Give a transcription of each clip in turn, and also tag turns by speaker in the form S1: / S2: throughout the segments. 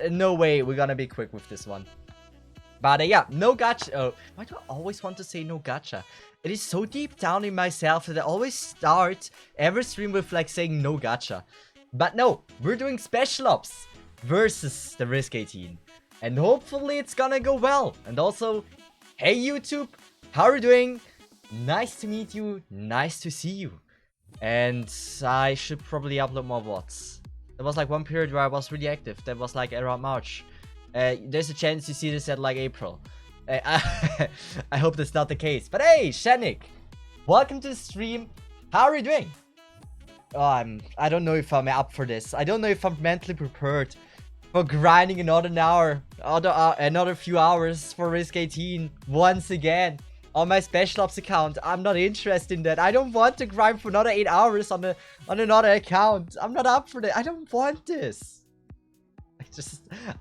S1: No way we're gonna be quick with this one. But yeah, no gacha. Oh, why do I always want to say no gacha? It is so deep down in myself that I always start every stream with like saying no gacha. But no, we're doing special ops versus the Risk 18. And hopefully it's gonna go well. And also, hey YouTube, how are you doing? Nice to meet you, nice to see you. And I should probably upload more VODs. There was like one period where I was really active. That was like around March. There's a chance you see this at like April. I hope that's not the case. But hey, Shenik, welcome to the stream. How are you doing? Oh, I don't know if I'm up for this. I don't know if I'm mentally prepared for grinding another hour, another few hours for Risk 18 once again on my special ops account. I'm not interested in that. I don't want to grind for another 8 hours on another account. I'm not up for that. I don't want this.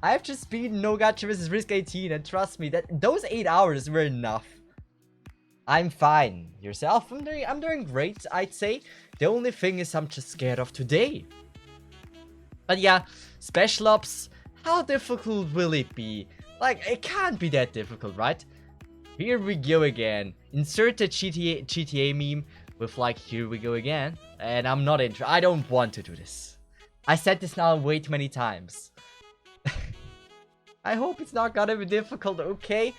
S1: I've just beaten No Gacha vs Risk 18, and trust me, that those 8 hours were enough. I'm fine. Yourself? I'm doing great, I'd say. The only thing is I'm just scared of today. But yeah, special ops, how difficult will it be? Like, it can't be that difficult, right? Here we go again. Insert a GTA meme with like, here we go again. And I'm not interested. I don't want to do this. I said this now way too many times. I hope it's not gonna be difficult, okay?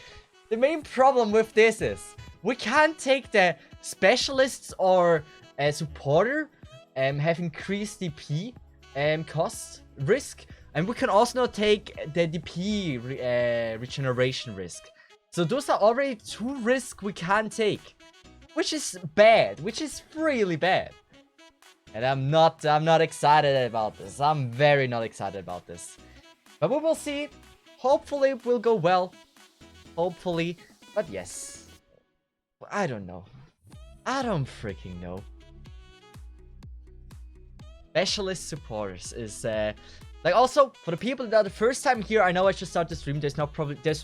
S1: The main problem with this is we can't take the specialists or supporter have increased DP cost risk, and we can also not take the DP regeneration risk. So those are already 2 risks we can't take, which is bad, which is really bad. And I'm not excited about this. I'm very not excited about this. But we will see. Hopefully it will go well. Hopefully. But yes. I don't know. I don't freaking know. Specialist supporters is like, also for the people that are the first time here, I know I just started the stream. There's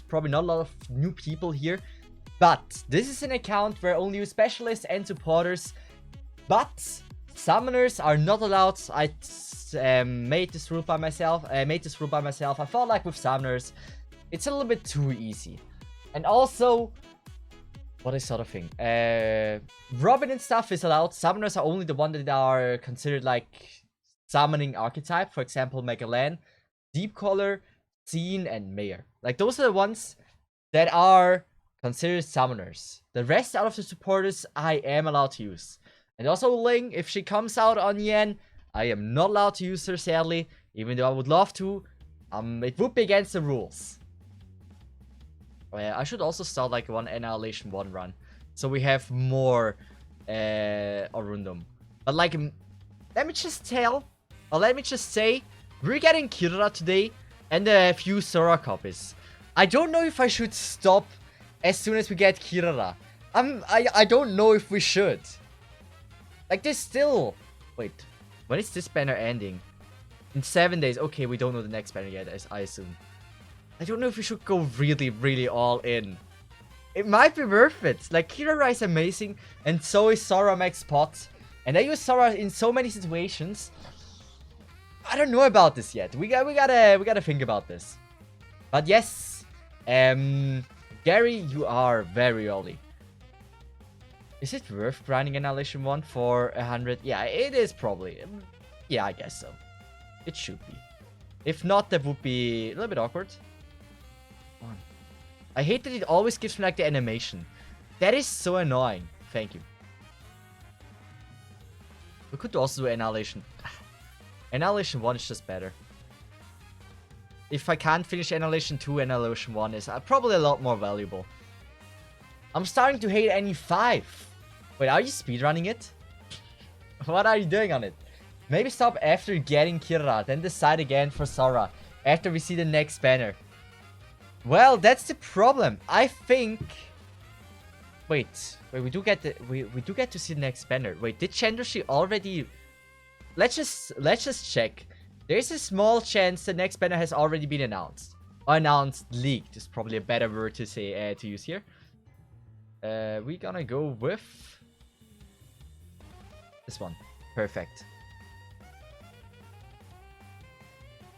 S1: probably not a lot of new people here. But this is an account where I only use specialists and supporters. But summoners are not allowed. I made this rule by myself. I felt like with summoners, it's a little bit too easy. And also, what is sort of thing? Robin and stuff is allowed. Summoners are only the ones that are considered like summoning archetype. For example, Megalan, Deepcaller, Scene, and Mayor. Like, those are the ones that are considered summoners. The rest out of the supporters, I am allowed to use. And also Ling, if she comes out on Yen, I am not allowed to use her, sadly. Even though I would love to. It would be against the rules. I should also start like one Annihilation 1 run. So we have more Orundum. But like, let me just say, we're getting Kirara today. And a few Sora copies. I don't know if I should stop as soon as we get Kirara. I don't know if we should. Like, there's still... Wait, when is this banner ending? In 7 days. Okay, we don't know the next banner yet, as I assume. I don't know if we should go really, really all in. It might be worth it. Like, Kirara is amazing, and so is Sora Max Pot. And I use Sora in so many situations. I don't know about this yet. We gotta think about this. But yes, Gary, you are very early. Is it worth grinding Annihilation 1 for 100? Yeah, it is probably. Yeah, I guess so. It should be. If not, that would be a little bit awkward. I hate that it always gives me like the animation. That is so annoying. Thank you. We could also do Annihilation. Annihilation 1 is just better. If I can't finish Annihilation 2, Annihilation 1 is probably a lot more valuable. I'm starting to hate Annie 5. Wait, are you speedrunning it? What are you doing on it? Maybe stop after getting Kirara, then decide again for Sora after we see the next banner. Well, that's the problem. I think... Wait, we do get to see the next banner. Wait, did Chandrashi already... Let's just check. There's a small chance the next banner has already been announced. Or announced, leaked is probably a better word to say to use here. We're gonna go with this one. Perfect.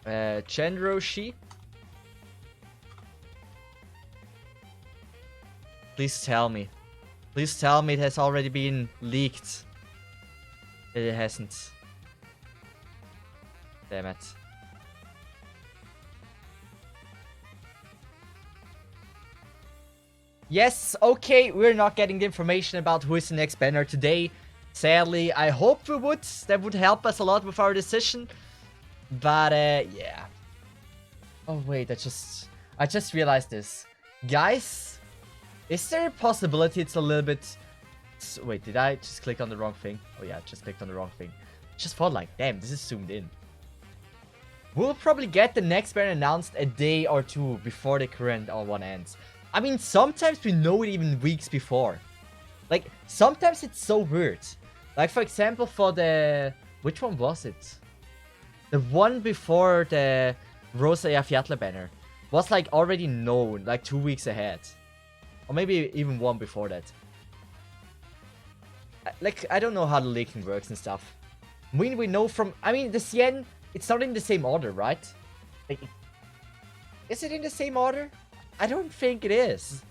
S1: Chenroshi. Please tell me. Please tell me it has already been leaked. It hasn't. Damn it. Yes, okay, we're not getting the information about who is the next banner today. Sadly, I hope we would. That would help us a lot with our decision. But, yeah. Oh, wait, I just realized this. Guys, is there a possibility it's a little bit... Wait, did I just click on the wrong thing? Oh, yeah, I just clicked on the wrong thing. Just felt like, damn, this is zoomed in. We'll probably get the next banner announced a day or two before the current one ends. I mean, sometimes we know it even weeks before. Like, sometimes it's so weird. Like, for example, for the... Which one was it? The one before the Rosa Yafiatla banner was, like, already known, like, 2 weeks ahead. Or maybe even one before that. Like, I don't know how the leaking works and stuff. We know from... I mean, the Cien, it's not in the same order, right? Like, is it in the same order? I don't think it is.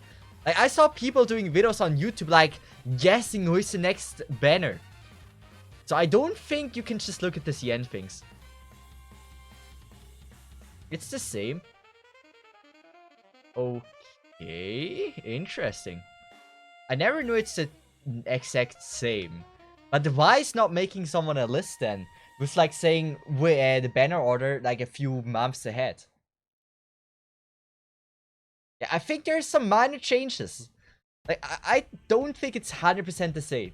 S1: Like, I saw people doing videos on YouTube, like, guessing who is the next banner. So I don't think you can just look at the Cien things. It's the same. Okay, interesting. I never knew it's the exact same. But why is not making someone a list then? With, like, saying the banner order, like, a few months ahead. Yeah, I think there's some minor changes. Like, I don't think it's 100% the same.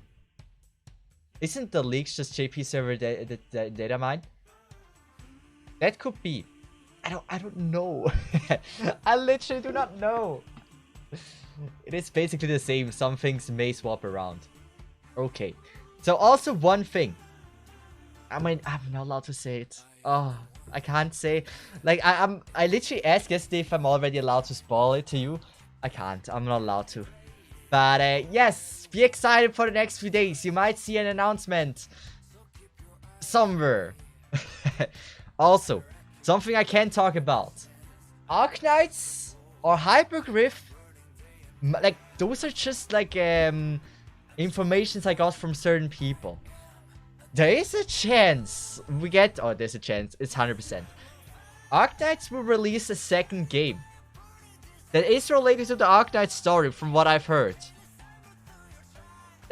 S1: Isn't the leaks just JP server data mine? That could be. I don't know. I literally do not know. It is basically the same. Some things may swap around. Okay. So also one thing. I mean, I'm not allowed to say it. Oh, I can't say. Like, I literally asked yesterday if I'm already allowed to spoil it to you. I can't. I'm not allowed to. But yes, be excited for the next few days. You might see an announcement somewhere. Also, something I can talk about. Arknights or Hypergriff, like, those are just like informations I got from certain people. There is a chance we get... Oh, there's a chance. It's 100%. Arknights will release a second game that is related to the Arknights story, from what I've heard.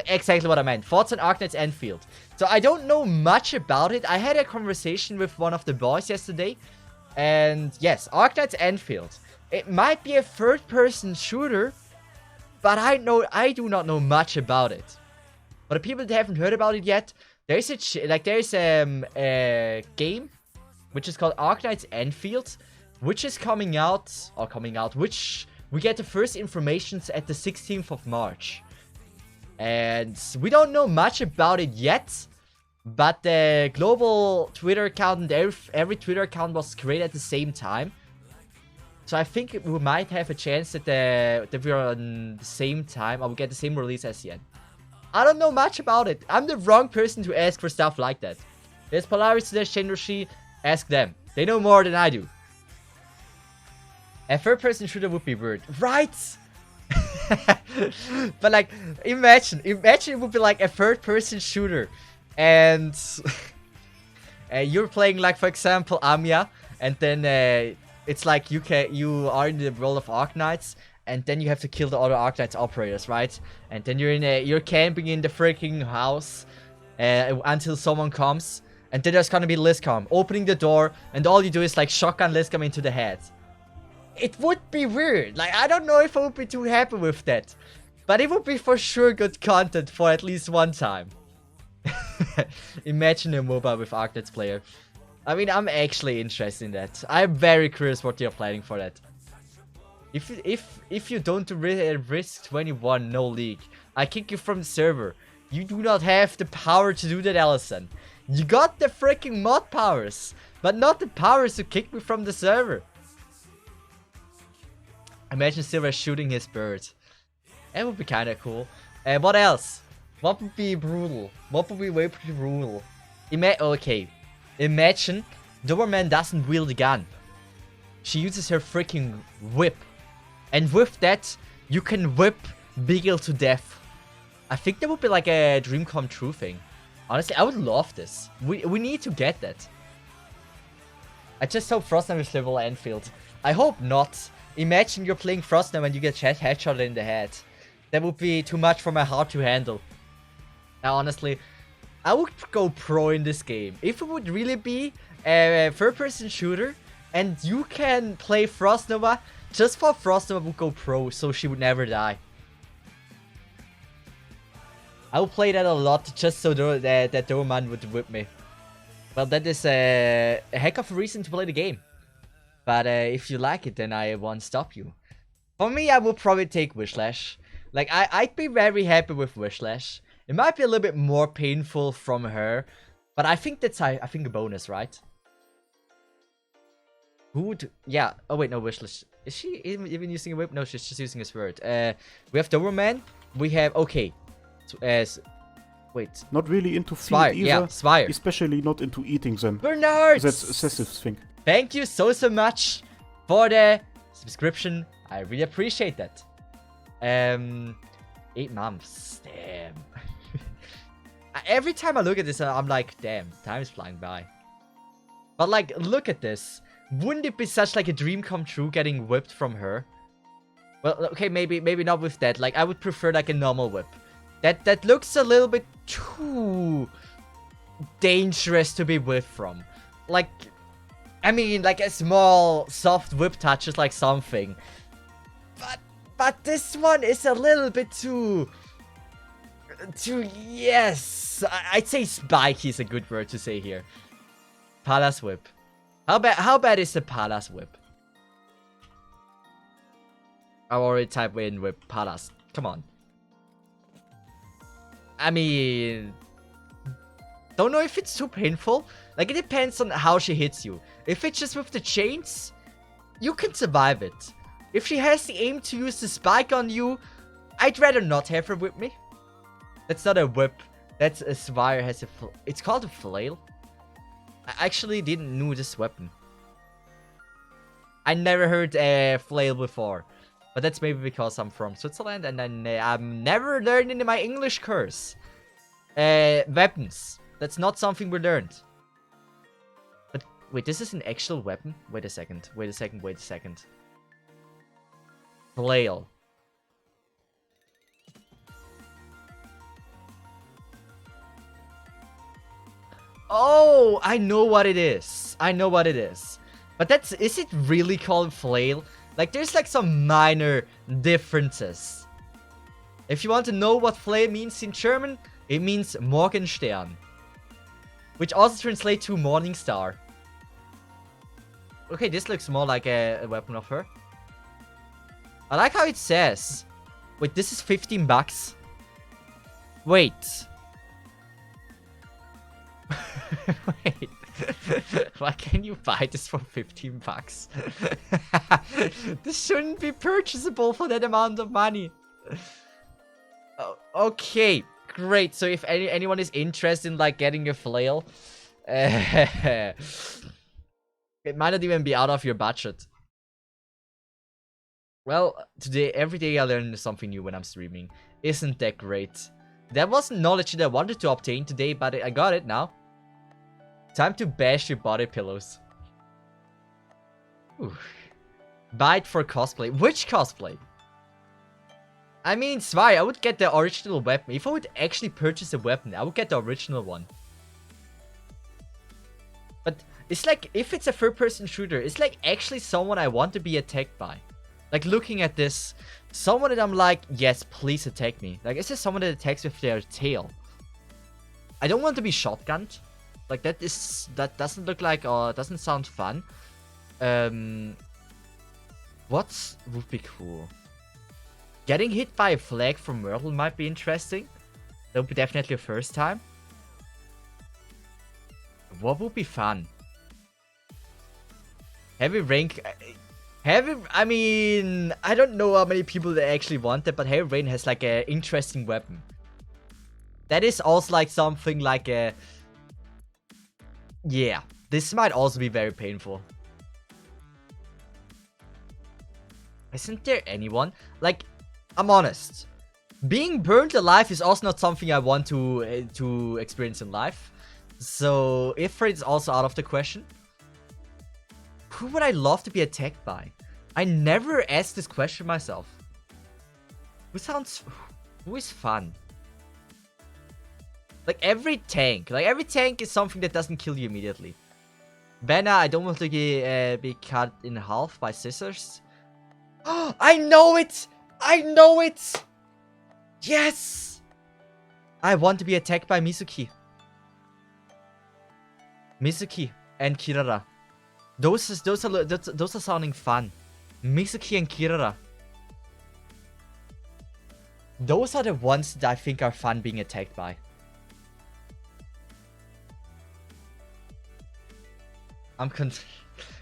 S1: Exactly what I meant. Thoughts on Arknights Enfield. So I don't know much about it. I had a conversation with one of the boys yesterday. And yes, Arknights Enfield. It might be a third-person shooter, but I do not know much about it. For the people that haven't heard about it yet, there's a game which is called Arknights Enfield, which is coming out, which we get the first informations at the 16th of March. And we don't know much about it yet, but the global Twitter account and every Twitter account was created at the same time. So I think we might have a chance that we're on the same time, or we get the same release as Cien. I don't know much about it. I'm the wrong person to ask for stuff like that. There's Polaris, there's Shenroshi, ask them. They know more than I do. A third-person shooter would be weird. Right! But like, imagine it would be like a third-person shooter. And you're playing, like, for example, Amiya. And then it's like you are in the role of Arknights. And then you have to kill the other Arknights operators, right? And then you're camping in the freaking house until someone comes. And then there's gonna be Liscom opening the door, and all you do is like shotgun Liscom into the head. It would be weird. Like, I don't know if I would be too happy with that, but it would be for sure good content for at least one time. Imagine a MOBA with Arknights player. I mean, I'm actually interested in that. I'm very curious what you're planning for that. If you don't risk 21 no leak, I kick you from the server. You do not have the power to do that, Allison. You got the freaking mod powers, but not the powers to kick me from the server. Imagine Silver shooting his bird. That would be kind of cool. What else? What would be brutal? What would be way pretty brutal? Okay. Imagine Doberman doesn't wield a gun. She uses her freaking whip. And with that, you can whip Beagle to death. I think that would be like a dream come true thing. Honestly, I would love this. We need to get that. I just hope Frostnam is level Enfield. I hope not. Imagine you're playing Frostnam and you get headshot in the head. That would be too much for my heart to handle. Now, honestly, I would go pro in this game. If it would really be a third-person shooter and you can play Frostnova, just for Frostnova would go pro so she would never die. I would play that a lot just so that Doberman would whip me. Well, that is a heck of a reason to play the game. But if you like it, then I won't stop you. For me, I would probably take Wishlash. Like, I'd be very happy with Wishlash. It might be a little bit more painful from her. But I think that's, I think, a bonus, right? Who would... Yeah. Oh, wait, no, Wishlash. Is she even using a whip? No, she's just using a sword. We have Doberman. We have... Okay. Wait.
S2: Not really into feed
S1: Spire,
S2: either.
S1: yeah, Spire.
S2: Especially not into eating them.
S1: Bernard!
S2: That's Cesith's thing.
S1: Thank you so much for the subscription. I really appreciate that. 8 months. Damn. Every time I look at this, I'm like, damn, time is flying by. But like, look at this. Wouldn't it be such like a dream come true getting whipped from her? Well, okay, maybe not with that. Like, I would prefer like a normal whip. That looks a little bit too dangerous to be whipped from. Like, I mean, like a small soft whip touch is like something. But this one is a little bit too yes. I'd say spiky is a good word to say here. Palace whip. How bad is the Palace whip? I already typed in whip Palace. Come on. I mean, don't know if it's too painful. Like, it depends on how she hits you. If it's just with the chains, you can survive it. If she has the aim to use the spike on you, I'd rather not have her whip me. That's not a whip. That's a Spire has a... It's called a flail. I actually didn't know this weapon. I never heard a flail before. But that's maybe because I'm from Switzerland and then I'm never learning my English course. Weapons. That's not something we learned. But wait, this is an actual weapon? Wait a second. Flail. Oh, I know what it is. But is it really called flail? Like, there's like some minor differences. If you want to know what flail means in German, it means Morgenstern. Which also translates to Morning Star. Okay, this looks more like a weapon of her. I like how it says. Wait, this is 15 bucks. Wait. Wait. Why can you buy this for 15 bucks? This shouldn't be purchasable for that amount of money. Okay, great. So if anyone is interested in like getting a flail, it might not even be out of your budget. Well, every day I learn something new when I'm streaming. Isn't that great? That wasn't knowledge that I wanted to obtain today, but I got it now. Time to bash your body pillows. Ooh. Buy it for cosplay. Which cosplay? I mean, Zwei, I would get the original weapon. If I would actually purchase a weapon, I would get the original one. But it's like, if it's a third-person shooter, it's like actually someone I want to be attacked by. Like, looking at this, someone that I'm like, yes, please attack me. Like, it's just someone that attacks with their tail. I don't want to be shotgunned. Like, that doesn't look like, or doesn't sound fun. What would be cool? Getting hit by a flag from Myrtle might be interesting. That would be definitely a first time. What would be fun? Heavy rain... I mean... I don't know how many people that actually want that, but Heavy Rain has like an interesting weapon. That is also like something like a... Yeah. This might also be very painful. Isn't there anyone? Like, I'm honest. Being burned alive is also not something I want to experience in life. So, Ifrit is also out of the question. Who would I love to be attacked by? I never asked this question myself. Who is fun? Like every tank is something that doesn't kill you immediately. Banner, I don't want to be cut in half by scissors. I know it! I know it! Yes! I want to be attacked by Mizuki. Mizuki and Kirara. Those are sounding fun. Mizuki and Kirara. Those are the ones that I think are fun being attacked by.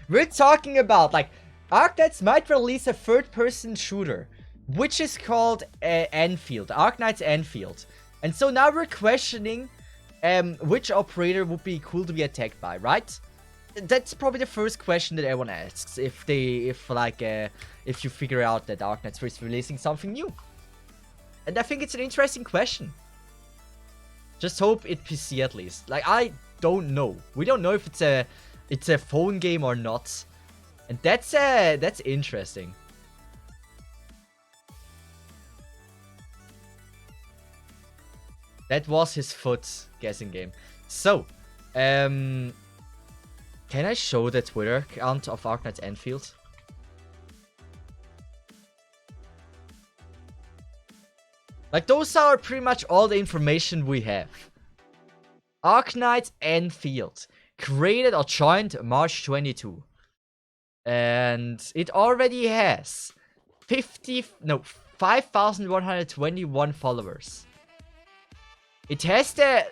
S1: We're talking about, like, Arknights might release a third-person shooter, which is called Enfield. Arknights Enfield. And so now we're questioning which operator would be cool to be attacked by, right? That's probably the first question that everyone asks if you figure out that Arknights is releasing something new. And I think it's an interesting question. Just hope it's PC at least. Like, I don't know. We don't know if it's a phone game or not. And that's interesting. That was his foot guessing game. So, can I show the Twitter account of Arknights Enfield? Like, those are pretty much all the information we have. Arknights Enfield. Created or joined March 22. And it already has 5,121 followers. It has a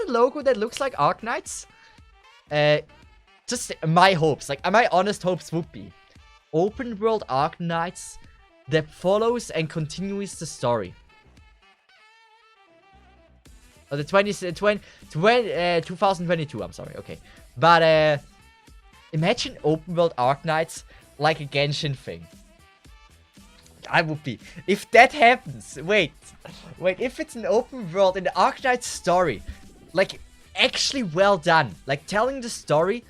S1: logo that looks like Arknights. Just my hopes, like my honest hopes would be open world Arknights that follows and continues the story. Oh, the 2022, I'm sorry, okay. But imagine open world Arknights like a Genshin thing. I would be. If that happens, wait, if it's an open world in the Arknights story, like actually well done, like telling the story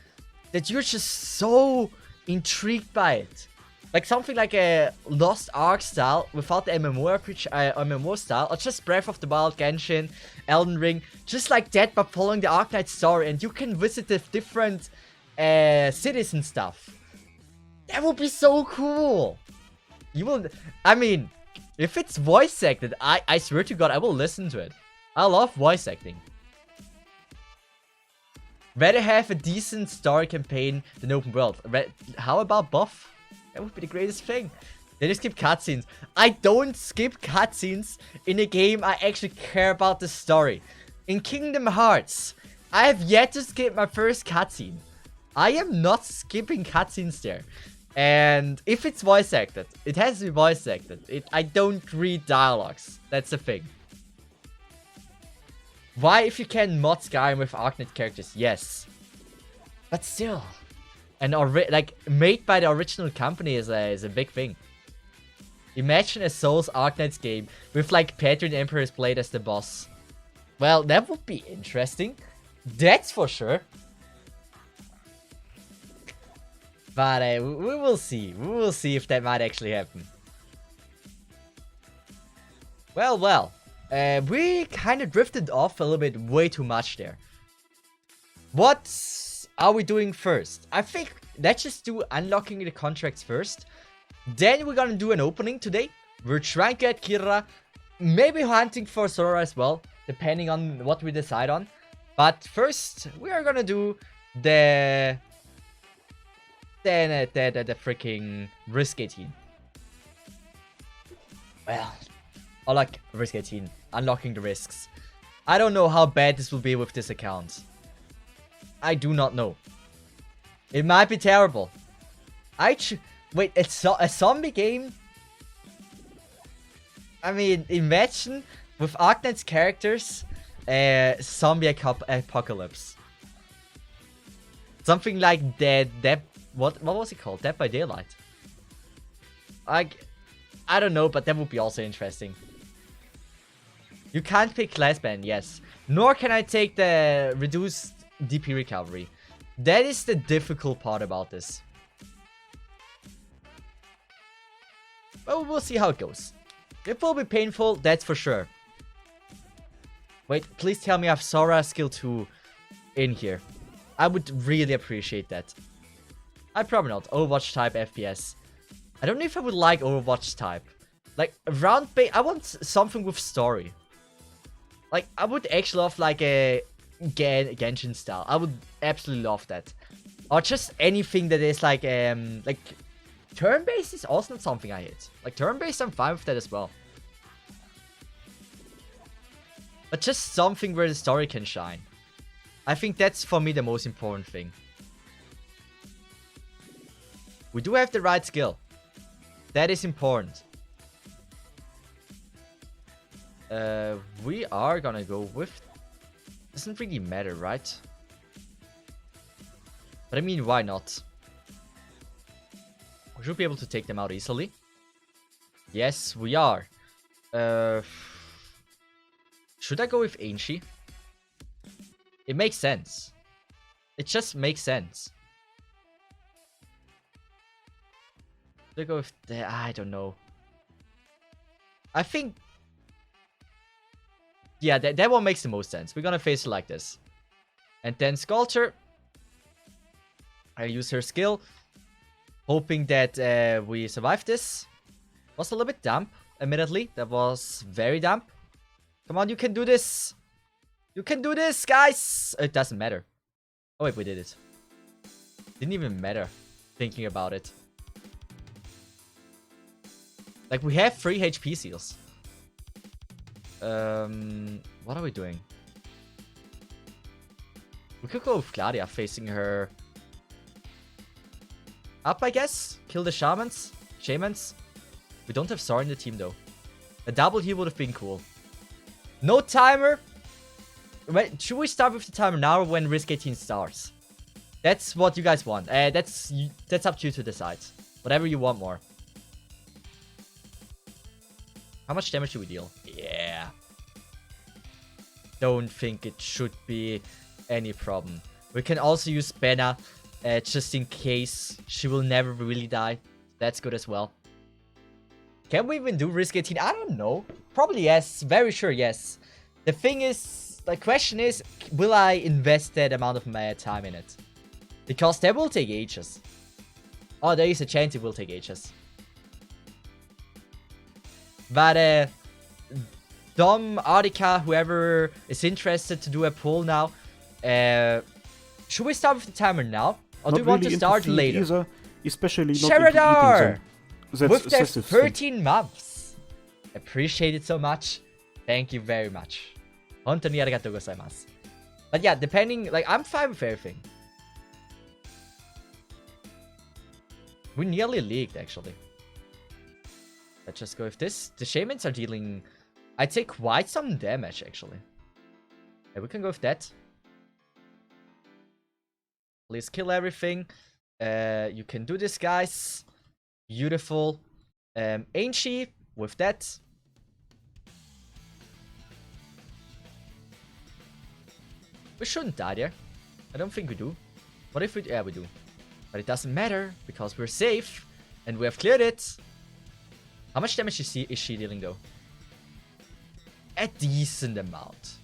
S1: that you're just so intrigued by it. Like something like a Lost Ark style without the MMO style, or just Breath of the Wild, Genshin, Elden Ring, just like that, but following the Arknights story, and you can visit the different cities and stuff. That would be so cool. I mean, if it's voice acted, I swear to God, I will listen to it. I love voice acting. Rather have a decent story campaign than open world. How about buff? That would be the greatest thing. They just skip cutscenes. I don't skip cutscenes in a game I actually care about the story. In Kingdom Hearts, I have yet to skip my first cutscene. I am not skipping cutscenes there. And if it's voice acted, it has to be voice acted. I don't read dialogues. That's the thing. Why, if you can mod Skyrim with Arknight characters? Yes. But still. And like, made by the original company is a big thing. Imagine a Souls Arknights game with like Patron Emperors played as the boss. Well, that would be interesting. That's for sure. But we will see. We will see if that might actually happen. Well. We kind of drifted off a little bit way too much there. What are we doing first? I think let's just do unlocking the contracts first. Then we're gonna do an opening today. We're trying to get Kira. Maybe hunting for Sora as well, depending on what we decide on. But first, we are gonna do the freaking Risk 18. Well, I like Risk 18. Unlocking the risks. I don't know how bad this will be with this account. I do not know. It might be terrible. Wait, it's a zombie game? I mean, imagine with Arknight's characters, zombie apocalypse. Something like Dead what was it called? Dead by Daylight. I don't know, but that would be also interesting. You can't pick class ban, yes. Nor can I take the reduced DP recovery. That is the difficult part about this. Well, we'll see how it goes. It will be painful, that's for sure. Wait, please tell me I have Sora skill 2 in here. I would really appreciate that. I'd probably not. Overwatch type FPS. I don't know if I would like Overwatch type. Like, I want something with story. Like, I would actually love like a Genshin style. I would absolutely love that. Or just anything that is like turn-based is also not something I hate. Like, turn-based, I'm fine with that as well. But just something where the story can shine. I think that's, for me, the most important thing. We do have the right skill. That is important. We are gonna go with... Doesn't really matter, right? But I mean, why not? We should be able to take them out easily. Yes, we are. Should I go with Ainshi? It makes sense. It just makes sense. Should I go with the... I don't know. I think... Yeah, that one makes the most sense. We're gonna face it like this. And then Sculptor. I use her skill. Hoping that we survive this. Was a little bit damp, admittedly. That was very damp. Come on, you can do this. You can do this, guys. It doesn't matter. Oh, wait, we did it. Didn't even matter thinking about it. Like, we have 3 HP seals. What are we doing? We could go with Gladia facing her up, I guess. Kill the shamans. We don't have Sora in the team, though. A double heal would have been cool. No timer. Wait, should we start with the timer now or when Risk 18 starts? That's what you guys want. That's up to you to decide. Whatever you want more. How much damage do we deal? Yeah. Don't think it should be any problem. We can also use Benna just in case she will never really die. That's good as well. Can we even do Risk 18? I don't know. Probably yes. Very sure yes. The thing is, the question is, will I invest that amount of my time in it? Because that will take ages. Oh, there is a chance it will take ages. But, Dom, Artika, whoever is interested to do a poll now, should we start with the timer now? Or do we want to start later?
S2: Either, especially not
S1: Sharadar! With the
S2: Cesith
S1: 13 months. Appreciate it so much. Thank you very much. Hontoni arigatou gozaimasu. But yeah, depending, like, I'm fine with everything. We nearly leaked, actually. Let's just go with this. The shamans are dealing, I'd say, quite some damage, actually. Yeah, we can go with that. Please kill everything. You can do this, guys. Beautiful. Ainshi with that. We shouldn't die there. I don't think we do. What if we... Yeah, we do. But it doesn't matter because we're safe. And we have cleared it. How much damage is she dealing, though? A decent amount.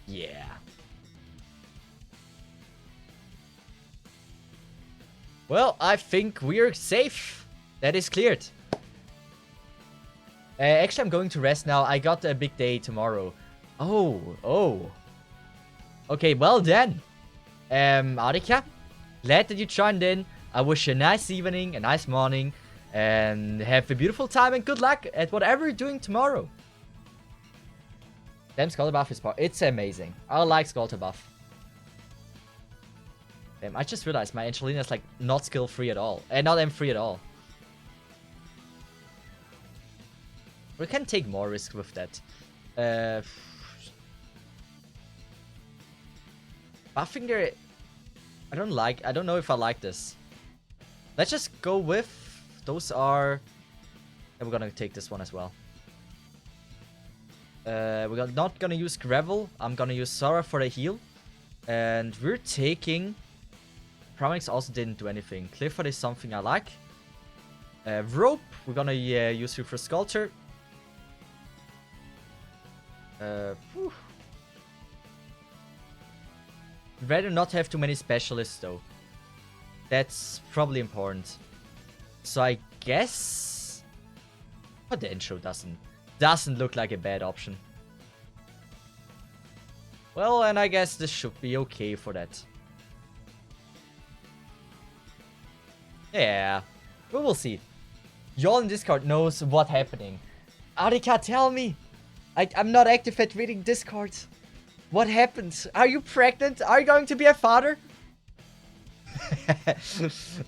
S1: Yeah. Well, I think we're safe. That is cleared. Actually, I'm going to rest now. I got a big day tomorrow. Oh. Okay, well then. Arika, glad that you joined in. I wish you a nice evening, a nice morning, and have a beautiful time and good luck at whatever you're doing tomorrow. Damn, Sculptor buff is it's amazing. I like Sculptor buff. Damn, I just realized my Angelina is like not skill free at all. And not M3 at all. We can take more risk with that. Buffing their... I don't know if I like this. Let's just go with... Those are... And we're gonna take this one as well. We're not gonna use Gravel. I'm gonna use Sora for the heal. And we're taking... Prominix also didn't do anything. Clifford is something I like. Rope, we're gonna use you for Sculptor. Rather not have too many specialists though. That's probably important. So I guess... Potential doesn't look like a bad option. Well, and I guess this should be okay for that. Yeah, we will see. Y'all in Discord knows what's happening. Arika, tell me! I'm not active at reading Discord. What happened? Are you pregnant? Are you going to be a father?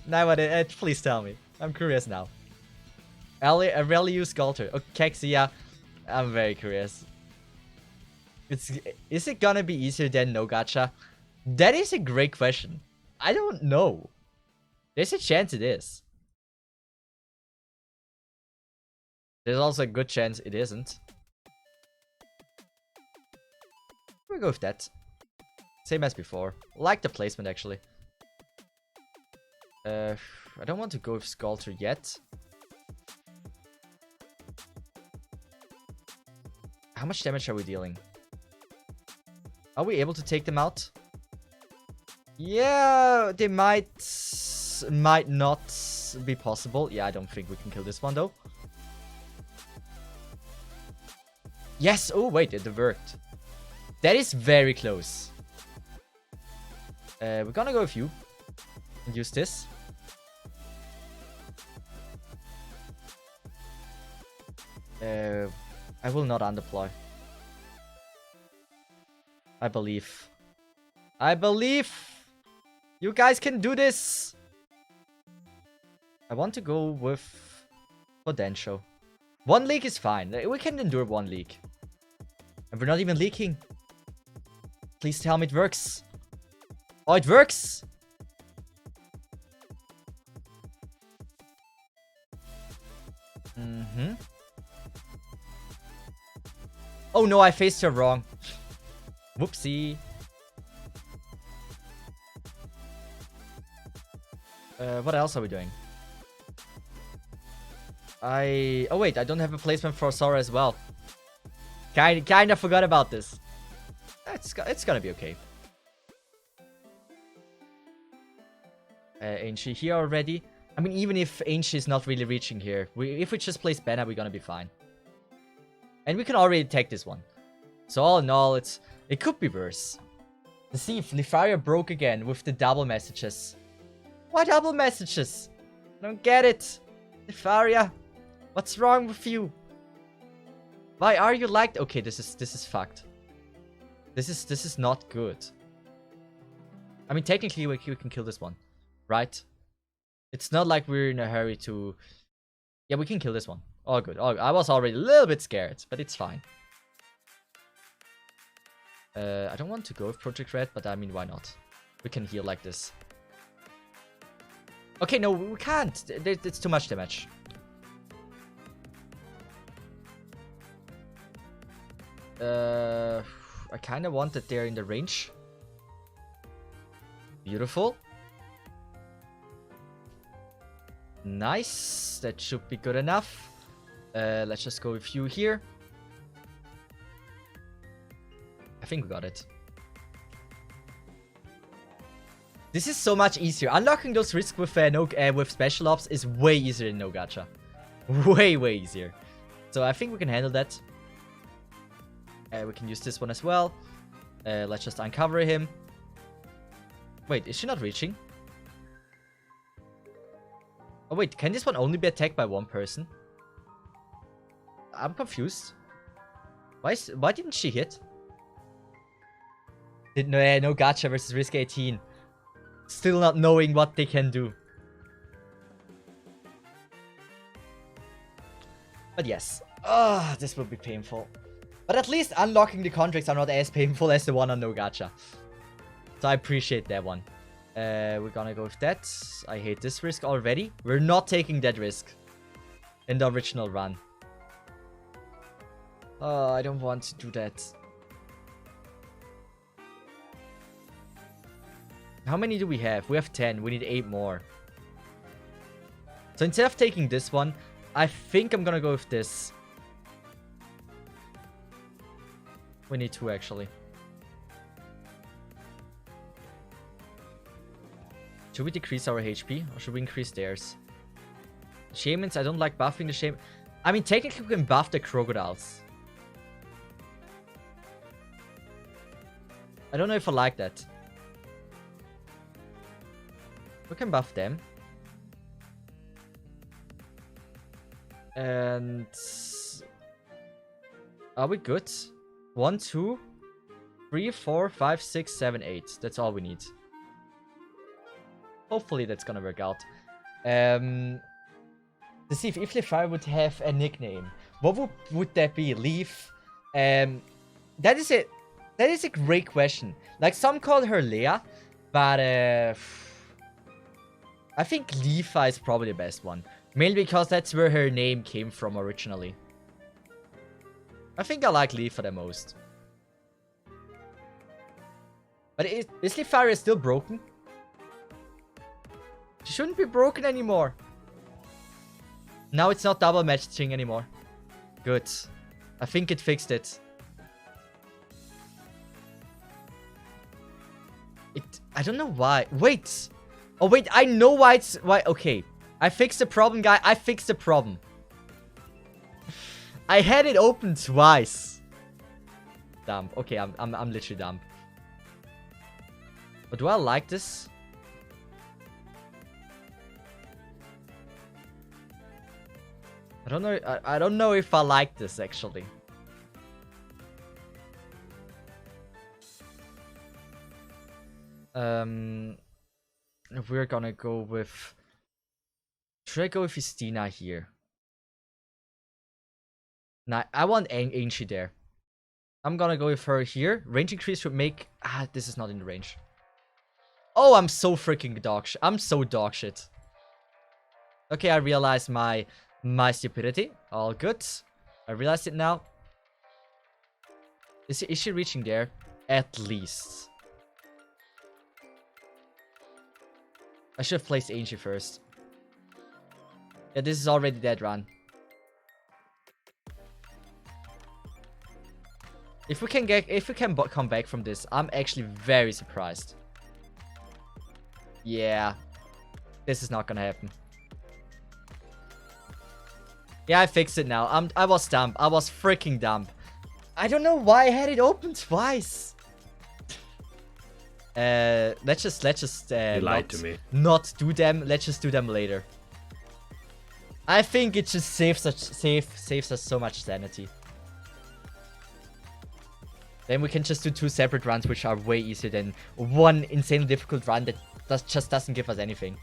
S1: Now, please tell me. I'm curious now. Aurelius Sculptor. Okay, Kexia. I'm very curious. Is it gonna be easier than no gacha? That is a great question. I don't know. There's a chance it is. There's also a good chance it isn't. We'll go with that. Same as before. Like the placement actually. I don't want to go with Sculptor yet. How much damage are we dealing? Are we able to take them out? Yeah, they might not be possible. Yeah, I don't think we can kill this one though. Yes! Oh wait, it worked. That is very close. We're gonna go with you. And use this. I will not undeploy. I believe. I believe! You guys can do this! I want to go with Potential. One leak is fine. We can endure one leak. And we're not even leaking. Please tell me it works. Oh, it works! Mm-hmm. Oh no, I faced her wrong. Whoopsie. What else are we doing? Oh wait, I don't have a placement for Sora as well. Kinda forgot about this. It's gonna be okay. Ainshi here already. I mean, even if Ainshi is not really reaching here, if we just place Banner, we're gonna be fine. And we can already take this one. So all in all, it could be worse. Let's see if Lifaria broke again with the double messages. Why double messages? I don't get it. Lifaria, what's wrong with you? Why are you like... Okay, this is fucked. This is not good. I mean, technically we can kill this one, right? It's not like we're in a hurry to... Yeah, we can kill this one. All good. I was already a little bit scared, but it's fine. I don't want to go with Project Red, but I mean, why not? We can heal like this. Okay, no, we can't. It's too much damage. I kind of want that they're in the range. Beautiful. Nice. That should be good enough. Let's just go with you here. I think we got it. This is so much easier. Unlocking those risks with with special ops is way easier than no gacha. Way easier. So I think we can handle that. We can use this one as well. Let's just uncover him. Wait, is she not reaching? Oh wait, can this one only be attacked by one person? I'm confused. Why didn't she hit? No gacha versus Risk 18. Still not knowing what they can do. But yes. This will be painful. But at least unlocking the contracts are not as painful as the one on no gacha. So I appreciate that one. We're gonna go with that. I hate this risk already. We're not taking that risk in the original run. Oh, I don't want to do that. How many do we have? We have 10. We need 8 more. So instead of taking this one, I think I'm gonna go with this. We need 2 actually. Should we decrease our HP or should we increase theirs? Shamans, I don't like buffing the shaman. I mean, technically we can buff the crocodiles. I don't know if I like that. We can buff them. And... are we good? 1, 2, 3, 4, 5, 6, 7, 8. That's all we need. Hopefully that's gonna work out. To see if Iflify would have a nickname, what would that be? Leaf? That is a great question. Like, some call her Leia, but I think Leafa is probably the best one. Mainly because that's where her name came from originally. I think I like Leafa the most. But is Leafa still broken? She shouldn't be broken anymore. Now it's not double matching anymore. Good. I think it fixed it. I don't know why. Wait. Oh, wait. I know why it's... why. Okay. I fixed the problem, guy. I fixed the problem. I had it open twice. Dumb. Okay, I'm literally dumb. But do I like this? I don't know. I don't know if I like this actually. We're gonna go with... should I go with Istina here? Nah, I want Angie there. I'm gonna go with her here. Range increase would make... ah, this is not in the range. Oh, I'm so freaking dog shit. I'm so dog shit. Okay, I realized my stupidity. All good. I realized it now. Is she reaching there? At least. I should have placed Angie first. Yeah, this is already dead run. If we can come back from this, I'm actually very surprised. Yeah. This is not gonna happen. Yeah, I fixed it now. I was dumb. I was freaking dumb. I don't know why I had it open twice. Let's just
S3: You lied to me.
S1: Not do them. Let's just do them later. I think it just saves us so much sanity. Then we can just do 2 separate runs, which are way easier than one insanely difficult run that just doesn't give us anything.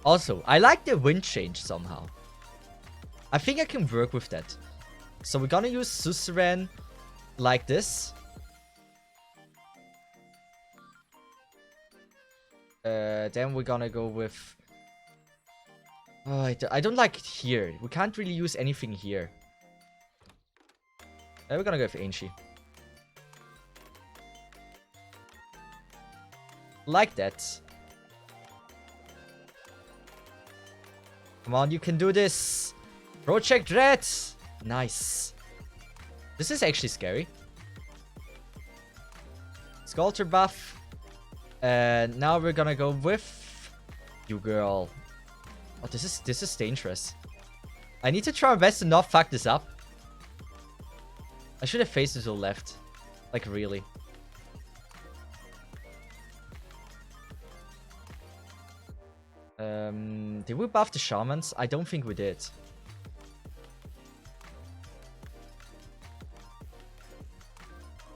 S1: Also, I like the wind change somehow. I think I can work with that. So we're gonna use Suzerain like this. Then we're gonna go with... oh, I don't like it here. We can't really use anything here. We're gonna go with Angie. Like that. Come on, you can do this. Project Red. Nice. This is actually scary. Sculptor buff. Now we're gonna go with you, girl. Oh, this is dangerous. I need to try my best to not fuck this up. I should have faced it to the left. Like, really. Did we buff the shamans? I don't think we did.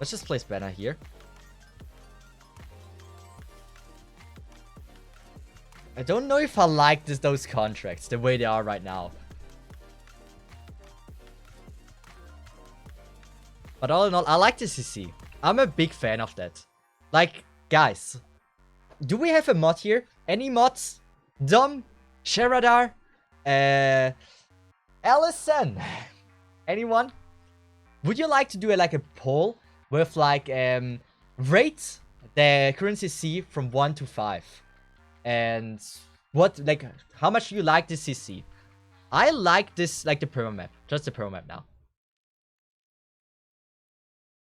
S1: Let's just place Banner here. I don't know if I like those contracts the way they are right now. But all in all, I like the CC. I'm a big fan of that. Like, Guys, do we have a mod here? Any mods? Dom? Sheradar? Allison? Anyone? Would you like to do like a poll with like rate the currency C from 1 to 5? And what, like, how much do you like this CC? I like this, like the perma map. Just the perma map now.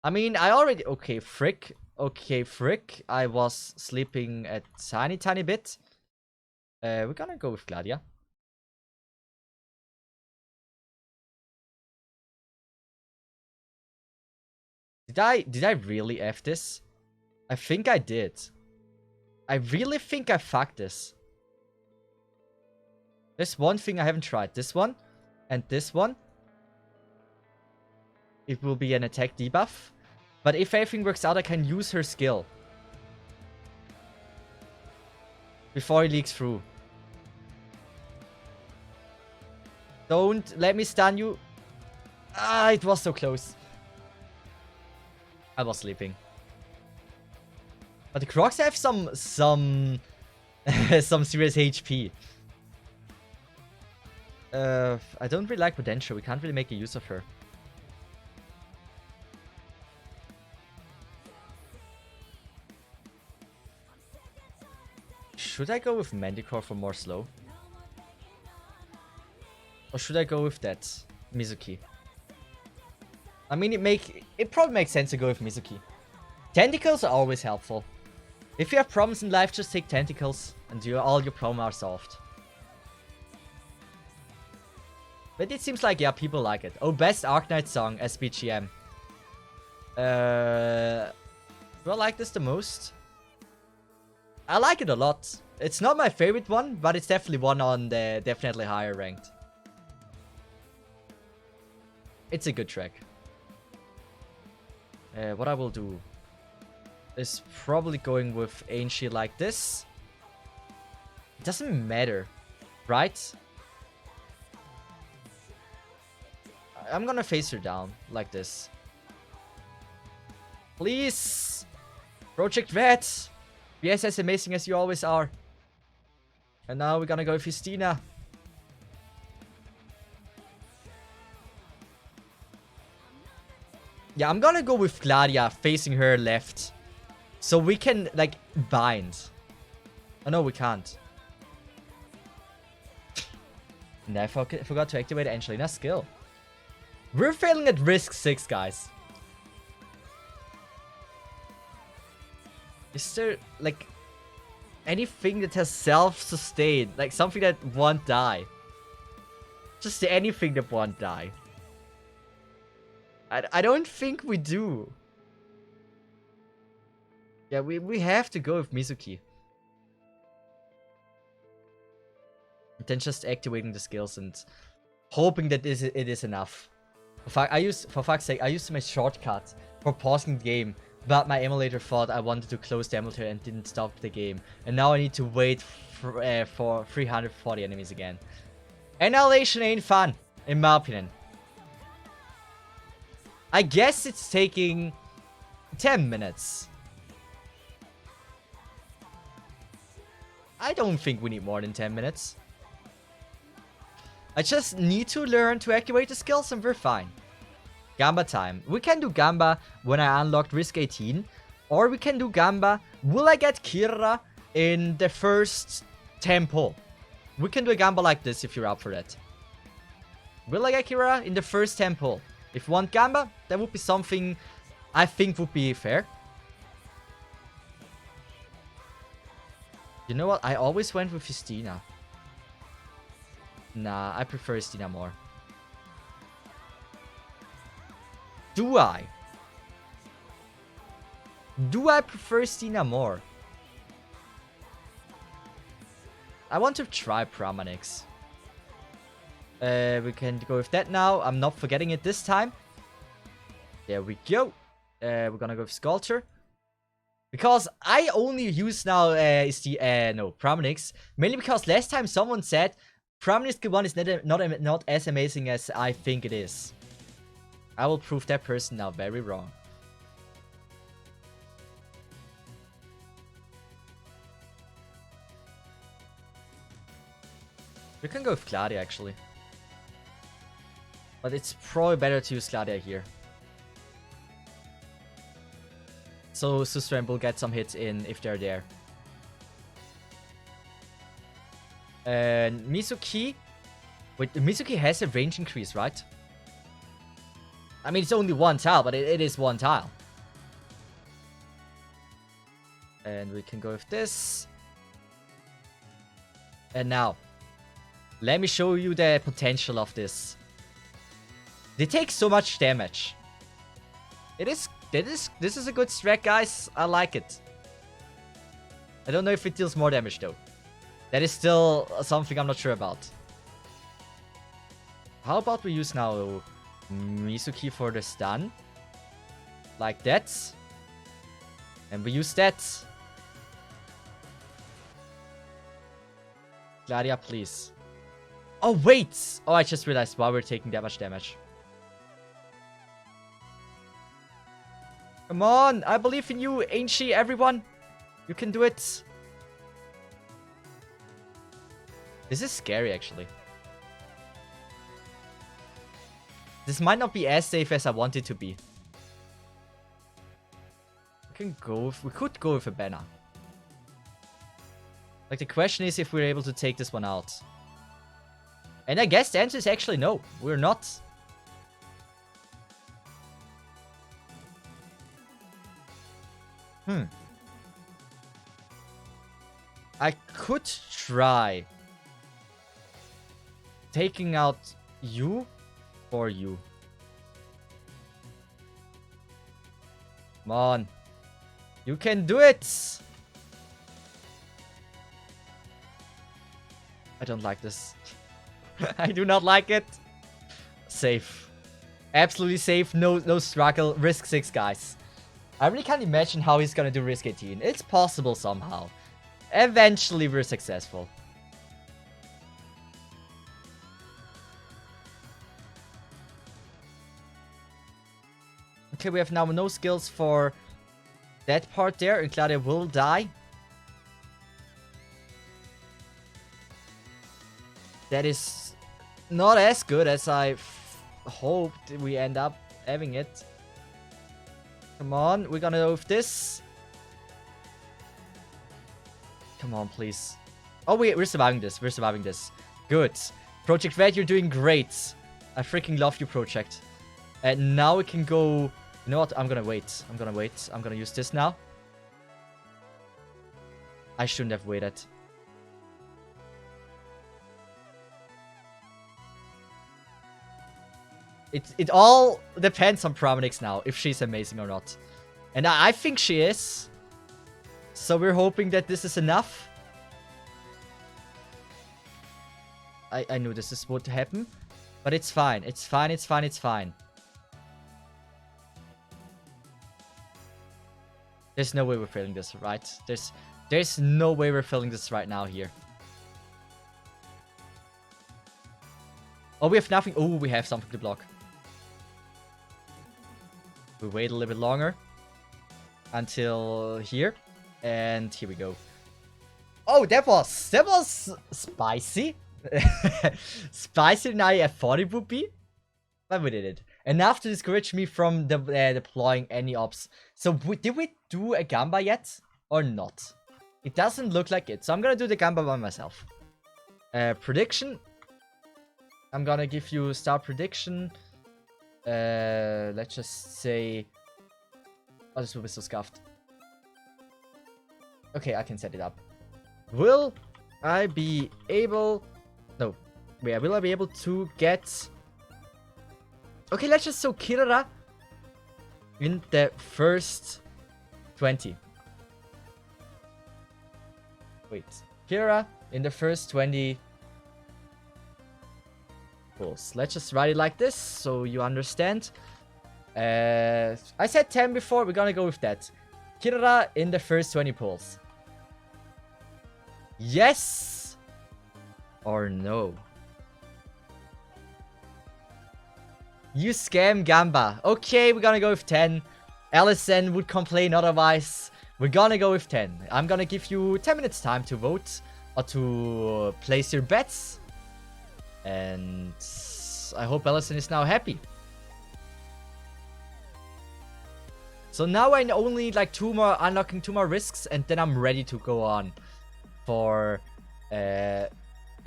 S1: I mean, I already... Okay, frick. Okay, frick. I was sleeping a tiny bit. We're gonna go with Gladia. Did I really F this? I think I did. I really think I fucked this. There's one thing I haven't tried. This one. And this one. It will be an attack debuff. But if everything works out, I can use her skill. Before it leaks through. Don't let me stun you. Ah, it was so close. I was sleeping. But the Crocs have some some serious HP. I don't really like Potential. We can't really make a use of her. Should I go with Manticore for more slow? Or should I go with that Mizuki? I mean, it probably makes sense to go with Mizuki. Tentacles are always helpful. If you have problems in life, just take tentacles and all your problems are solved. But it seems like, yeah, people like it. Oh, best Arknight song, SBGM. Do I like this the most? I like it a lot. It's not my favorite one, but it's definitely one on the definitely higher ranked. It's a good track. What I will do is probably going with Angie like this. It doesn't matter, right? I'm gonna face her down like this. Please! Project Red! Be as amazing as you always are. And now we're gonna go with Justina. Yeah, I'm gonna go with Gladia facing her left. So we can, like, bind. Oh no, we can't. And I forgot to activate Angelina's skill. We're failing at risk 6, guys. Is there, like, anything that has self-sustained? Like, something that won't die? Just anything that won't die. I don't think we do. Yeah, we have to go with Mizuki. And then just activating the skills and hoping that it is enough. For fuck's sake, I used my shortcut for pausing the game, but my emulator thought I wanted to close the emulator and didn't stop the game. And now I need to wait for 340 enemies again. Annihilation ain't fun, in my opinion. I guess it's taking 10 minutes. I don't think we need more than 10 minutes. I just need to learn to activate the skills and we're fine. Gamba time. We can do Gamba when I unlocked Risk 18. Or we can do Gamba. Will I get Kira in the first temple? We can do a Gamba like this if you're up for that. Will I get Kira in the first temple? If you want Gamba, that would be something I think would be fair. You know what? I always went with Justina. Nah, I prefer Justina more. Do I? Do I prefer Justina more? I want to try Pramanix. We can go with that now. I'm not forgetting it this time. There we go. We're gonna go with Sculpture. Because I only use now Pramanix. Mainly because last time someone said Pramanix skill 1 is not as amazing as I think it is. I will prove that person now very wrong. We can go with Gladia, actually. But it's probably better to use Gladia here. So Susram will get some hits in if they're there. And Mizuki... Wait, Mizuki has a range increase, right? I mean, it's only one tile, but it is one tile. And we can go with this. And now, let me show you the potential of this. They take so much damage. This is a good strat, guys. I like it. I don't know if it deals more damage, though. That is still something I'm not sure about. How about we use now Mizuki for the stun? Like that. And we use that. Gladia, please. Oh, wait! Oh, I just realized why we're taking that much damage. Come on! I believe in you, Ainshi, everyone! You can do it! This is scary, actually. This might not be as safe as I want it to be. We could go with a banner. Like, the question is if we're able to take this one out. And I guess the answer is actually no. We're not. I could try taking out you for you. Come on. You can do it! I don't like this. I do not like it. Safe. Absolutely safe. No struggle. Risk 6, guys. I really can't imagine how he's gonna do risk 18. It's possible somehow. Eventually we're successful. Okay, we have now no skills for that part there, and Gladia will die. That is not as good as I hoped we end up having it. Come on, we're gonna go with this. Come on, please. Oh, we're surviving this. We're surviving this. Good. Project Red, you're doing great. I freaking love you, Project. And now we can go... You know what? I'm gonna wait. I'm gonna use this now. I shouldn't have waited. It all depends on Promenix now, if she's amazing or not. And I think she is. So we're hoping that this is enough. I knew this is what to happen. But it's fine. It's fine. It's fine. It's fine. There's no way we're failing this, right? There's no way we're failing this right now here. Oh, we have nothing. Oh, we have something to block. We wait a little bit longer. Until here. And here we go. Oh, that was spicy. Spicy than I thought it would be. But we did it. Enough to discourage me from deploying any ops. So did we do a Gamba yet? Or not? It doesn't look like it. So I'm gonna do the Gamba by myself. Prediction. I'm gonna give you star prediction. Let's just say... Oh, this will be so scuffed. Okay, I can set it up. Will I be able... No. Yeah, will I be able to get... Okay, let's just so Kirara in the first 20. Wait. Kirara in the first 20 pulls. Let's just write it like this so you understand. I said 10 before, we're gonna go with that. Kirara in the first 20 pulls. Yes or no? You scam Gamba. Okay, we're gonna go with 10. Allison would complain otherwise. We're gonna go with 10. I'm gonna give you 10 minutes time to vote or to place your bets. And I hope Ellison is now happy. So now I only need like unlocking 2 more risks, and then I'm ready to go on for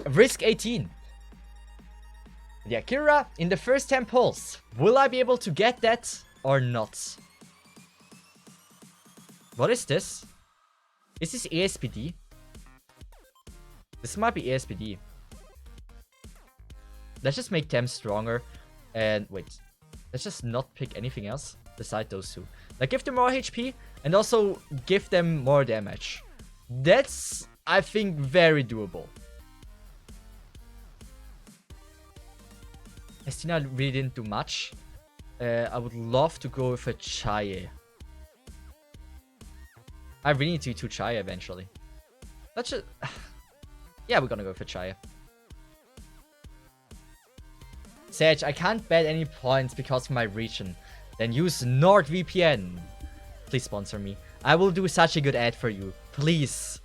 S1: risk 18. The Akira in the first 10 pulls. Will I be able to get that or not? What is this? Is this ASPD? This might be ASPD. Let's just make them stronger. And wait. Let's just not pick anything else beside those two. Like, give them more HP and also give them more damage. That's, I think, very doable. Estina really didn't do much. I would love to go with a Chaye. I really need to be 2 Chaye eventually. Let's just... yeah, we're gonna go for Chaye. Sage, I can't bet any points because of my region. Then use NordVPN. Please sponsor me. I will do such a good ad for you. Please.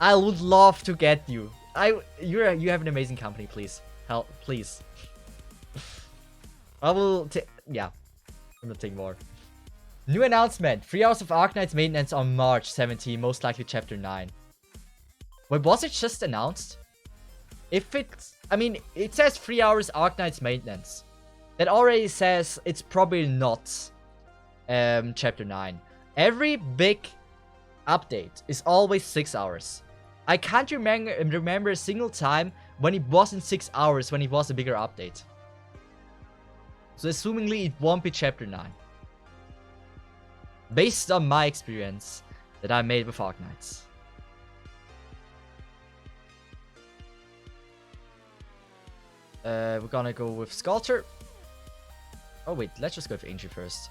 S1: I would love to get you. You have an amazing company, please. Help, please. I will yeah. I'm gonna take more. New announcement. 3 hours of Arknight's maintenance on March 17, most likely chapter 9. Wait, was it just announced? If it's... I mean, it says 3 hours Arknight's maintenance. That already says it's probably not chapter 9. Every big update is always 6 hours. I can't remember a single time when it wasn't 6 hours when it was a bigger update. So assumingly it won't be chapter 9. Based on my experience that I made with Arknights. We're gonna go with Sculptor. Oh wait, let's just go with Angie first.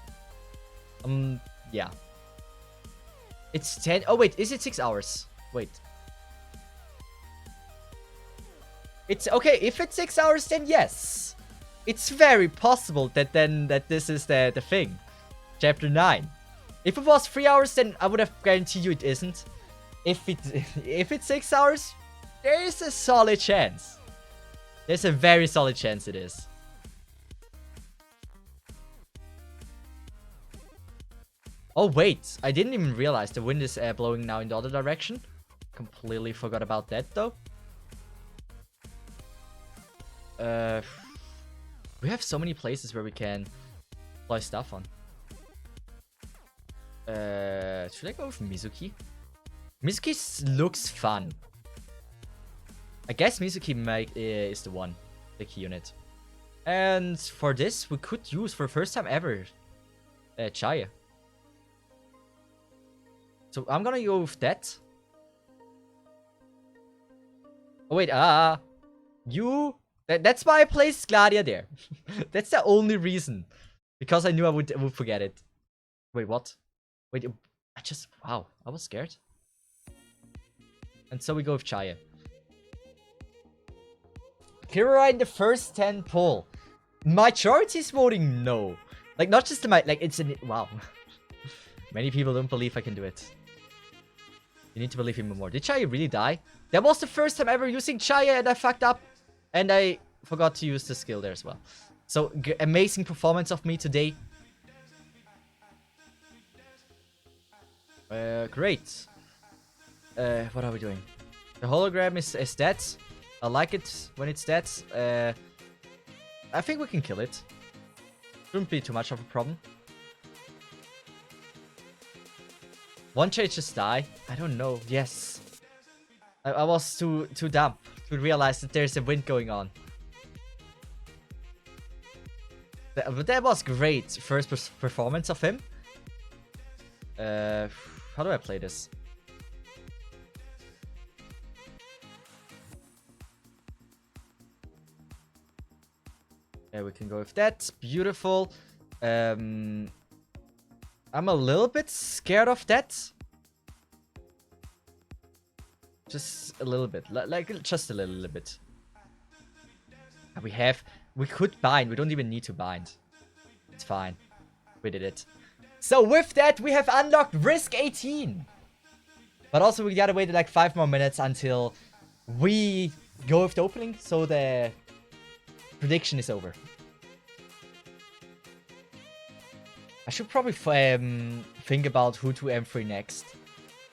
S1: Yeah. It's 10. Oh wait, is it 6 hours? Wait. It's okay, if it's 6 hours, then yes. It's very possible that this is the thing. Chapter 9. If it was 3 hours, then I would have guaranteed you it isn't. If it's 6 hours, there is a solid chance. There's a very solid chance it is. Oh wait, I didn't even realize the wind is blowing now in the other direction. Completely forgot about that though. We have so many places where we can fly stuff on. Should I go with Mizuki? Mizuki looks fun. I guess Mizuki is the one, the key unit. And for this, we could use for the first time ever Chaya. So I'm gonna go with that. Oh wait, that's why I placed Gladia there. That's the only reason. Because I knew I would forget it. Wait, what? Wait, wow, I was scared. And so we go with Chaya. Kirara in the first 10 pull. Majority is voting no. Like, not just it's wow. Many people don't believe I can do it. You need to believe even more. Did Chaya really die? That was the first time ever using Chaya and I fucked up. And I forgot to use the skill there as well. So, amazing performance of me today. Great. What are we doing? The hologram is stats. I like it when it's stats. I think we can kill it. Shouldn't be too much of a problem. One chase just die? I don't know. Yes. I was too dumb to realize that there's a wind going on. But that was great. First performance of him. How do I play this? Yeah, we can go with that. Beautiful. I'm a little bit scared of that. Just a little bit. Like, just a little bit. We could bind. We don't even need to bind. It's fine. We did it. So with that, we have unlocked Risk 18. But also, we gotta wait like 5 more minutes until we go with the opening. So the prediction is over. I should probably think about who to M3 next.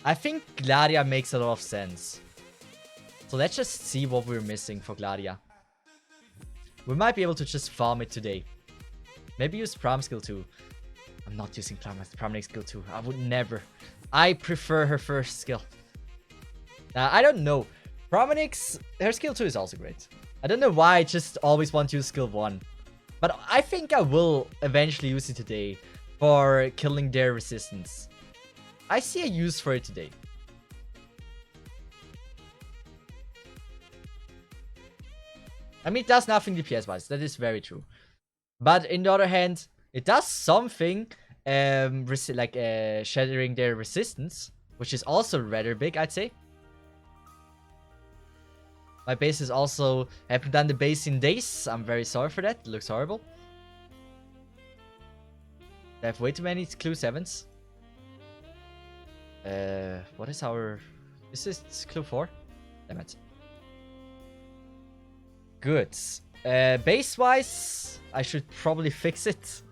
S1: I think Gladia makes a lot of sense. So let's just see what we're missing for Gladia. We might be able to just farm it today. Maybe use Pram skill 2. I'm not using Pram skill 2. I would never. I prefer her first skill. I don't know. Pramanix, her skill 2 is also great. I don't know why I just always want to use skill 1. But I think I will eventually use it today for killing their resistance. I see a use for it today. I mean, it does nothing DPS-wise. That is very true. But on the other hand, it does something shattering their resistance, which is also rather big, I'd say. My base is also... I haven't done the base in days. I'm very sorry for that. It looks horrible. I have way too many clue 7s. What is our... This is clue 4? Damn it. Good. Base-wise, I should probably fix it.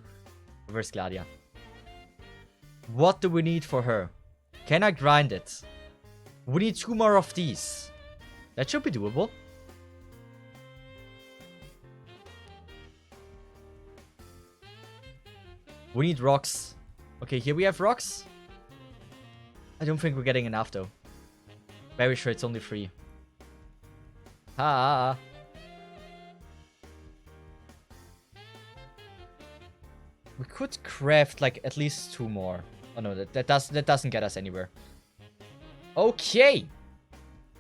S1: Where's Gladia? What do we need for her? Can I grind it? We need 2 more of these. That should be doable. We need rocks. Okay, here we have rocks. I don't think we're getting enough though. Very sure it's only 3. Ah. We could craft like at least 2 more. Oh no, that doesn't get us anywhere. Okay.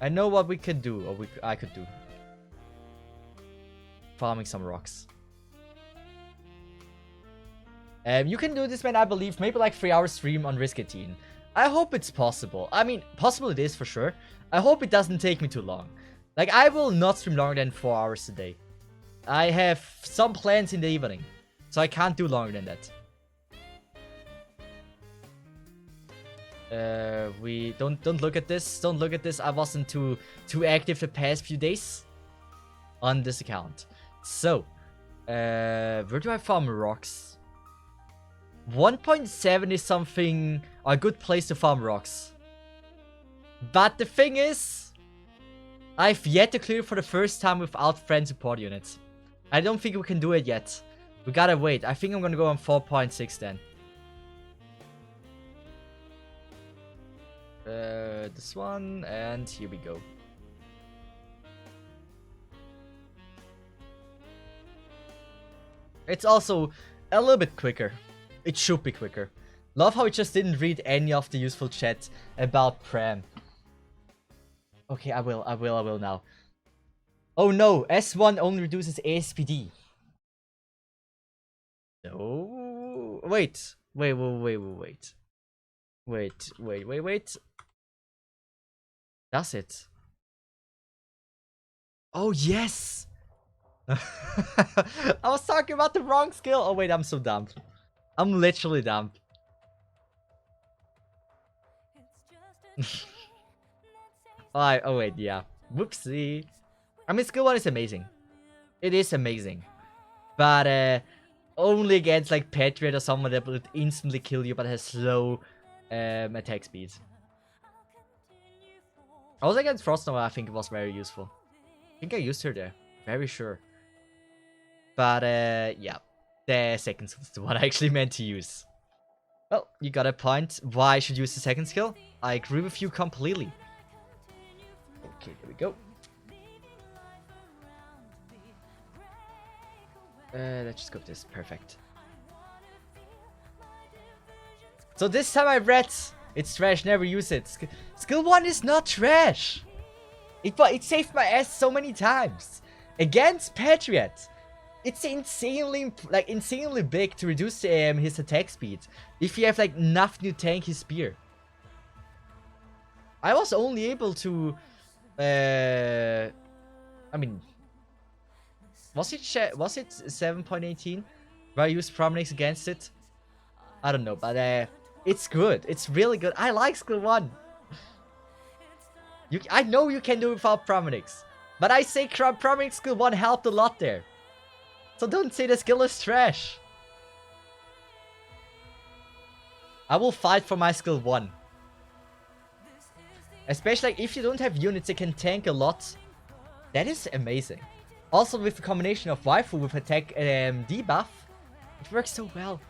S1: I know what we could do, or I could do. Farming some rocks. You can do this, man, I believe. Maybe like 3-hour stream on Risk 18. I hope it's possible. I mean, possible it is for sure. I hope it doesn't take me too long. Like, I will not stream longer than 4 hours a day. I have some plans in the evening. So I can't do longer than that. We don't look at this. Don't look at this. I wasn't too active the past few days on this account. So, where do I farm rocks? 1.7 is something a good place to farm rocks. But the thing is, I've yet to clear for the first time without friend support units. I don't think we can do it yet. We gotta wait. I think I'm gonna go on 4.6 then. This one, and here we go. It's also a little bit quicker. It should be quicker. Love how it just didn't read any of the useful chat about Pram. Okay, I will now. Oh no, S1 only reduces ASPD. No, wait. Does it? Oh, yes! I was talking about the wrong skill. Oh, wait, I'm so dumb. I'm literally dumb. Oh, wait, yeah. Whoopsie. I mean, skill 1 is amazing. It is amazing. But, only against, like, Patriot or someone that would instantly kill you but has slow attack speed. Also against Frostnova, I think it was very useful. I think I used her there. Very sure. But, yeah. The second skill is the one I actually meant to use. Well, you got a point. Why I should use the second skill? I agree with you completely. Okay, there we go. Let's just go with this. Perfect. So this time I read it's trash, never use it. Skill 1 is not trash. It saved my ass so many times. Against Patriot. It's insanely big to reduce his attack speed. If you have like nothing to tank his spear. I was only able to I mean, was it 7.18 where I used Promenix against it? I don't know, but it's good. It's really good. I like skill 1. I know you can do it without Promenix, but I say Promenix skill 1 helped a lot there. So don't say the skill is trash. I will fight for my skill 1. Especially like, if you don't have units that can tank a lot. That is amazing. Also with the combination of waifu with attack debuff. It works so well.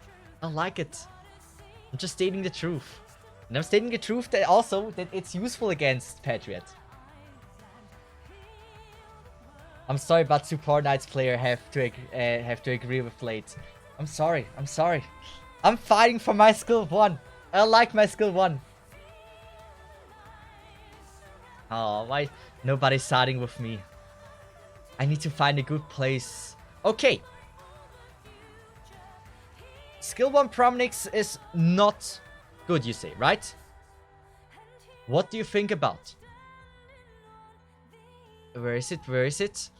S1: I like it. I'm just stating the truth. And I'm stating the truth that also that it's useful against Patriot. I'm sorry, but support knights player have to agree with Blade. I'm sorry. I'm sorry. I'm fighting for my skill 1. I like my skill 1. Oh, why nobody's siding with me? I need to find a good place. Okay. Skill 1 Promenix is not good, you say, right? What do you think about? Where is it? Where is it?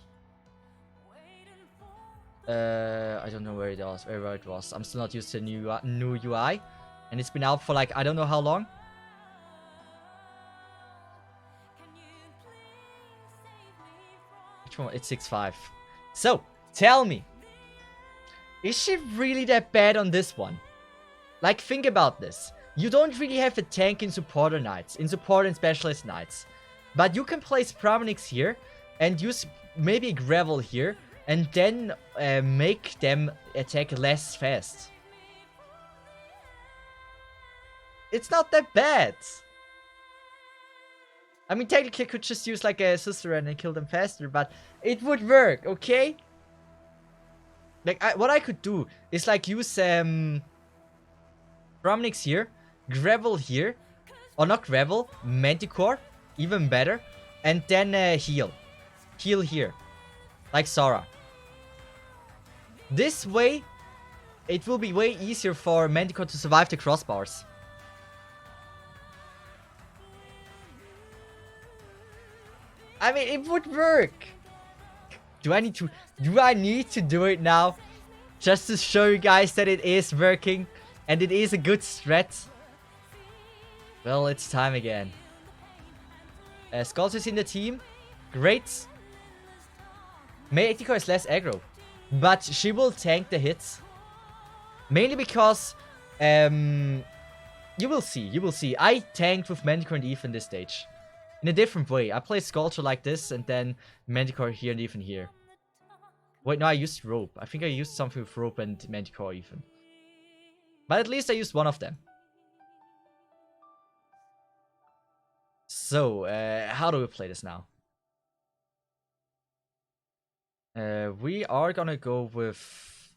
S1: I don't know where it was. Where it was. I'm still not used to new UI, and it's been out for like I don't know how long. Which one? It's 6.5. So tell me, is she really that bad on this one? Like, think about this. You don't really have a tank in supporter knights, in support and specialist knights, but you can place Promenix here and use maybe gravel here. And then make them attack less fast. It's not that bad. I mean, technically I could just use like a Suzerain and kill them faster, but it would work, okay? Like, what I could do is like use Promenix here, Gravel here, or not Gravel, Manticore, even better, and then heal. Heal here, like Sora. This way, it will be way easier for Manticore to survive the crossbars. I mean, it would work. Do I need to do it now? Just to show you guys that it is working. And it is a good strat. Well, it's time again. Skulls is in the team. Great. Manticore is less aggro. But she will tank the hits. Mainly because, you will see. I tanked with Manticore and Eve in this stage. In a different way. I play Sculpture like this and then Manticore here and even here. Wait, no, I used Rope. I think I used something with Rope and Manticore even. But at least I used one of them. So, how do we play this now? We are gonna go with...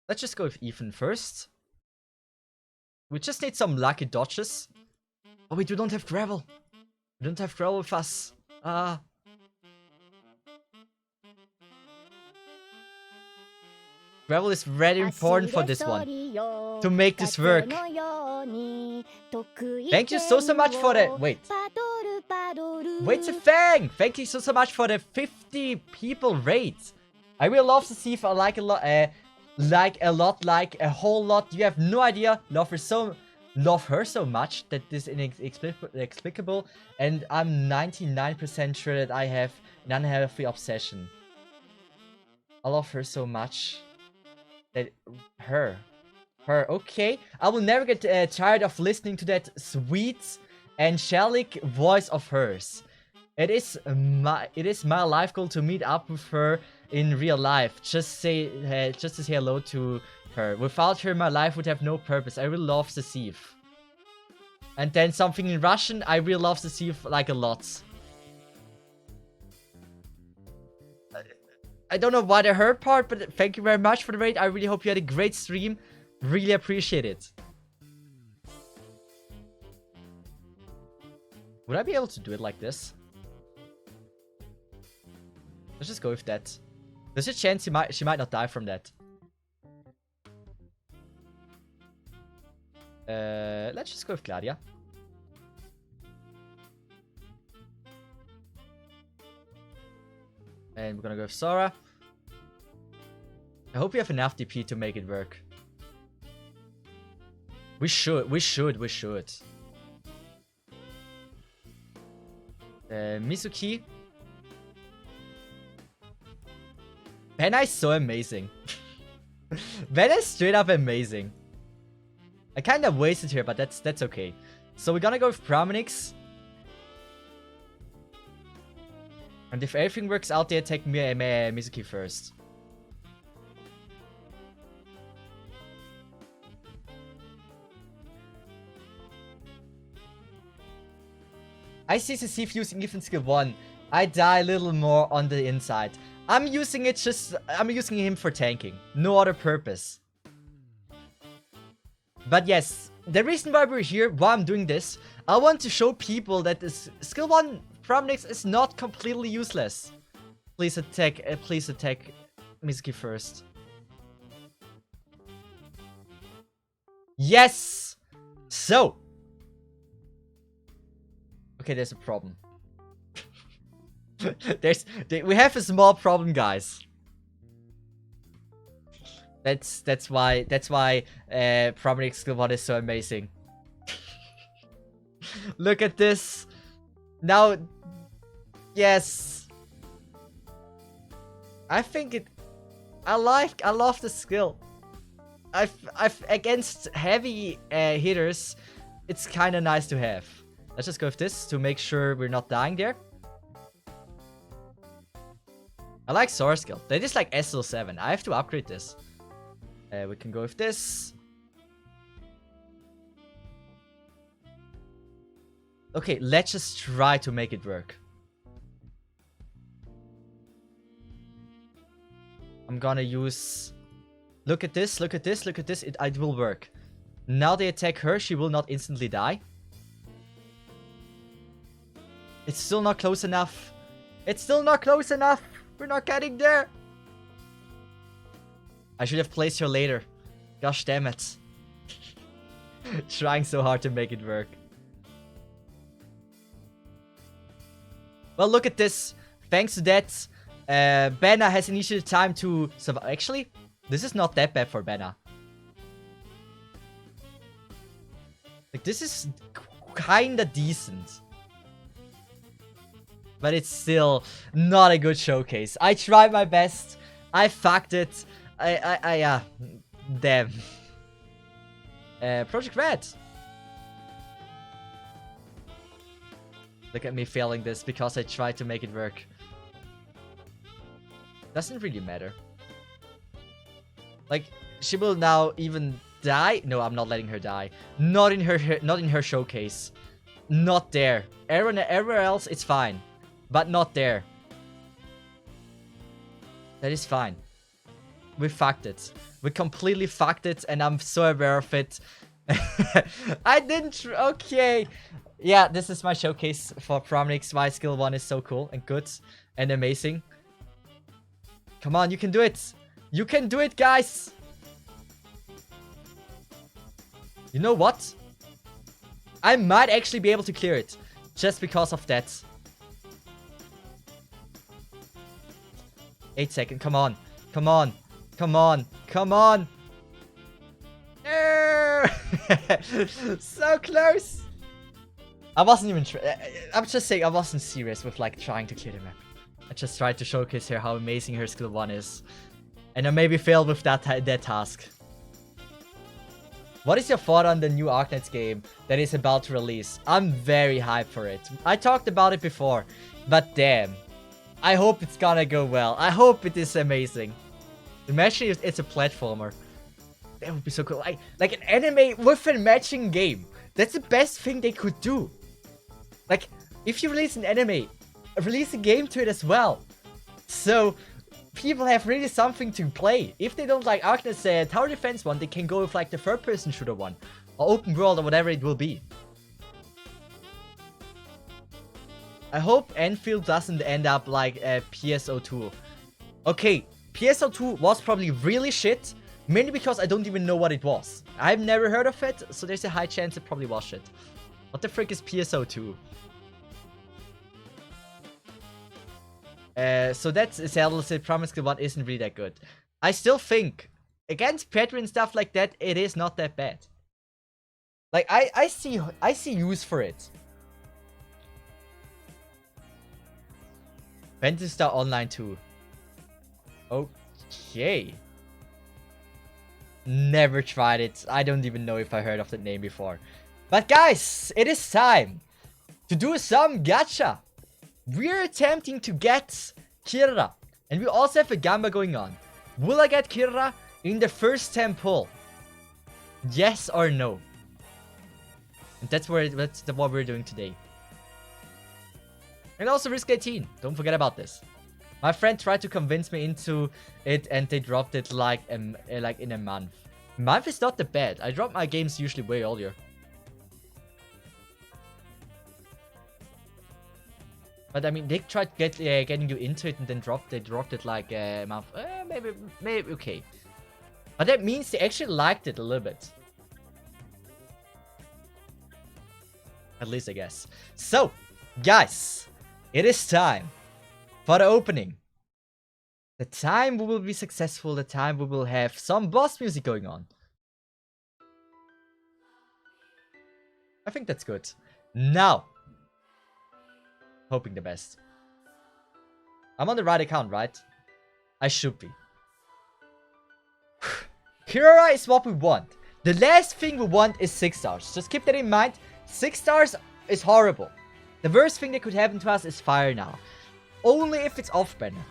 S1: Let's just go with Ethan first. We just need some lucky dodges. Oh wait, we don't have gravel. We don't have gravel with us. Gravel is very important for this one. To make this work. Thank you so much for that. Wait, Fang! Thank you so much for the 50 people raid. I really love Cesith. I like a lot, like a whole lot. You have no idea. Love her so much that this is inexplicable. And I'm 99% sure that I have an unhealthy obsession. I love her so much. That her, okay. I will never get tired of listening to that sweet angelic voice of hers. It is my life goal to meet up with her in real life. Just to say hello to her. Without her, my life would have no purpose. I really love Cesith. And then something in Russian. I really love Cesith like a lot. I don't know why the her part, but thank you very much for the raid. I really hope you had a great stream. Really appreciate it. Would I be able to do it like this? Let's just go with that. There's a chance she might not die from that. Let's just go with Gladia. And we're gonna go with Sora. I hope we have enough DP to make it work. We should. Mizuki. Benna is so amazing. Benna is straight up amazing. I kind of wasted here, but that's okay. So we're gonna go with Pramanix. And if everything works out, they attack Mizuki first. I see Cesith using even skill 1. I die a little more on the inside. I'm using him for tanking. No other purpose. But yes, the reason why we're here, why I'm doing this, I want to show people that this skill 1 Pramanix is not completely useless. Please attack Mizuki first. Yes! So. Okay, there's a problem. We have a small problem, guys. That's why Pramanix skill 1 is so amazing. Look at this. Now, yes. I think I love the skill. I've against heavy hitters, it's kind of nice to have. Let's just go with this to make sure we're not dying there. I like Sword skill. That is like SL7. I have to upgrade this. We can go with this. Okay, let's just try to make it work. I'm gonna use... Look at this, look at this, look at this. It will work. Now they attack her, she will not instantly die. It's still not close enough. It's still not close enough. We're not getting there. I should have placed her later. Gosh damn it. Trying so hard to make it work. Well, look at this. Thanks to that, Benna has initiated time to survive. Actually, this is not that bad for Benna. Like, this is kinda decent. But it's still not a good showcase. I tried my best. I fucked it. Damn. Project Red. Look at me failing this because I tried to make it work. Doesn't really matter. Like, she will now even die. No, I'm not letting her die. Not in her showcase. Not there. Everywhere else, it's fine. But not there. That is fine. We fucked it. We completely fucked it, and I'm so aware of it. I didn't... Okay. Yeah, this is my showcase for Pramanix. Why skill 1 is so cool and good and amazing. Come on, you can do it. You can do it, guys. You know what? I might actually be able to clear it. Just because of that. 8 seconds. Come on. Come on. Come on. Come on. No! So close. I wasn't even... I'm just saying I wasn't serious with like trying to clear the map. I just tried to showcase her how amazing her skill 1 is. And I maybe failed with that task. What is your thought on the new Arknights game that is about to release? I'm very hyped for it. I talked about it before, but damn. I hope it's gonna go well. I hope it is amazing. Imagine if it's a platformer. That would be so cool. Like an anime with a matching game. That's the best thing they could do. Like, if you release an anime, release a game to it as well. So, people have really something to play. If they don't like Arknights Tower Defense one, they can go with like the third-person shooter one. Or open world or whatever it will be. I hope Enfield doesn't end up like PSO2. Okay, PSO2 was probably really shit. Mainly because I don't even know what it was. I've never heard of it, so there's a high chance it probably was shit. What the frick is PSO2? So that's Zelda said Promise Skill 1 isn't really that good. I still think, against Petri and stuff like that, it is not that bad. Like, I see use for it. Phantasy Star Online 2. Okay. Never tried it. I don't even know if I heard of the name before. But guys, it is time to do some gacha. We're attempting to get Kira. And we also have a Gamba going on. Will I get Kira in the first 10 pull? Yes or no? And that's what we're doing today. And also Risk 18. Don't forget about this. My friend tried to convince me into it and they dropped it like in a month. Month is not that bad. I drop my games usually way earlier. But I mean, they tried getting you into it and then they dropped it like a month. Maybe okay. But that means they actually liked it a little bit. At least I guess. So, guys, it is time for the opening. The time we will be successful, the time we will have some boss music going on. I think that's good. Now, hoping the best. I'm on the right account, right? I should be. Kirara is what we want. The last thing we want is 6 stars. Just keep that in mind. 6 stars is horrible. The worst thing that could happen to us is fire now. Only if it's off banner.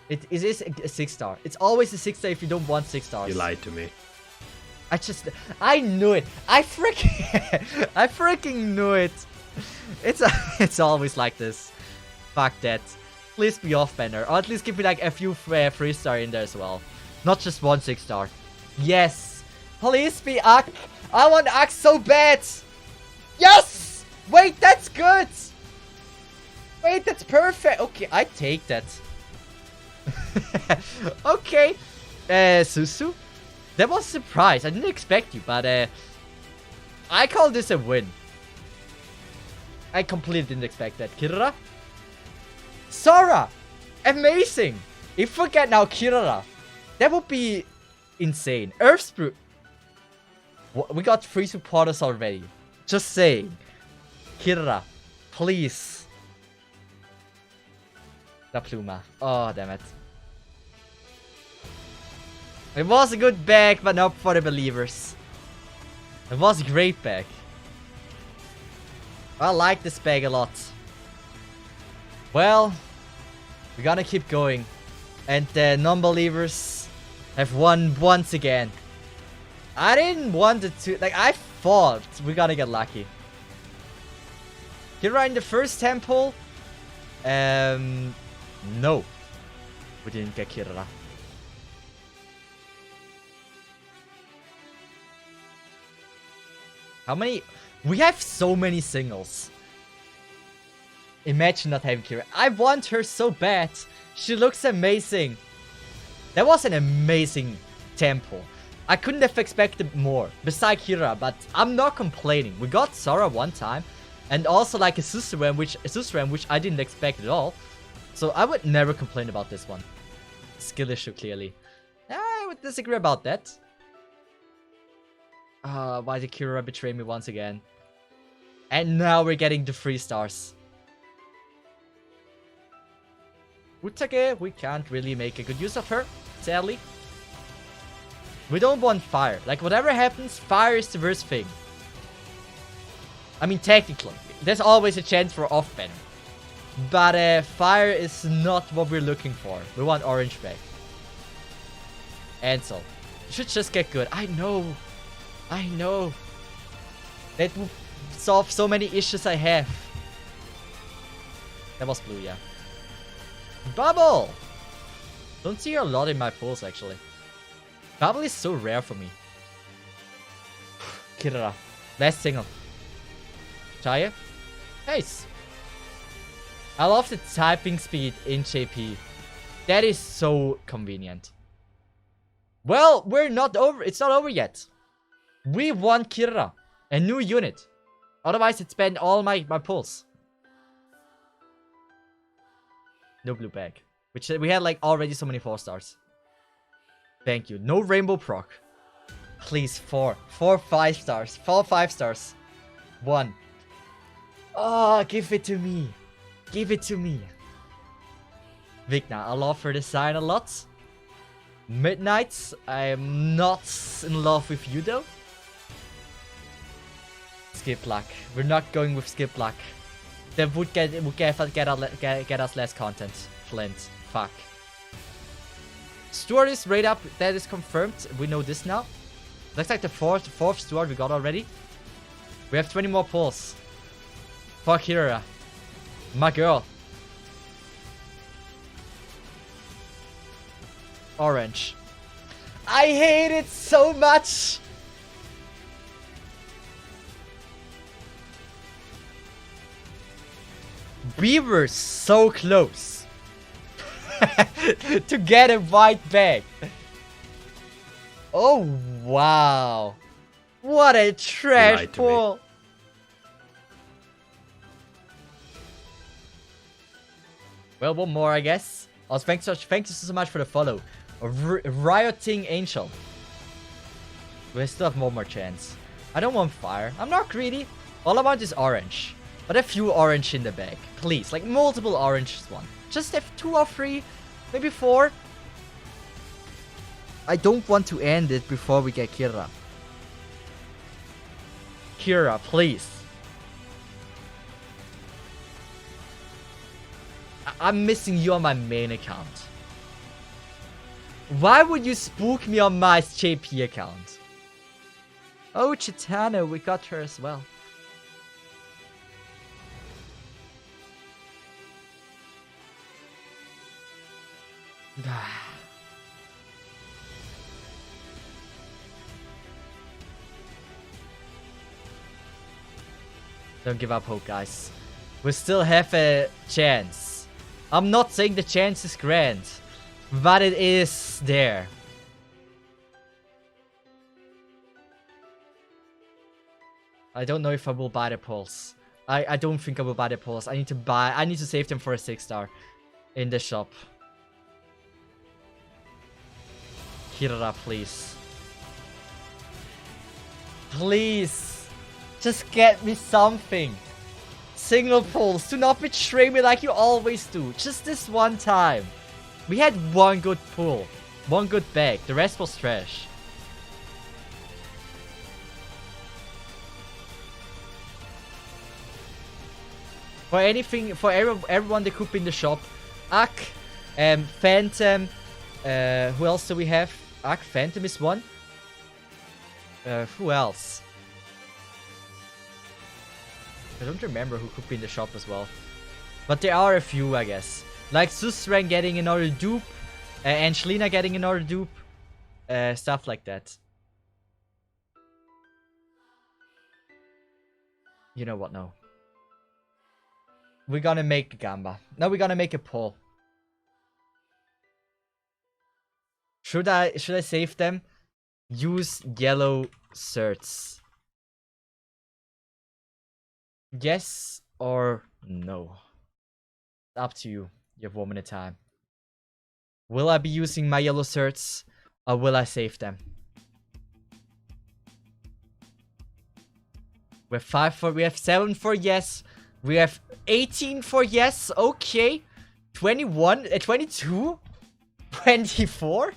S1: It is a 6 star. It's always a 6 star if you don't want 6 stars.
S3: You lied to me.
S1: I knew it. I freaking knew it. It's always like this. Fuck that. Please be off banner. Or at least give me like a few 3 star in there as well. Not just 1 6 star. Yes. Please be Ak. I want Ak so bad. Yes. Wait, that's good. Wait, that's perfect. Okay, I take that. Okay. Susu. That was a surprise. I didn't expect you, but I call this a win. I completely didn't expect that. Kirara. Sora. Amazing. If we get now Kirara, that would be insane. Earth Sprue. We got 3 supporters already. Just saying. Kirara. Please. La Pluma. Oh, damn it. It was a good bag, but not for the believers. It was a great bag. I like this bag a lot. Well, we're gonna keep going. And the non-believers have won once again. I didn't want it to... Like, I thought we're gonna get lucky. Kira in the first temple. No. We didn't get Kira. How many? We have so many singles. Imagine not having Kira. I want her so bad. She looks amazing. That was an amazing temple. I couldn't have expected more besides Kira, but I'm not complaining. We got Sora one time, and also like a Susuran, which I didn't expect at all. So I would never complain about this one. Skill issue, clearly. I would disagree about that. Why did Kira betray me once again? And now we're getting the 3 stars. Utage, we can't really make a good use of her, sadly. We don't want fire. Like, whatever happens, fire is the worst thing. I mean, technically, there's always a chance for off banner. But fire is not what we're looking for. We want orange back. Ansel. Should just get good. I know. That would solve so many issues I have. That was blue, yeah. Bubble! Don't see her a lot in my pulls, actually. Bubble is so rare for me. Kirara. Last single. Chaya. Nice. I love the typing speed in JP. That is so convenient. Well, we're not over. It's not over yet. We want Kirara. A new unit. Otherwise, it spent all my pulls. No blue bag. Which we had like already so many 4 stars. Thank you. No rainbow proc. Please, 4. 4 5 stars. 4 5 stars. 1. Oh, give it to me. Give it to me. Vigna, I love her design a lot. Midnight, I'm not in love with you though. Skip luck. We're not going with skip luck. That would get us less content. Flint. Fuck. Stuart is right up. That is confirmed. We know this now. Looks like the fourth Stuart we got already. We have 20 more pulls. Fuck Kira. My girl. Orange. I hate it so much. We were so close to get a white bag. Oh, wow. What a trash pull. Well, one more, I guess. Also, thank you so much for the follow. Rioting Angel. We still have one more chance. I don't want fire. I'm not greedy. All I want is orange. But a few orange in the bag. Please. Like multiple oranges one. Just have 2 or 3. Maybe 4. I don't want to end it before we get Kira. Kira, please. I'm missing you on my main account. Why would you spook me on my JP account? Oh, Chitana, we got her as well. Don't give up hope, guys. We still have a chance. I'm not saying the chance is grand, but it is there. I don't know if I will buy the pulse. I don't think I will buy the pulse. I need to save them for a 6-star in the shop. Kira, please. Please. Just get me something. Single pulls. Do not betray me like you always do. Just this one time. We had one good pull. One good bag. The rest was trash. For anything, for everyone that could be in the shop. Ak, Phantom. Who else do we have? Ak, Phantom is one. Who else? I don't remember who could be in the shop as well. But there are a few, I guess. Like Susran getting another dupe. Angelina getting another dupe. Stuff like that. You know what, no. We're gonna make a Gamba. No, we're gonna make a pull. Should I save them? Use yellow certs. Yes or no? Up to you. You have 1 minute time. Will I be using my yellow certs or will I save them? We have 7 for yes. We have 18 for yes. Okay. 21, 22, 24.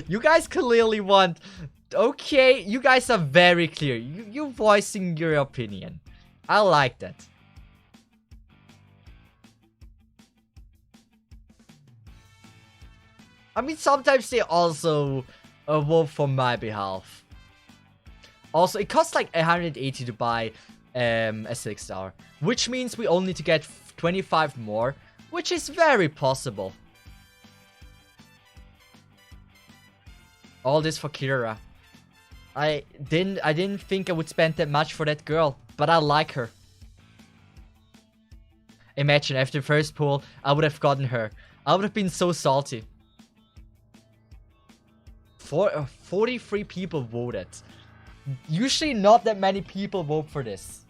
S1: You guys clearly want. Okay, you guys are very clear. You're voicing your opinion. I like that. I mean, sometimes they also vote for my behalf. Also, it costs like 180 to buy a 6-star, which means we only need to get 25 more, which is very possible. All this for Kira. I didn't think I would spend that much for that girl, but I like her. Imagine after the first pull, I would have gotten her. I would have been so salty. 43 people voted. Usually not that many people vote for this.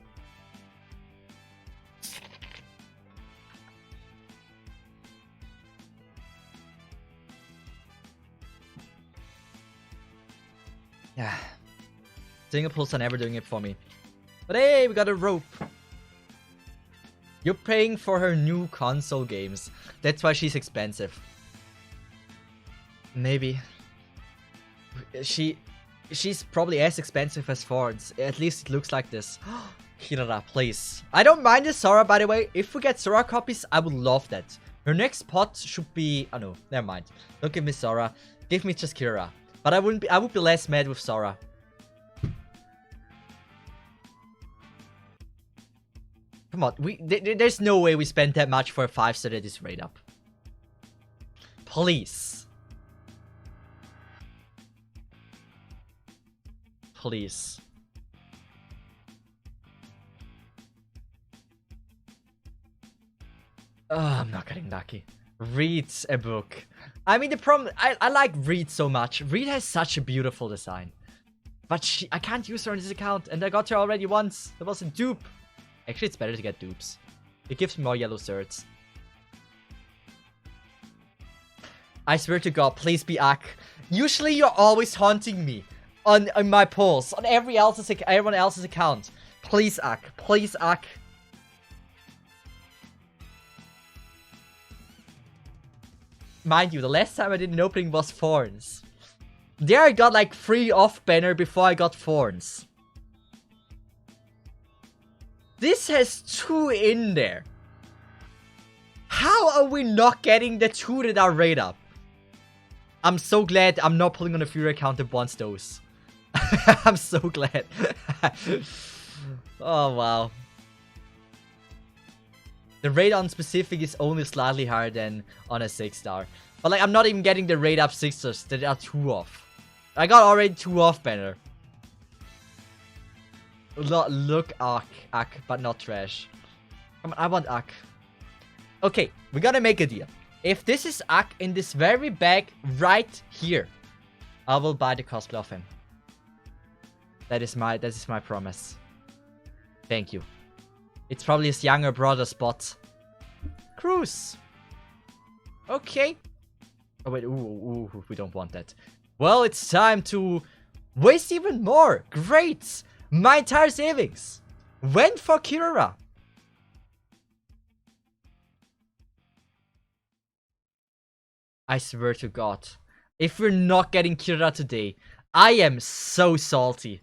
S1: Yeah. Single pulls are never doing it for me. But hey, we got a rope. You're paying for her new console games. That's why she's expensive. Maybe. She's probably as expensive as Thorns. At least it looks like this. Kirara, please. I don't mind the Sora, by the way. If we get Sora copies, I would love that. Her next pot should be... Oh no, never mind. Don't give me Sora. Give me just Kirara. But I would be less mad with Sora. Come on, there's no way we spent that much for a 5-star that is rate up. Please. Please. Oh, I'm not getting lucky. Read a book. I mean, the problem... I like Reed so much. Reed has such a beautiful design. But I can't use her on this account. And I got her already once. That was a dupe. Actually, it's better to get dupes. It gives me more yellow certs. I swear to God, please be Ak. Usually, you're always haunting me on my polls, on everyone else's account. Please Ak. Please Ak. Mind you, the last time I did an opening was Thorns. There I got like 3 off banner before I got Thorns. This has 2 in there. How are we not getting the 2 that are rate up? I'm so glad I'm not pulling on a Fury account that wants those. I'm so glad. Oh, wow. The rate on specific is only slightly higher than on a 6-star. But like, I'm not even getting the rate up 6-stars that are 2 off. I got already 2 off banner. Look, Ak, but not trash. Come on, I want Ak. Okay, we gotta make a deal. If this is Ak in this very bag right here, I will buy the cosplay of him. That is my promise. Thank you. It's probably his younger brother spot. Cruz. Okay. Oh wait, ooh, we don't want that. Well, it's time to waste even more. Great. My entire savings went for Kirara. I swear to God, if we're not getting Kirara today, I am so salty.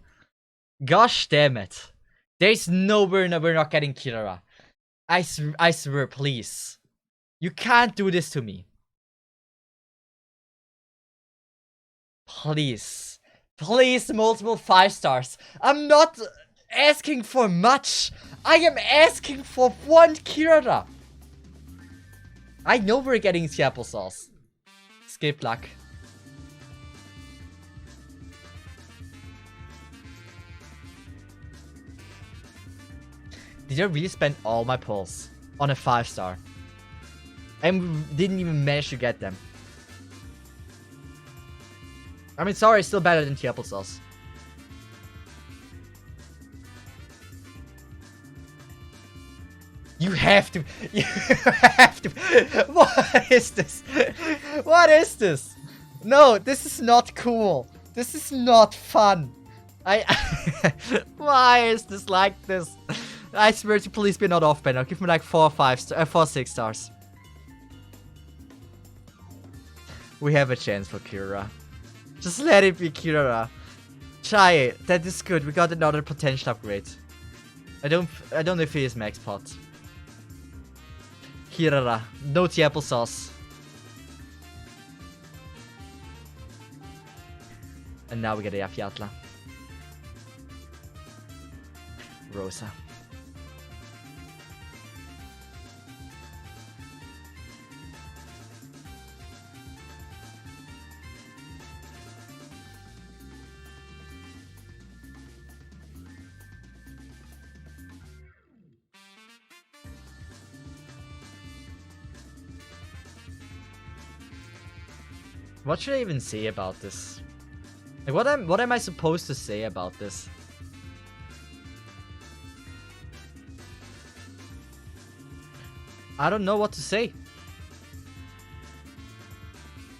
S1: Gosh damn it. There's no way we're not getting Kirara. I swear, please. You can't do this to me. Please. Please, multiple 5-stars. I'm not asking for much. I am asking for 1 Kirara. I know we're getting the applesauce. Skip luck. Did I really spend all my pulls on a 5-star? And didn't even manage to get them. I mean, sorry, it's still better than the applesauce. You have to. You have to. What is this? What is this? No, this is not cool. This is not fun. Why is this like this? I swear to please be not off banner. Give me like 4 6 stars. We have a chance for Kirara. Just let it be Kirara. Try it. That is good. We got another potential upgrade. I don't know if he is max pot. Kirara. No tea applesauce. And now we get a Yafiatla. Rosa. What should I even say about this? Like, what am I supposed to say about this? I don't know what to say.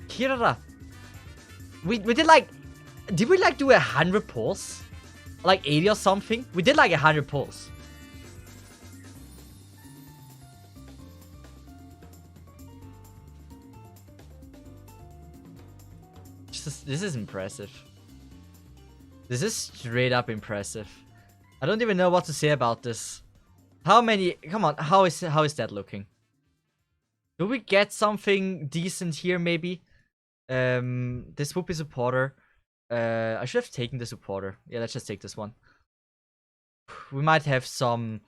S1: Kirara. We did like... Did we like do 100 pulls? Like 80 or something? We did like 100 pulls. this is impressive. This is straight up impressive. I don't even know what to say about this. How many? Come on, how is that looking? Do we get something decent here? Maybe. This would be supporter. I should have taken the supporter. Yeah, let's just take this one. We might have some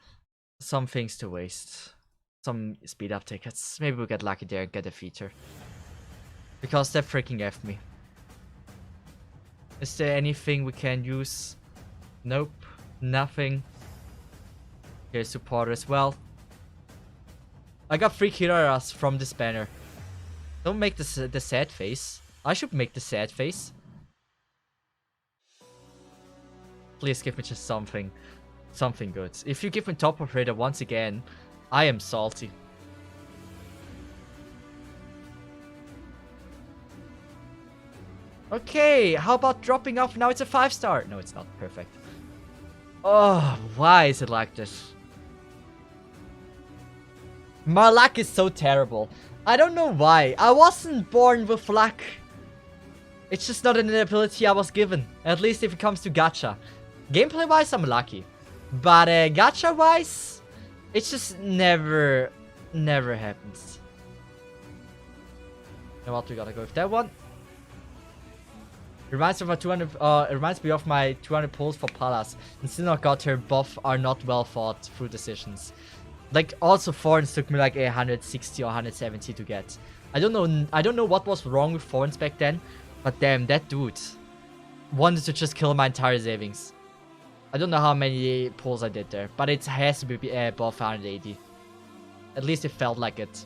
S1: things to waste. Some speed up tickets. Maybe we'll get lucky there and get a feature. Because they freaking F'd me. Is there anything we can use? Nope. Nothing. Here's supporter as well. I got 3 Kiraras from this banner. Don't make the sad face. I should make the sad face. Please give me just something. Something good. If you give me top operator once again, I am salty. Okay, how about dropping off? Now it's a 5-star. No, it's not. Perfect. Oh, why is it like this? My luck is so terrible. I don't know why. I wasn't born with luck. It's just not an ability I was given. At least if it comes to gacha. Gameplay-wise, I'm lucky. But gacha-wise, it's just never happens. You know what? We gotta go with that one. Reminds me of my 200. It reminds me of my 200 pulls for Palas, and still not got her. Both are not well thought through decisions. Like also Thorns took me like 160 or 170 to get. I don't know what was wrong with Thorns back then, but damn, that dude wanted to just kill my entire savings. I don't know how many pulls I did there, but it has to be above 180. At least it felt like it.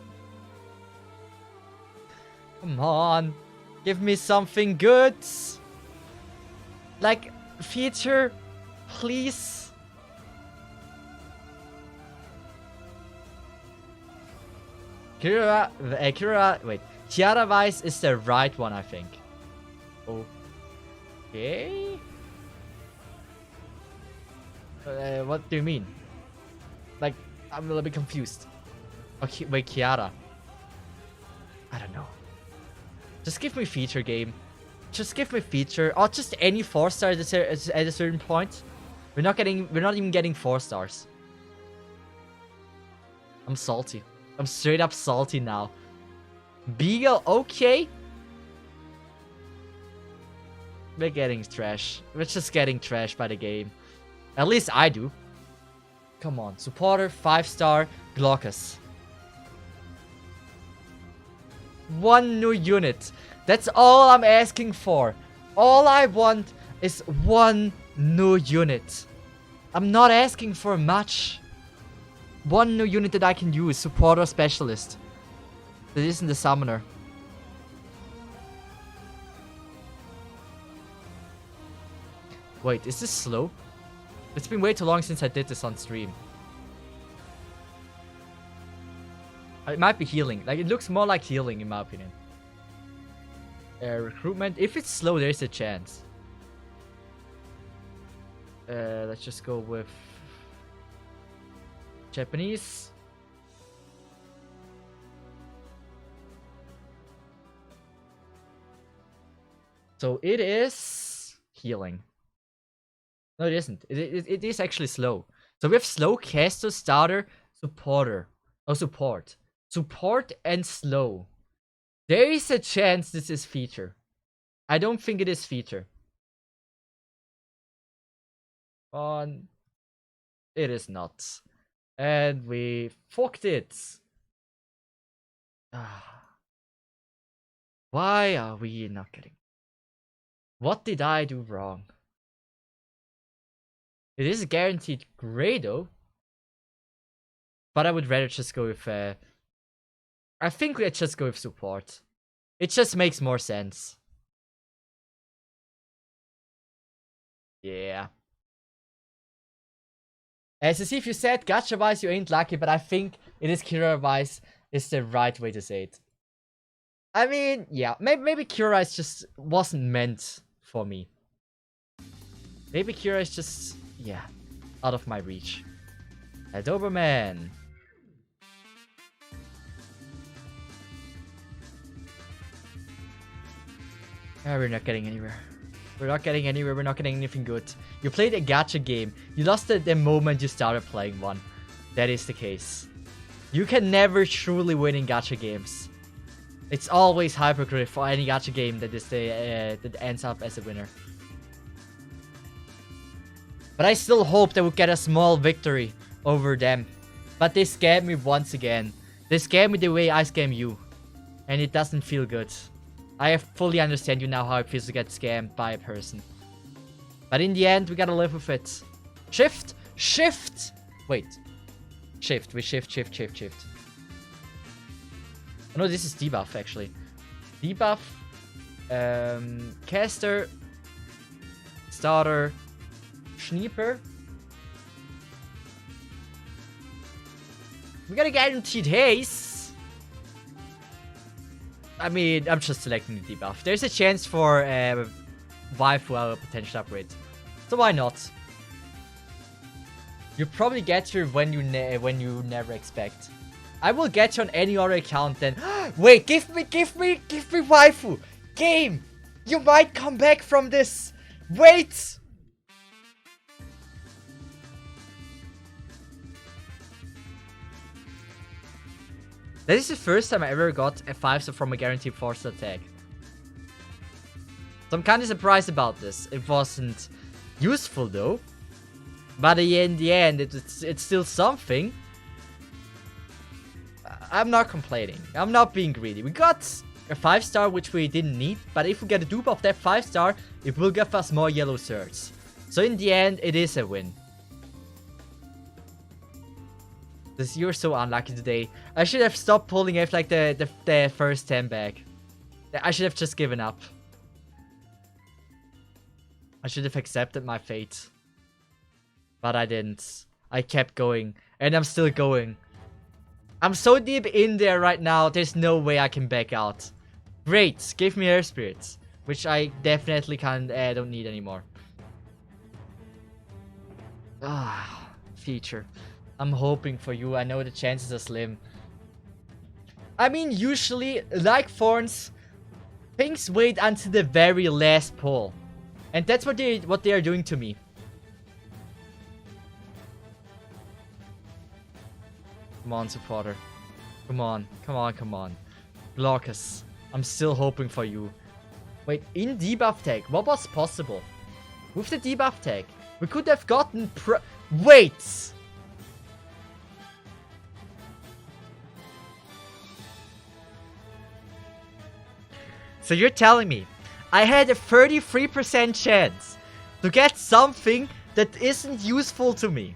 S1: Come on. Give me something good. Like, feature, please. Kiara, wait. Kiara Weiss is the right one, I think. Okay. What do you mean? Like, I'm a little bit confused. Okay, wait, Kiara. I don't know. Just give me feature game. Just give me feature. Or just any 4-star at a certain point. We're not even getting 4 stars. I'm salty. I'm straight up salty now. Beagle, okay. We're getting trash. We're just getting trashed by the game. At least I do. Come on. Supporter, 5-star, Glaucus. 1 new unit. That's all I'm asking for. All I want is 1 new unit. I'm not asking for much. 1 new unit that I can use. Supporter specialist. That isn't the summoner. Wait, is this slow? It's been way too long since I did this on stream. It might be healing. Like, it looks more like healing in my opinion. Recruitment. If it's slow, there's a chance. Let's just go with Japanese. So it is healing. No, it isn't. It is actually slow. So we have slow, caster, starter, supporter. Oh, support. Support and slow. There is a chance this is feature. I don't think it is feature. It is not. And we fucked it. Why are we not getting? What did I do wrong? It is guaranteed gray though. But I would rather just go with I think let's just go with support. It just makes more sense. Yeah. Cesith, you said gacha-wise you ain't lucky, but I think it is Kira-wise is the right way to say it. I mean, yeah, maybe Kira just wasn't meant for me. Maybe Kira is just, yeah, out of my reach. A Doberman. We're not getting anywhere. We're not getting anywhere. We're not getting anything good. You played a gacha game. You lost it the moment you started playing one. That is the case. You can never truly win in gacha games. It's always hypocrite for any gacha game that that ends up as a winner. But I still hope they would get a small victory over them. But they scammed me once again. They scammed me the way I scam you. And it doesn't feel good. I fully understand you now how it feels to get scammed by a person. But in the end, we gotta live with it. Shift! Shift! Wait. Shift. We shift. Oh, no, this is debuff, actually. Debuff. Caster. Starter. Sniper. We got a guaranteed haste. I mean, I'm just selecting the debuff. There's a chance for waifu potential upgrade. So why not? You probably get here when you never expect. I will get you on any other account then. Wait, give me waifu. Game, you might come back from this. Wait. That is the first time I ever got a 5-star from a guaranteed 4-star tag. So I'm kind of surprised about this. It wasn't useful though. But in the end, it's still something. I'm not complaining. I'm not being greedy. We got a 5-star which we didn't need. But if we get a dupe of that 5-star, it will give us more yellow certs. So in the end, it is a win. You're so unlucky today. I should have stopped pulling if like the first 10 back. I should have just given up. I should have accepted my fate. But I didn't. I kept going. And I'm still going. I'm so deep in there right now, there's no way I can back out. Great, give me air spirits. Which I definitely don't need anymore. Feature. I'm hoping for you. I know the chances are slim. I mean, usually, like Thorns, things wait until the very last pull. And that's what they are doing to me. Come on, supporter. Come on. Glaucus. I'm still hoping for you. Wait, in debuff tag, what was possible? With the debuff tag, we could have gotten Wait! So you're telling me I had a 33% chance to get something that isn't useful to me.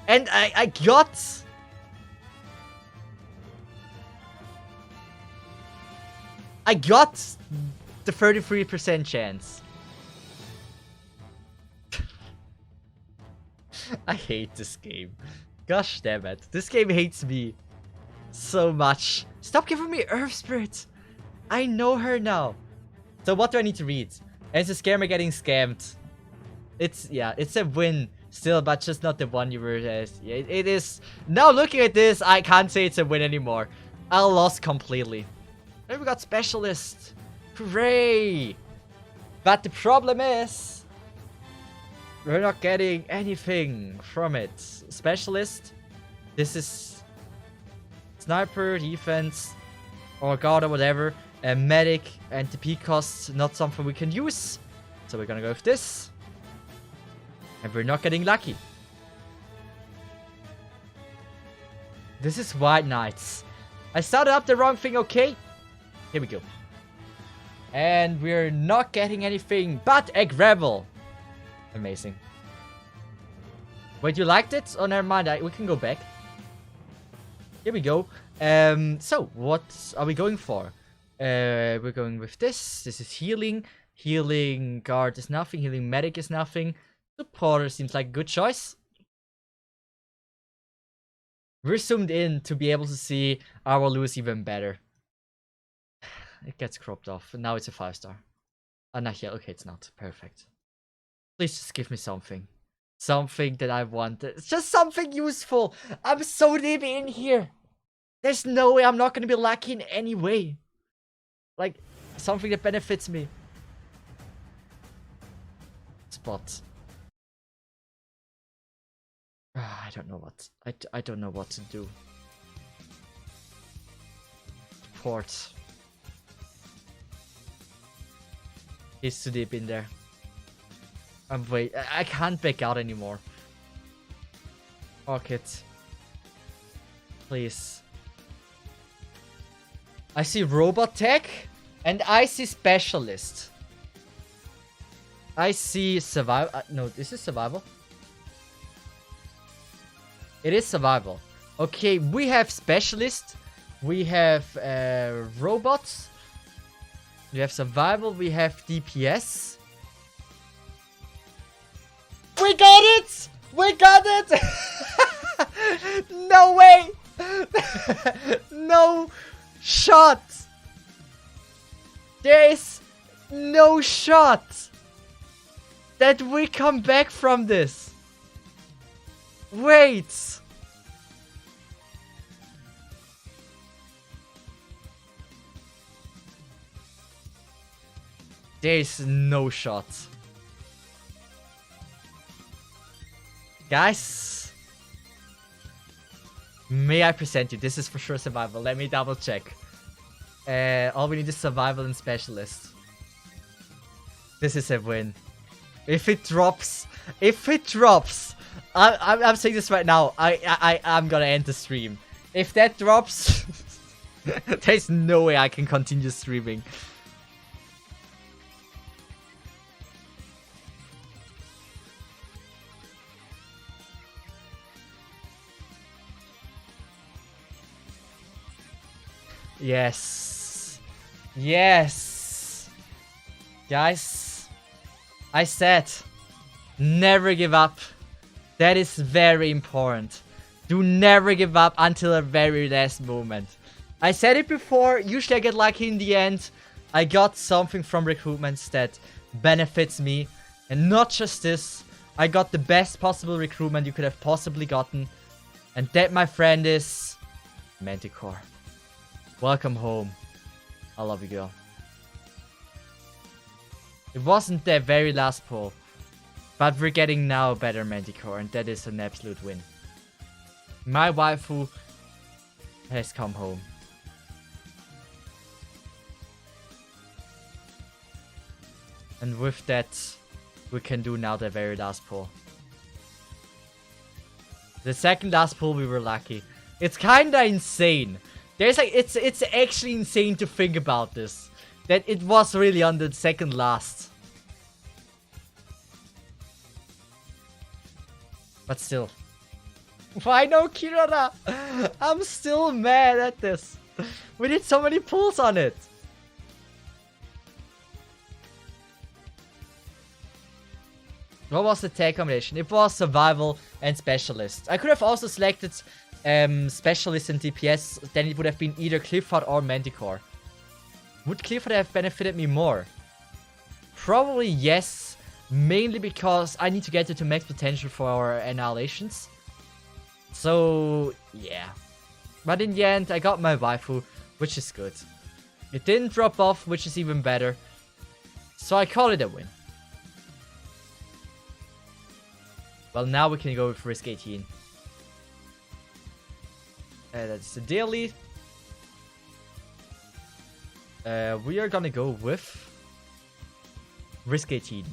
S1: And I got... the 33% chance. I hate this game. Gosh damn it. This game hates me so much. Stop giving me Earth Spirit. I know her now. So what do I need to read? And it's a scammer getting scammed. It's a win still, but just not the one you were... it is... Now looking at this, I can't say it's a win anymore. I lost completely. And we got Specialist. Hooray! But the problem is... we're not getting anything from it. Specialist. This is... Sniper, defense, or guard or whatever. Medic and TP costs, not something we can use. So we're gonna go with this. And we're not getting lucky. This is White Knights. I started up the wrong thing, okay? Here we go. And we're not getting anything but a gravel. Amazing. Wait, you liked it? Oh, never mind. We can go back. Here we go. So, what are we going for? We're going with this. This is healing. Healing guard is nothing. Healing medic is nothing. Supporter seems like a good choice. We're zoomed in to be able to see our Lewis even better. It gets cropped off. And now it's a 5-star. Oh, not yet. Okay, it's not. Perfect. Please just give me something. Something that I want. It's just something useful. I'm so deep in here. There's no way I'm not going to be lucky in any way. Like, Something that benefits me. Spot. I don't know what. I don't know what to do. Port. He's too deep in there. Wait, I can't back out anymore. Fuck it. Please. I see robot tech and I see specialist. I see survival. No, this is survival. It is survival. Okay, we have specialist. We have robots. We have survival. We have DPS. We got it! We got it! No way! No shot! There is no shot that we come back from this. Wait! There is no shot. Guys, may I present you? This is for sure survival. Let me double check. All we need is survival and specialist. This is a win. If it drops, I'm saying this right now. I'm gonna end the stream. If that drops, there's no way I can continue streaming. Yes. Yes. Guys, I said, never give up. That is very important. Do never give up until the very last moment. I said it before, usually I get lucky in the end. I got something from recruitments that benefits me. And not just this, I got the best possible recruitment you could have possibly gotten. And that, my friend, is Manticore. Welcome home. I love you, girl. It wasn't the very last pull, but we're getting now a better Manticore, and that is an absolute win. My waifu has come home. And with that, we can do now the very last pull. The second last pull, we were lucky. It's kinda insane. There's like, it's actually insane to think about this. That it was really on the second last. But still. Why no Kirara? I'm still mad at this. We did so many pulls on it. What was the tag combination? It was survival and specialist. I could have also selected specialist and DPS, then it would have been either Clifford or Manticore. Would Clifford have benefited me more? Probably yes, mainly because I need to get it to max potential for our annihilations. So, yeah. But in the end, I got my waifu, which is good. It didn't drop off, which is even better. So I call it a win. Well, now we can go with Risk 18. That's the daily. We are gonna go with Risk 18.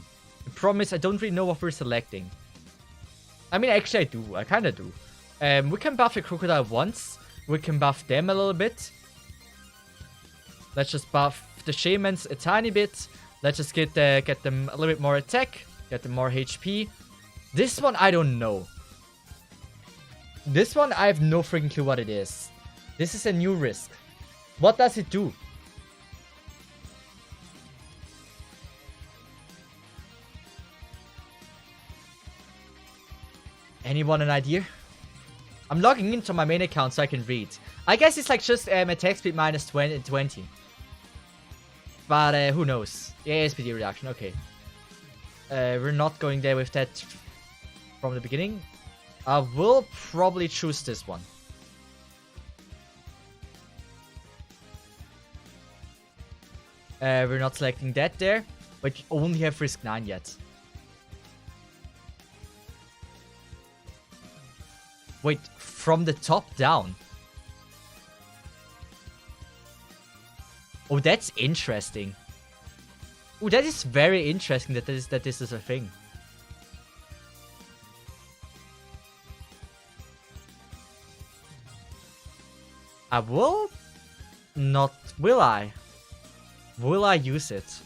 S1: The problem is I don't really know what we're selecting. I mean, actually I do. I kinda do. We can buff the crocodile once. We can buff them a little bit. Let's just buff the shamans a tiny bit. Let's just get them a little bit more attack. Get them more HP. This one I don't know. This one, I have no freaking clue what it is. This is a new risk. What does it do? Anyone an idea? I'm logging into my main account so I can read. I guess it's like just attack speed minus 20. But who knows? Yeah, SPD reduction, okay. We're not going there with that from the beginning. I will probably choose this one. We're not selecting that there. But you only have risk 9 yet. Wait, from the top down. Oh, that's interesting. Oh, that is very interesting that this is a thing. I will not. Will I? Will I use it?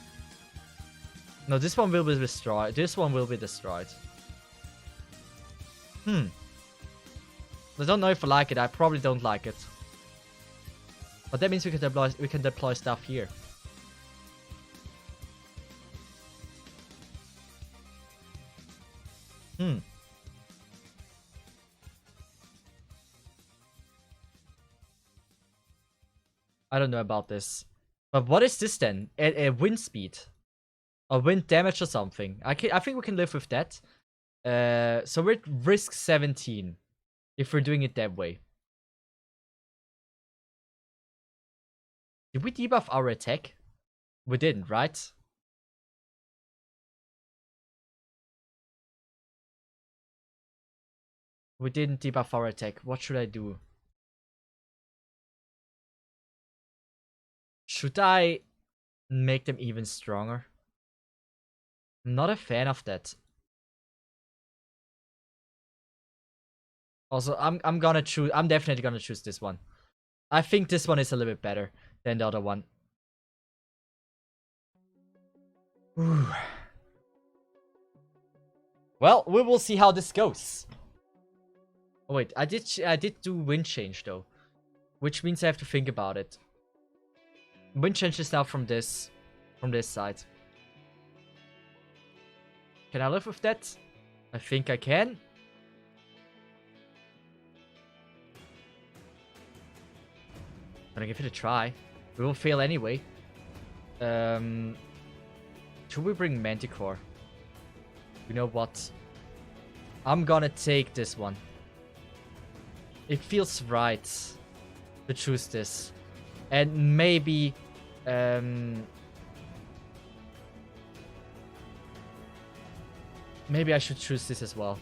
S1: No, this one will be destroyed. This one will be destroyed. I don't know if I like it. I probably don't like it. But that means we can deploy stuff here. I don't know about this. But what is this then? A wind speed. Or wind damage or something. I think we can live with that. So we're at risk 17. If we're doing it that way. Did we debuff our attack? We didn't, right? We didn't debuff our attack. What should I do? Should I make them even stronger? I'm not a fan of that. Also, I'm definitely gonna choose this one. I think this one is a little bit better than the other one. Whew. Well, we will see how this goes. Oh wait, I did do wind change though, which means I have to think about it. Wind change is now from this side. Can I live with that? I think I can. Gonna give it a try. We will fail anyway. Should we bring Manticore? You know what? I'm gonna take this one. It feels right to choose this. And maybe... maybe I should choose this as well.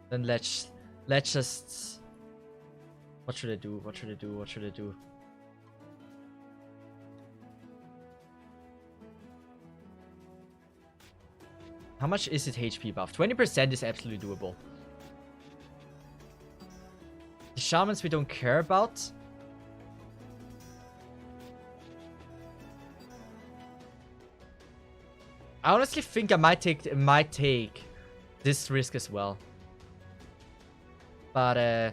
S1: Then let's just... What should I do? What should I do? What should I do? How much is it HP buff? 20% is absolutely doable. The shamans we don't care about. I honestly think I might take this risk as well. But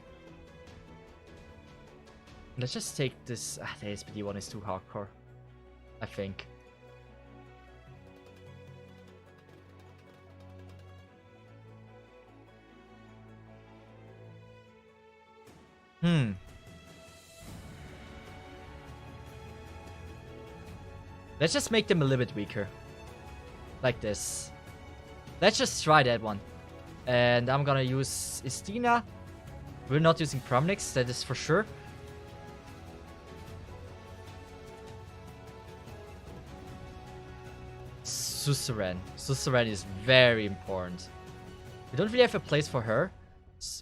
S1: let's just take this. The SPD one is too hardcore, I think. Let's just make them a little bit weaker. Like this. Let's just try that one. And I'm gonna use Istina. We're not using Promnix, that is for sure. Suzerain. Suzerain is very important. We don't really have a place for her.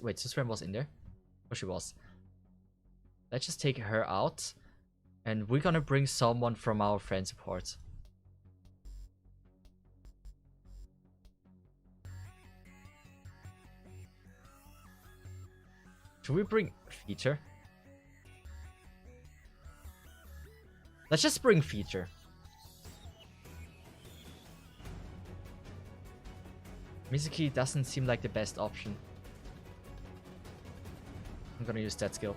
S1: Wait, Suzerain was in there? Oh, she was. Let's just take her out. And we're gonna bring someone from our friend support. Should we bring Feature? Let's just bring Feature. Mizuki doesn't seem like the best option. I'm gonna use that skill.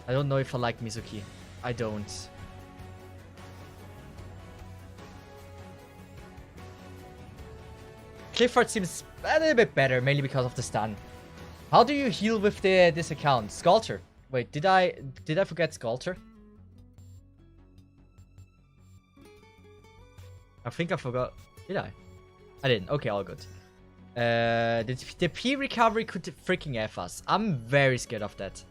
S1: I don't know if I like Mizuki. I don't. Clifford seems a little bit better, mainly because of the stun. How do you heal with this account? Sculptor. Wait, did I forget Sculptor? I think I forgot. Did I? I didn't. Okay, all good. The P recovery could freaking F us. I'm very scared of that.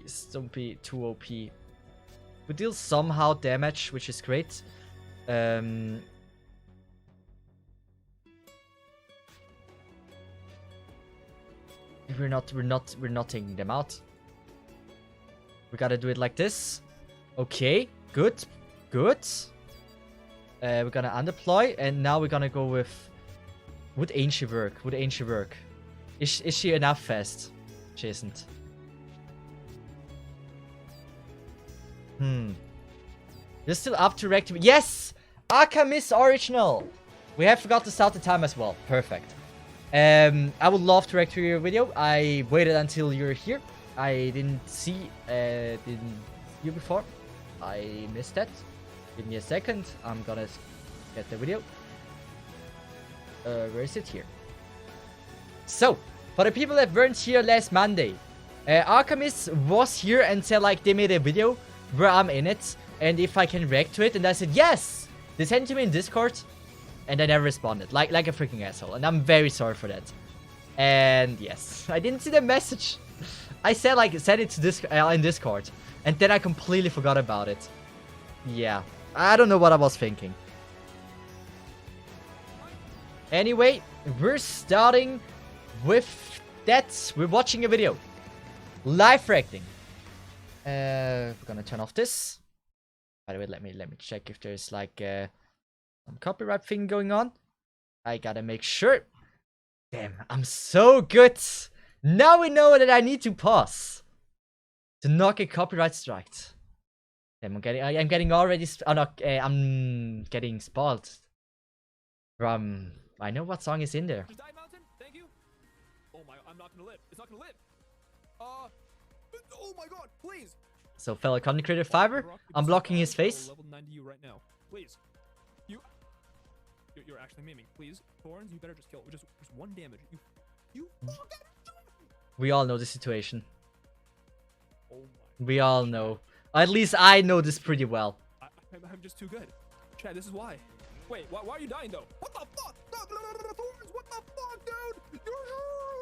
S1: Stumpy too OP. We deal somehow damage, which is great. We're not taking them out. We gotta do it like this. Okay, good. We're gonna undeploy, and now we're gonna go with... Would Ancient work? Is she enough fast? She isn't. You're still up to reactivate. Yes! Alchemist Original! We have forgot to start the time as well. Perfect. I would love to react to your video. I waited until you're here. I didn't see you before. I missed that. Give me a second. I'm gonna get the video. Where is it? Here. So, for the people that weren't here last Monday, Alchemist was here and said like they made a video where I'm in it and if I can react to it, and I said yes. They sent it to me in Discord and I never responded, like a freaking asshole, and I'm very sorry for that. And yes, I didn't see the message. I said like send it to this in Discord, and then I completely forgot about it. Yeah, I don't know what I was thinking. Anyway, we're starting with that. We're watching a video. Live reacting. We're gonna turn off this. By the way, let me check if there's like some copyright thing going on. I gotta make sure. Damn, I'm so good. Now we know that I need to pause to not get copyright striked. Damn, I'm getting already. I'm getting spoiled from. I know what song is in there.
S3: Thank you. Oh my, I'm not gonna live. It's not gonna live. Oh my god, please.
S1: So, fellow content creator Fiverr, I'm blocking his face.
S3: Level 90 you right now. Please. You're actually memeing. Please, Thorns, you better just kill. Just one damage. You fucking.
S1: We all know the situation.
S3: Oh my.
S1: We all know. At least I know this pretty well.
S3: I'm just too good. Chad, this is why. Wait, why are you dying though? What the fuck? Thorns, what the fuck, dude? You're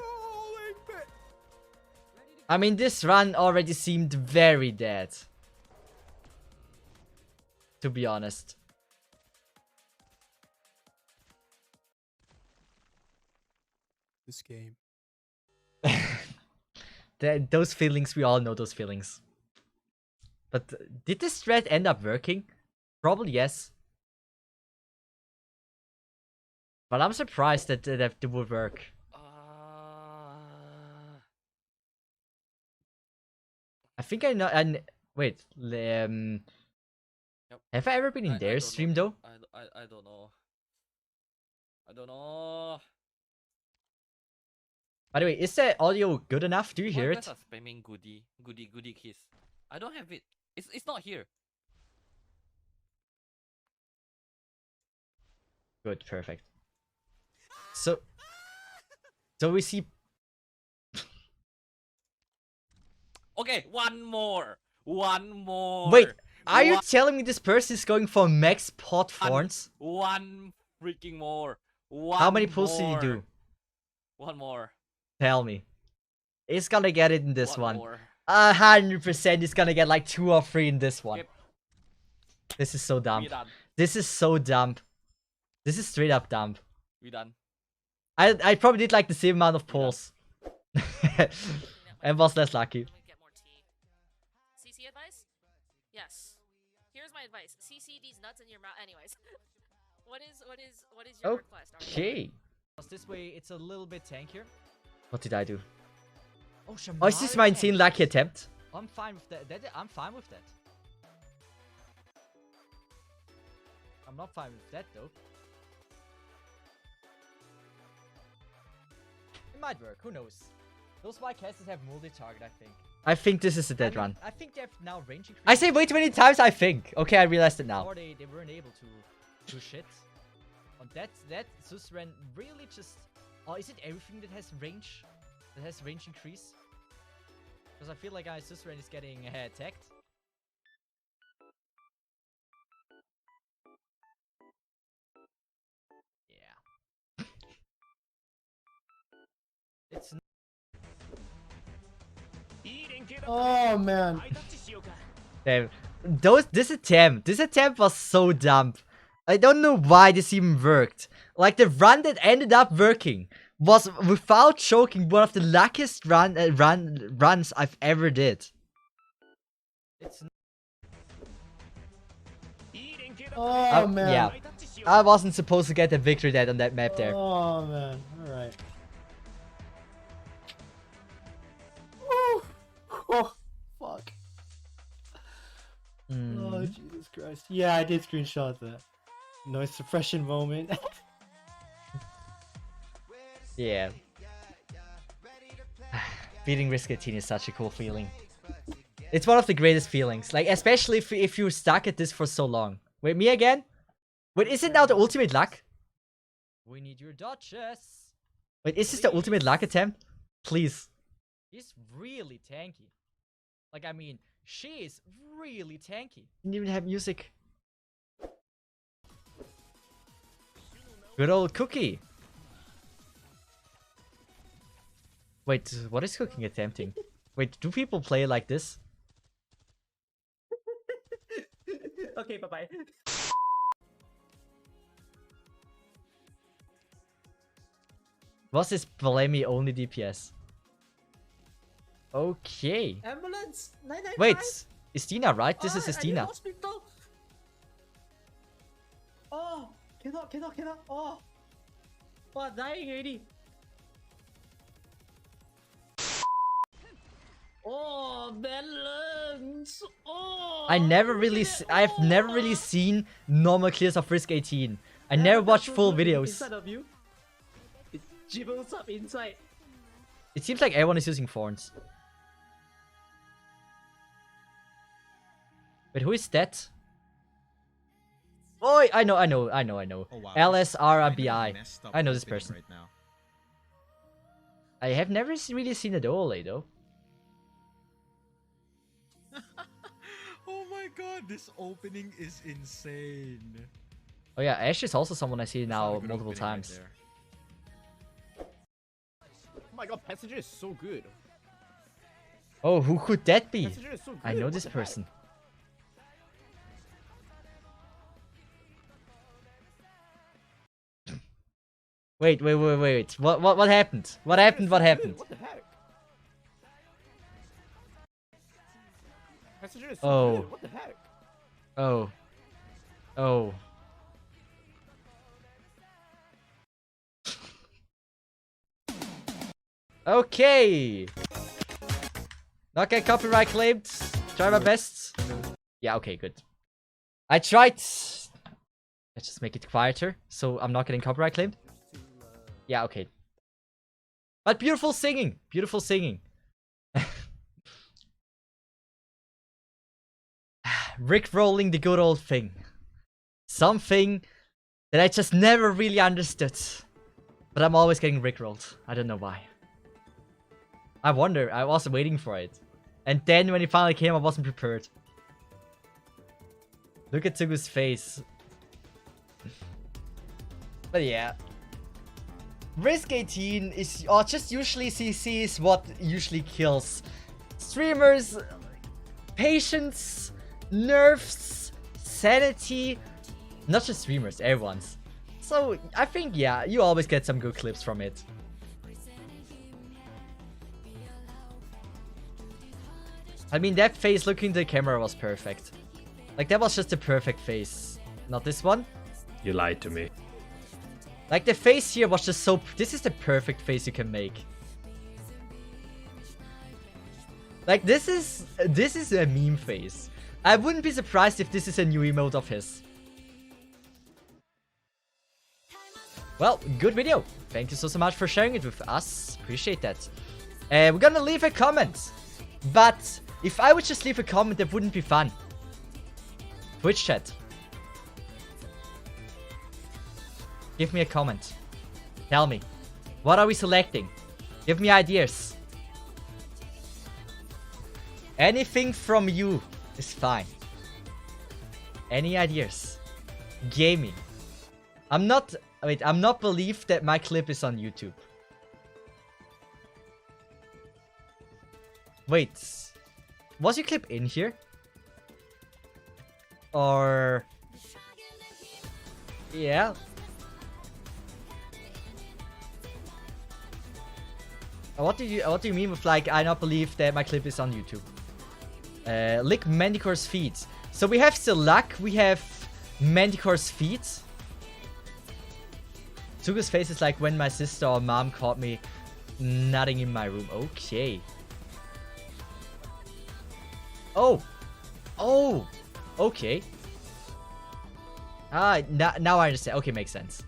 S3: rolling bit.
S1: I mean, this run already seemed very dead. To be honest.
S3: This game.
S1: Those feelings, we all know those feelings. But did this thread end up working? Probably yes. But I'm surprised that it would work. I think I know. And wait,
S4: Yep.
S1: have I ever been in their stream though?
S4: I don't know. I don't know.
S1: By the way, is the audio good enough? Do you hear
S4: Why
S1: it?
S4: guys are spamming goody kiss. I don't have it. It's not here.
S1: Good, perfect. So we see.
S4: Okay, one more.
S1: Wait, are you telling me this person is going for max pot thorns?
S4: One freaking more.
S1: How many pulls did you do?
S4: One more.
S1: Tell me. It's gonna get it in this one.
S4: More.
S1: 100% it's gonna get like 2 or 3 in this one.
S4: Yep.
S1: This is so dumb.
S4: We done.
S1: This is so dumb. This is straight up dumb.
S4: We done.
S1: I probably did like the same amount of pulls. And was less lucky.
S5: Get more tea. CC advice? Yes. Here's my advice. CC these nuts in your mouth. Anyways, what is your request?
S1: Okay. This way it's a little bit tankier. What did I do? Oh, is this
S5: Shamari
S1: my insane lucky attempt? I'm fine with that. I'm fine with that. I'm not fine with that though. It might work. Who knows? Those white casters have multi-target, I think. I think this is a dead run. I think they have now range increase. I say way too many times, I think. Okay, I realized it now. Or they weren't able to do shit. On that Suzerain really just... Oh, is it everything that has range? That has range increase? Because I feel like Suzerain is getting attacked. Yeah. It's...
S6: Eating Oh man.
S1: Damn. This attempt was so dumb. I don't know why this even worked. Like, the run that ended up working was, without choking, one of the luckiest runs I've ever did.
S6: Oh man.
S1: Yeah. I wasn't supposed to get the victory dead on that map there.
S6: Oh man. Alright. Oh, fuck. Oh, Jesus Christ. Yeah, I did screenshot that. Noise suppression moment.
S1: Yeah. Beating Risk 18 is such a cool feeling. It's one of the greatest feelings. Like, especially if you're stuck at this for so long. Wait, me again? Wait, is it now the ultimate luck? We need your dodges. Wait, is this the ultimate luck attempt? Please. He's really tanky. Like, I mean, she is really tanky. Didn't even have music. Good old Cookie. Wait, what is Cooking attempting? Wait, do people play like this?
S6: Okay, bye-bye.
S1: Was this Blamey only DPS? Okay.
S6: Ambulance 995.
S1: Wait, is Tina right? This is Tina.
S6: Hospital. Oh, cannot. Oh, wow, dying already. Oh, balance. Oh.
S1: I've never really seen normal clears of Risk 18. I never watched full videos.
S6: Inside of you, it dribbles up inside.
S1: It seems like everyone is using thorns. Wait, who is that? Oh, I know.
S7: Oh, wow.
S1: LSRBI. I know this
S7: opening
S1: person.
S7: right now.
S1: I have never really seen a Dole though.
S7: Oh my god, this opening is insane.
S1: Oh yeah, Ash is also someone I see
S7: That's not
S1: now
S7: a good
S1: multiple
S7: opening right
S1: times.
S7: there.
S3: Oh my god, Passenger is so good.
S1: Oh, who could that be?
S3: Passenger is so good.
S1: I know
S3: what
S1: this
S3: the heck?
S1: person. Wait. What happened? What happened? What happened?
S3: What the heck? Passenger is so
S1: Oh.
S3: good. What the heck?
S1: Oh. Oh. Okay. Not get copyright claimed. Try my best. Yeah, okay, good. I tried. Let's just make it quieter so I'm not getting copyright claimed. Yeah, okay. But beautiful singing. Beautiful singing. Rickrolling the good old thing. Something that I just never really understood. But I'm always getting rickrolled. I don't know why. I wonder. I was waiting for it. And then when it finally came, I wasn't prepared. Look at Tsugu's face. But yeah. Risk 18 is, or just usually CC is what usually kills streamers. Patience, nerfs, sanity. Not just streamers, everyone's. So I think, yeah, you always get some good clips from it. I mean, that face looking to the camera was perfect. Like, that was just the perfect face. Not this one.
S8: You lied to me.
S1: Like, the face here was just so... This is the perfect face you can make. Like, this is a meme face. I wouldn't be surprised if this is a new emote of his. Well, good video. Thank you so much for sharing it with us. Appreciate that. We're gonna leave a comment. But if I would just leave a comment, that wouldn't be fun. Twitch chat. Give me a comment. Tell me. What are we selecting? Give me ideas. Anything from you is fine. Any ideas? Gaming. I'm not believed that my clip is on YouTube. Wait. Was your clip in here? Or... Yeah. What do you mean with like, I not believe that my clip is on YouTube? Lick Manticore's feet. So we have Luck, we have Manticore's feet. Tsuga's face is like when my sister or mom caught me nutting in my room. Okay. Oh. Oh. Okay. Ah, now I understand. Okay, makes sense.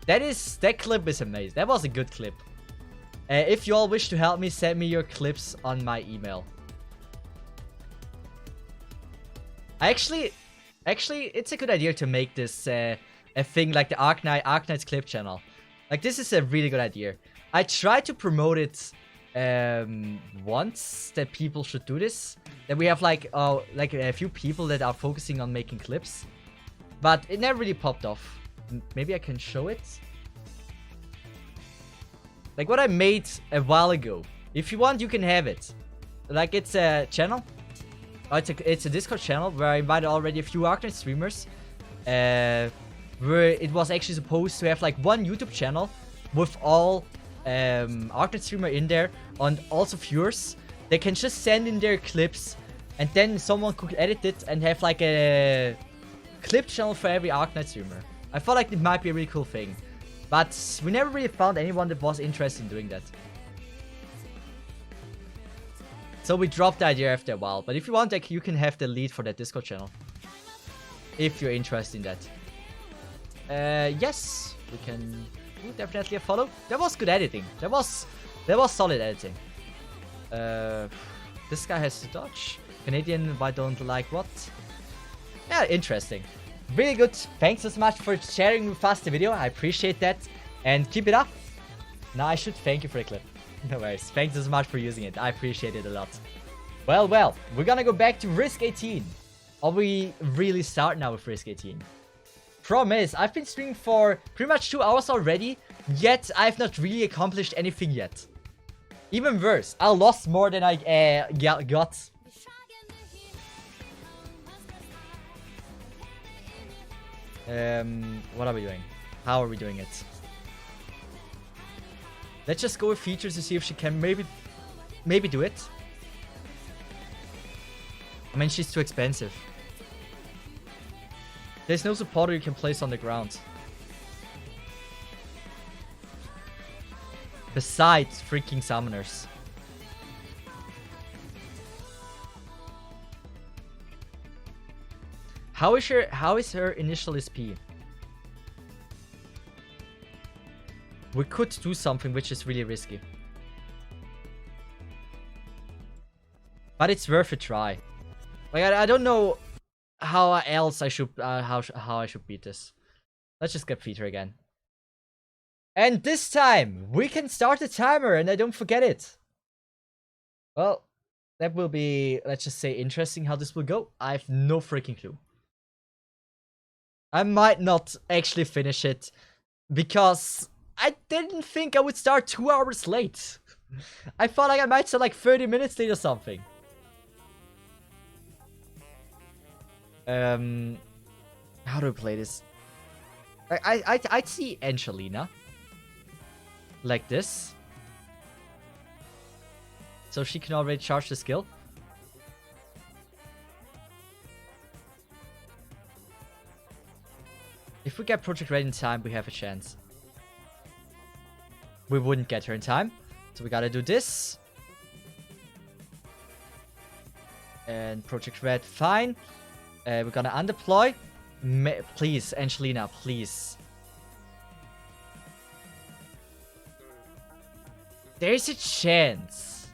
S1: That clip is amazing. That was a good clip. If you all wish to help me, send me your clips on my email. Actually, it's a good idea to make this a thing like the Arknight's clip channel. Like, this is a really good idea. I tried to promote it once, that people should do this. That we have like a few people that are focusing on making clips. But it never really popped off. Maybe I can show it. Like what I made a while ago. If you want, you can have it. Like, it's a channel. It's a Discord channel where I invited already a few Arknight streamers. Where it was actually supposed to have like one YouTube channel with all Arknight streamer in there, and also viewers. They can just send in their clips, and then someone could edit it and have like a clip channel for every Arknight streamer. I thought like it might be a really cool thing, but we never really found anyone that was interested in doing that. So we dropped the idea after a while. But if you want, like, you can have the lead for that Discord channel, if you're interested in that. Yes, we can do definitely a follow. That was good editing. That was solid editing. This guy has to dodge. Canadian, why don't like what? Yeah, interesting. Really good. Thanks so much for sharing with us the video. I appreciate that. And keep it up. Now I should thank you for the clip. No worries. Thanks so much for using it. I appreciate it a lot. Well. We're gonna go back to Risk 18. Are we really start now with Risk 18? Promise, I've been streaming for pretty much 2 hours already. Yet, I've not really accomplished anything yet. Even worse, I lost more than I got. What are we doing? How are we doing it? Let's just go with features to see if she can maybe do it. I mean, she's too expensive. There's no supporter you can place on the ground. Besides freaking summoners. How is her initial SP? We could do something which is really risky. But it's worth a try. Like, I don't know how else I should how I should beat this. Let's just get Peter again. And this time we can start the timer and I don't forget it. Well, that will be, let's just say, interesting how this will go. I have no freaking clue. I might not actually finish it because I didn't think I would start 2 hours late. I thought like I might start like 30 minutes late or something. How do I play this? I'd see Angelina like this, so she can already charge the skill. If we get Project Red in time, we have a chance. We wouldn't get her in time, so we gotta do this. And Project Red, fine. We're gonna undeploy. Please, Angelina, please. There's a chance.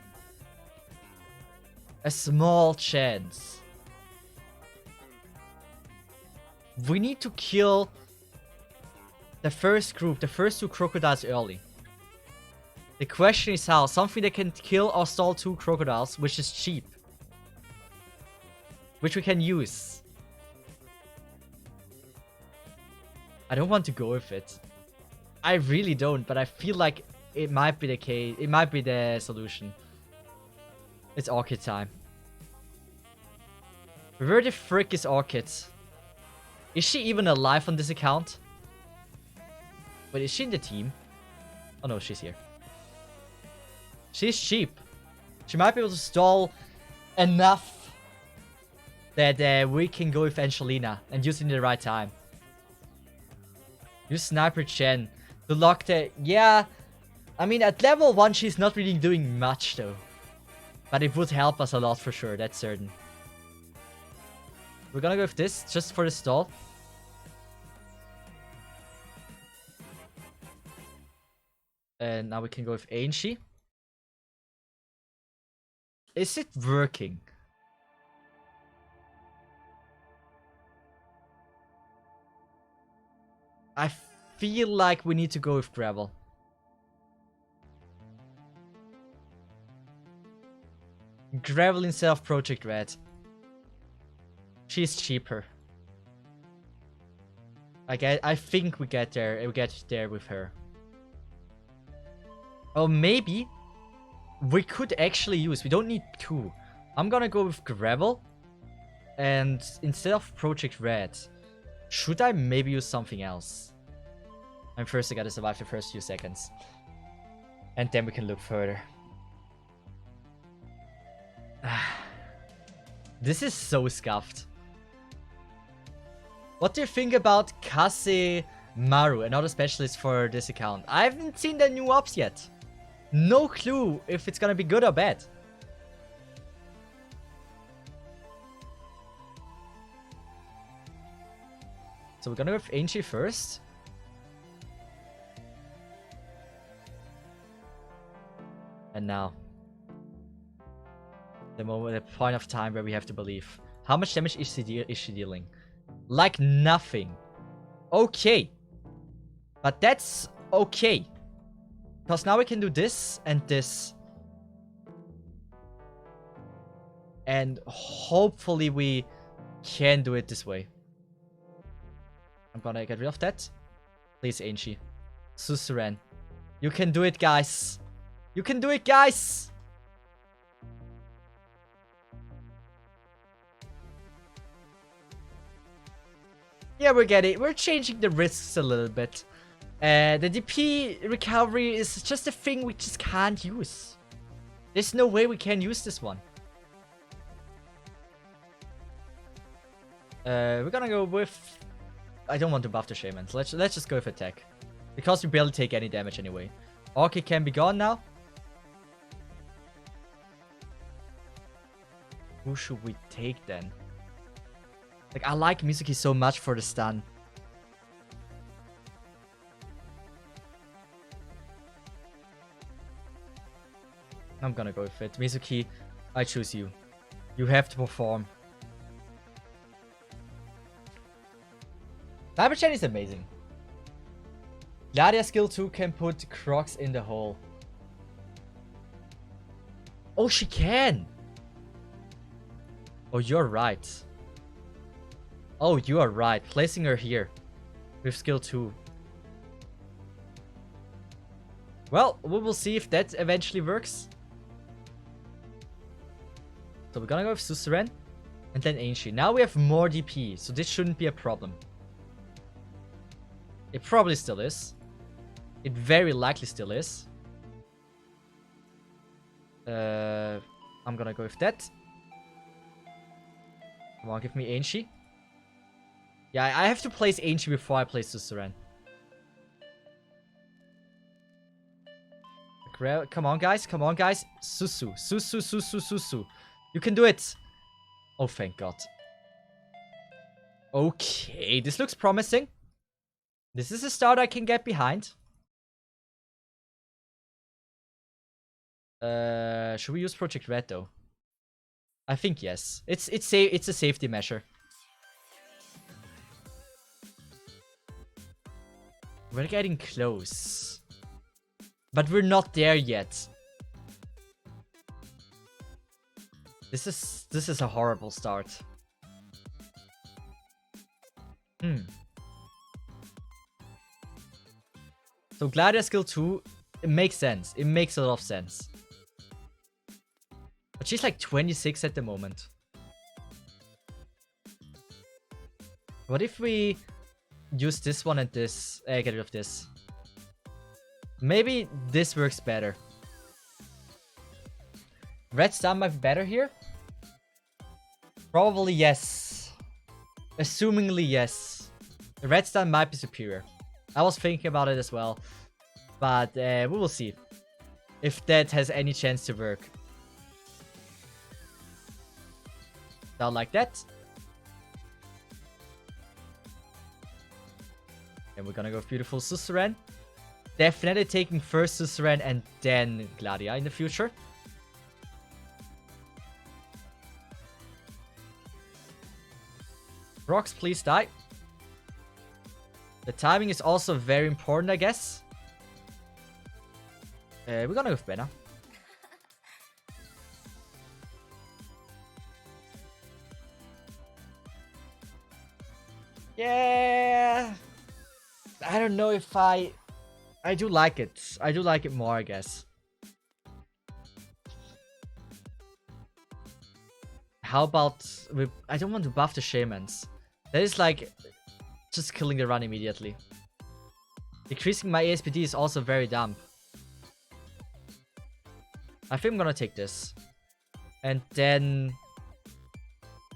S1: A small chance. We need to kill the first group, the first 2 crocodiles early. The question is how. Something that can kill or stall 2 crocodiles, which is cheap. Which we can use. I don't want to go with it. I really don't, but I feel like it might be the case. It might be the solution. It's orchid time. Where the frick is Orchid? Is she even alive on this account? Wait, is she in the team? Oh no, she's here. She's cheap. She might be able to stall enough that we can go with Angelina and use it in the right time. Use Sniper Chen to lock the... Yeah, I mean, at level 1, she's not really doing much though. But it would help us a lot for sure, that's certain. We're gonna go with this, just for the stall. And now we can go with Angie. Is it working? I feel like we need to go with Gravel. Gravel instead of Project Red. She's cheaper. I think we get there with her. Oh, maybe we could actually use... We don't need 2. I'm gonna go with Gravel. And instead of Project Red, should I maybe use something else? And first I gotta survive the first few seconds. And then we can look further. This is so scuffed. What do you think about Kase Maru, another specialist for this account? I haven't seen the new ops yet. No clue if it's gonna be good or bad. So we're gonna go with Angie first. And now. The point of time where we have to believe. How much damage is she dealing? Like nothing. Okay. But that's okay. Because now we can do this and this. And hopefully we can do it this way. I'm gonna get rid of that. Please, Angie. Suzerain. You can do it, guys. You can do it, guys! Yeah, we're getting it. We're changing the risks a little bit. The DP recovery is just a thing we just can't use. There's no way we can use this one. We're gonna go with... I don't want to buff the Shaman. So let's just go with attack. Because we barely take any damage anyway. Orchid can be gone now. Who should we take then? Like, I like Mizuki so much for the stun. I'm gonna go with it. Mizuki, I choose you. You have to perform. Cyberchen is amazing. Gladia skill 2 can put Crocs in the hole. Oh, she can! Oh, you're right. Oh, you are right. Placing her here. With skill 2. Well, we will see if that eventually works. So we're gonna go with Suzerain. And then Angie. Now we have more DP. So this shouldn't be a problem. It probably still is. It very likely still is. I'm gonna go with that. Come on, give me Angie. Yeah, I have to place Angie before I place Suzerain. Come on, guys. Come on, guys. Susu. Susu, Susu, Susu. You can do it. Oh, thank God. Okay, this looks promising. This is a start I can get behind. Should we use Project Red, though? I think yes. It's a safety measure. We're getting close. But we're not there yet. This is a horrible start. So Gladia skill 2, it makes sense. It makes a lot of sense. But she's like 26 at the moment. What if we use this one and this? Get rid of this. Maybe this works better. Red stun might be better here. Probably yes. Assumingly yes. The red stun might be superior. I was thinking about it as well. But we will see. If that has any chance to work. Down like that. And we're gonna go with beautiful Suzerain. Definitely taking first Suzerain and then Gladia in the future. Rocks, please die. The timing is also very important, I guess. We're gonna go with Benna. Yeah. I don't know if I do like it. I do like it more, I guess. How about I don't want to buff the shamans. That is like just killing the run immediately. Decreasing my ASPD is also very dumb. I think I'm gonna take this. And then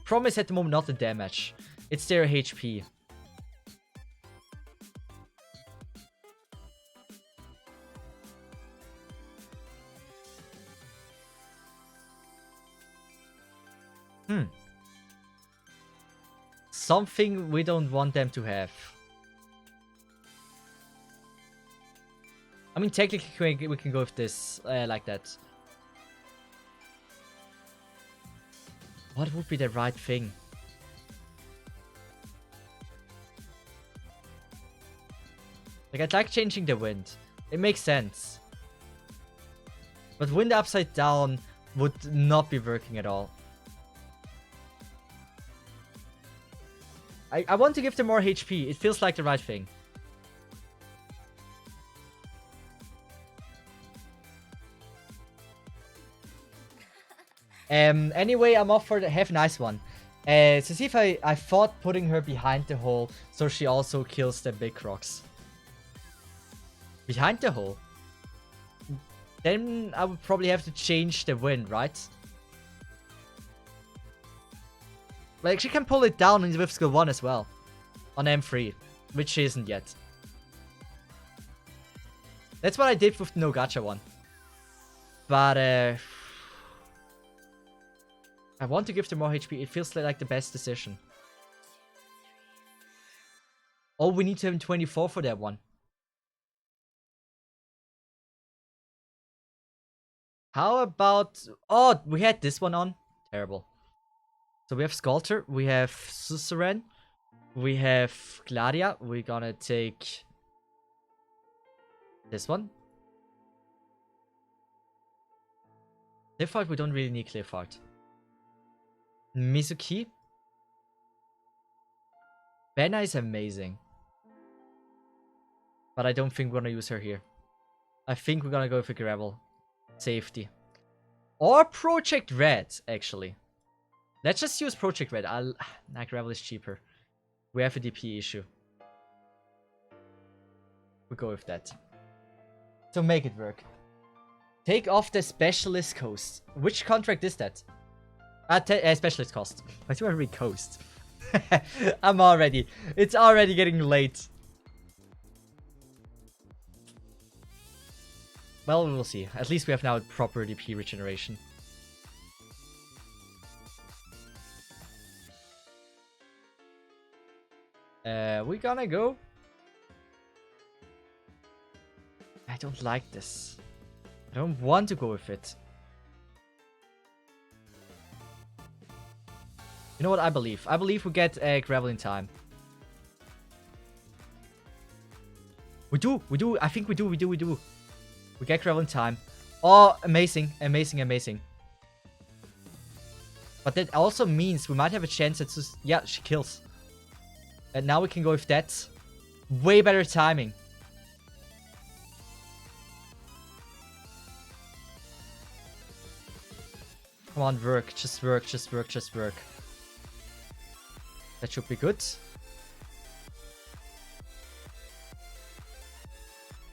S1: promise at the moment not the damage. It's their HP. Something we don't want them to have. I mean, technically we can go with this, like that. What would be the right thing? Like, I'd like changing the wind. It makes sense. But wind upside down would not be working at all. I want to give them more HP. It feels like the right thing. Anyway, I'm off for the have a nice one. To see if I thought putting her behind the hole so she also kills the big rocks. Behind the hole? Then I would probably have to change the wind, right? Like, she can pull it down with skill 1 as well. On M3. Which she isn't yet. That's what I did with the no gacha one. But, I want to give them more HP. It feels like the best decision. Oh, we need to have 24 for that one. How about... Oh, we had this one on. Terrible. So we have Sculptor, we have Suzerain, we have Gladia. We're gonna take this one. Clifford, we don't really need Clifford. Mizuki. Benna is amazing. But I don't think we're gonna use her here. I think we're gonna go for Gravel. Safety. Or Project Red, actually. Let's just use Project Red. Nah, Gravel is cheaper. We have a DP issue. We'll go with that. So make it work. Take off the Specialist Coast. Which contract is that? Specialist Cost. Why do I read Coast? It's already getting late. Well, we will see. At least we have now proper DP regeneration. We're gonna go. I don't like this. I don't want to go with it. You know what? I believe we get Gravel in time. We do. I think we do. We get Gravel in time. Oh, amazing. But that also means we might have a chance at... Yeah, she kills. And now we can go with that. Way better timing. Come on, work. Just work. That should be good.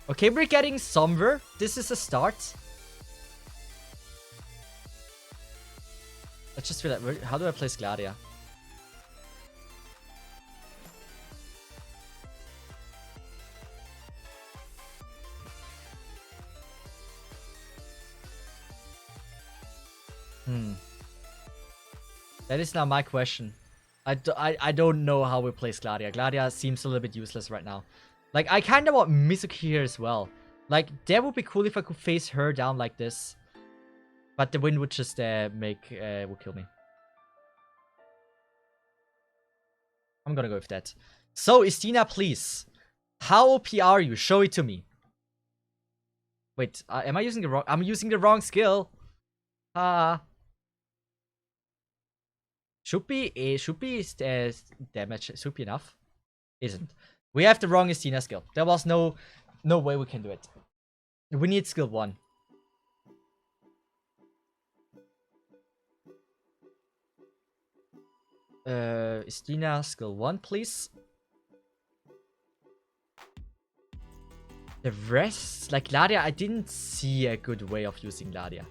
S1: Okay, we're getting somewhere. This is a start. Let's just feel like, how do I place Gladia? That is now my question. I don't know how we place Gladia. Gladia seems a little bit useless right now. Like, I kind of want Mizuki here as well. Like, that would be cool if I could face her down like this. But the wind would just would kill me. I'm gonna go with that. So, Istina, please. How OP are you? Show it to me. Wait, am I using the wrong... I'm using the wrong skill. Should be damage. Should be enough. Isn't. We have the wrong Istina skill. There was no way we can do it. We need skill 1. Istina skill 1, please. The rest, like Gladia, I didn't see a good way of using Gladia.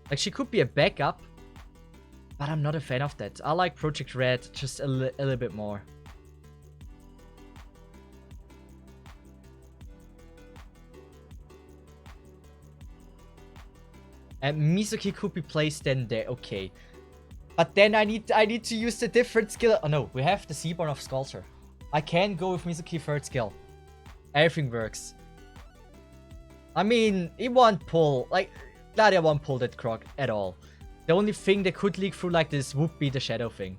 S1: Like, she could be a backup, but I'm not a fan of that. I like Project Red just a little bit more. And Mizuki could be placed then there, okay. But then I need to use the different skill. Oh no, we have the Seaborn of Sculptor. I can go with Mizuki 3rd skill. Everything works. I mean, it won't pull, like, Gladia won't pull that croc at all. The only thing that could leak through like this would be the shadow thing.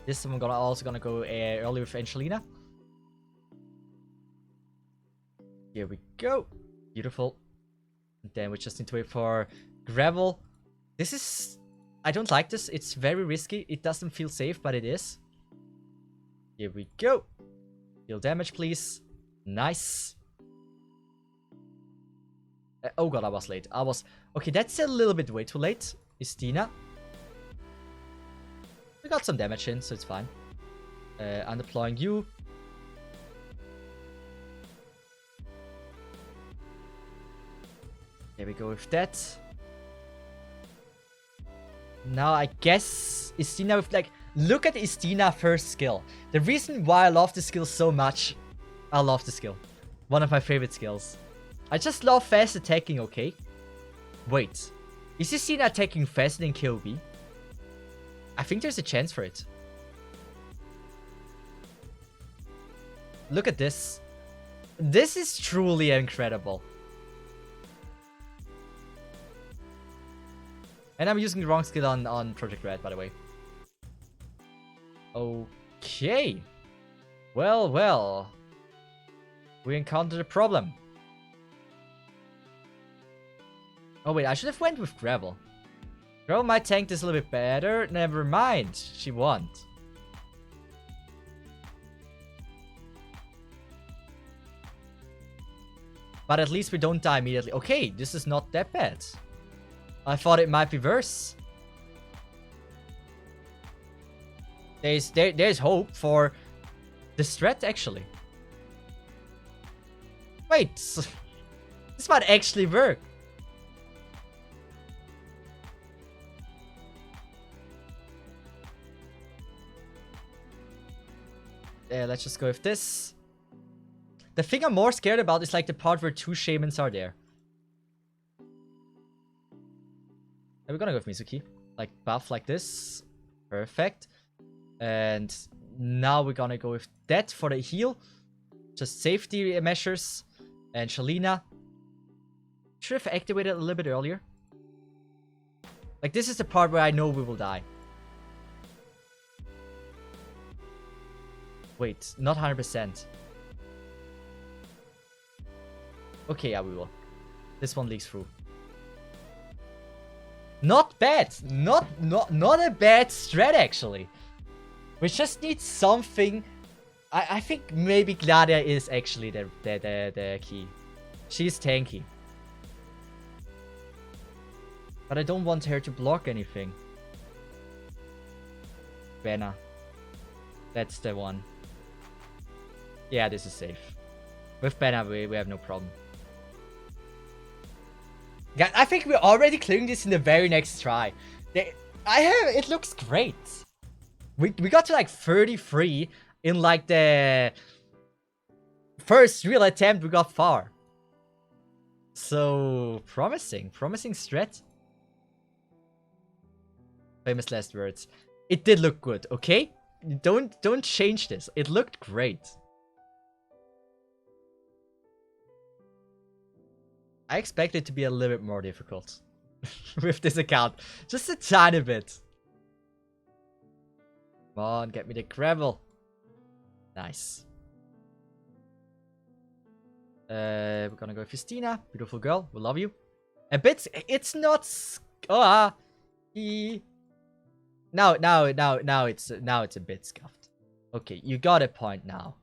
S1: This time I'm also gonna go early with Angelina. Here we go. Beautiful. And then we just need to wait for Gravel. This is... I don't like this. It's very risky. It doesn't feel safe, but it is. Here we go. Deal damage, please. Nice. Oh god, I was late. Okay, that's a little bit way too late. Istina. We got some damage in, so it's fine. I'm deploying you. There we go with that. Now I guess Istina with like... Look at Istina 1st skill. The reason why I love this skill so much. I love the skill. One of my favorite skills. I just love fast attacking, okay? Wait. Is Istina attacking faster than KOB? I think there's a chance for it. Look at this. This is truly incredible. And I'm using the wrong skill on Project Red, by the way. Okay. Well. We encountered a problem. Oh wait, I should have went with Gravel. Gravel might tank this a little bit better. Never mind. She won't. But at least we don't die immediately. Okay, this is not that bad. I thought it might be worse. There's hope for the strat, actually. Wait, this might actually work. Let's just go with this. The thing I'm more scared about is like the part where 2 shamans are there. We're gonna go with Mizuki. Like buff like this. Perfect. And now we're gonna go with that for the heal. Just safety measures. And Shalina. Should have activated a little bit earlier. Like this is the part where I know we will die. Wait, not 100%. Okay, yeah, we will. This one leaks through. Not bad. Not a bad strat, actually. We just need something. I think maybe Gladia is actually the key. She's tanky. But I don't want her to block anything. Banner. That's the one. Yeah, this is safe. With Banner, we have no problem. Yeah, I think we're already clearing this in the very next try. It looks great. We got to like 33 in like the first real attempt. We got far. So promising strat. Famous last words. It did look good, okay? Don't change this. It looked great. I expect it to be a little bit more difficult with this account. Just a tiny bit. Come on, get me the gravel. Nice. We're gonna go with Justina. Beautiful girl. We love you. A bit. It's not. Now it's a bit scuffed. Okay, you got a point now.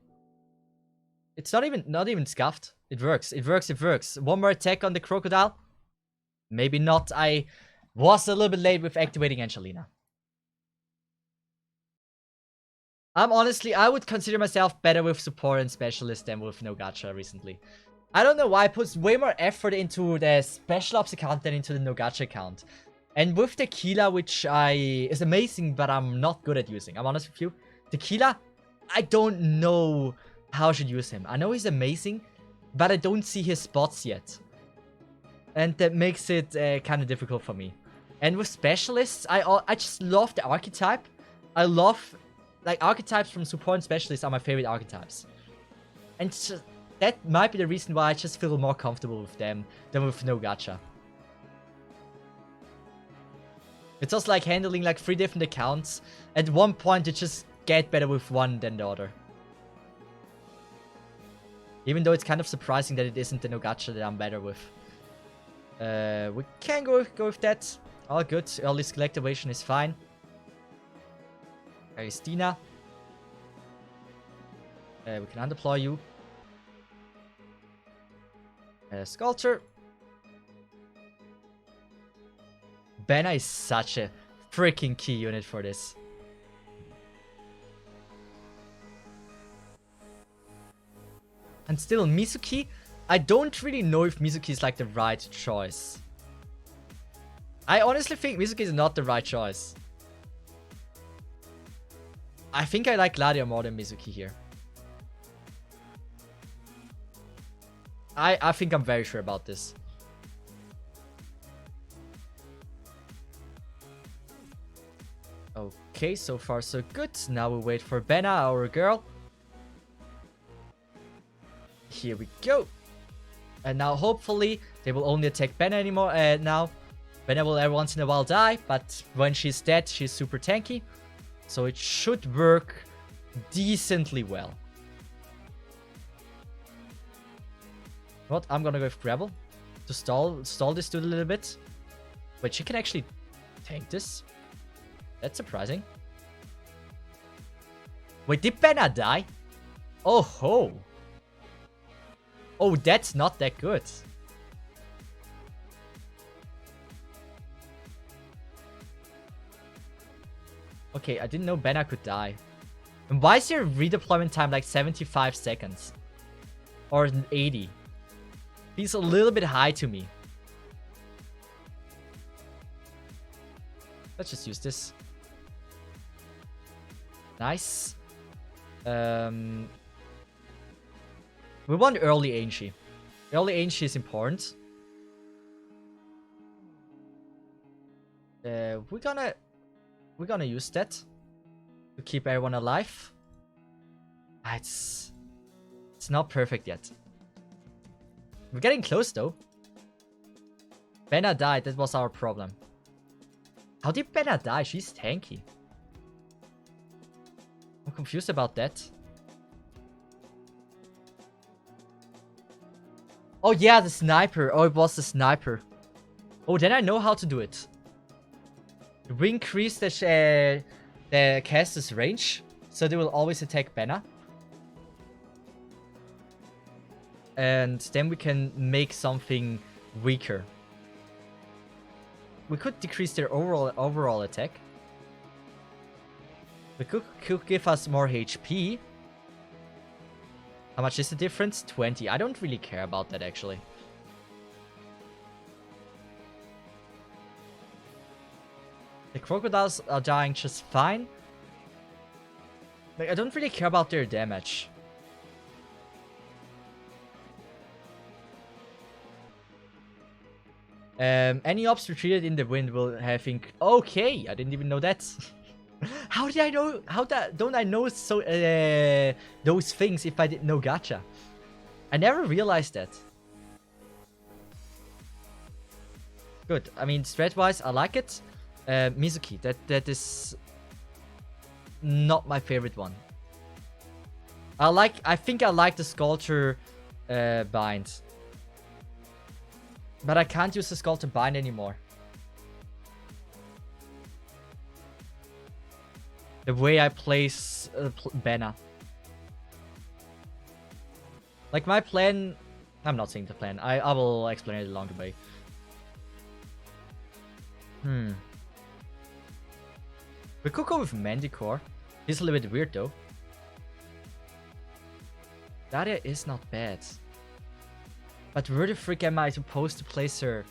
S1: It's not even scuffed. It works. It works. One more attack on the crocodile. Maybe not. I was a little bit late with activating Angelina. Honestly, I would consider myself better with support and specialist than with no gacha recently. I don't know why I put way more effort into the special ops account than into the no gacha account. And with Tequila, which is amazing, but I'm not good at using. I'm honest with you. Tequila, I don't know how I should use him. I know he's amazing, but I don't see his spots yet. And that makes it kind of difficult for me. And with specialists, I just love the archetype. I love... Like, archetypes from support and specialists are my favorite archetypes. And that might be the reason why I just feel more comfortable with them than with no gacha. It's also like handling like 3 different accounts. At one point, you just get better with one than the other. Even though it's kind of surprising that it isn't the no gacha that I'm better with. We can go with that. All good. Early skill activation is fine. Christina. We can undeploy you. Sculpture. Banner is such a freaking key unit for this. And still, Mizuki, I don't really know if Mizuki is like the right choice. I honestly think Mizuki is not the right choice. I think I like Gladio more than Mizuki here. I think I'm very sure about this. Okay, so far so good. Now we wait for Benna, our girl. Here we go. And now hopefully they will only attack Benna anymore. Now Benna will every once in a while die, but when she's dead, she's super tanky. So it should work decently well. What? I'm gonna go with Gravel to stall this dude a little bit. Wait, she can actually tank this? That's surprising. Wait, did Benna die? Oh ho! Oh, that's not that good. Okay, I didn't know Benna could die. And why is your redeployment time like 75 seconds? Or 80? Feels a little bit high to me. Let's just use this. Nice. We want early Angie. Early Angie is important. We're gonna use that to keep everyone alive. It's not perfect yet. We're getting close though. Benna died, that was our problem. How did Benna die? She's tanky. I'm confused about that. Oh yeah, the sniper. Oh, it was the sniper. Oh, then I know how to do it. We increase the caster's range, so they will always attack Benna. And then we can make something weaker. We could decrease their overall attack. We could give us more HP. How much is the difference? 20. I don't really care about that, actually. The crocodiles are dying just fine. Like, I don't really care about their damage. Any ops retreated in the wind will have okay, I didn't even know that. How did I know? Don't I know so those things if I didn't know gacha? I never realized that. Good. I mean, strat-wise, I like it. Mizuki, that is not my favorite one. I think I like the sculpture bind. But I can't use the sculpture bind anymore. The way I place banner. Like my plan... I'm not saying the plan. I will explain it along the way. We could go with Manticore. He's a little bit weird though. Daria is not bad. But where the frick am I supposed to place her?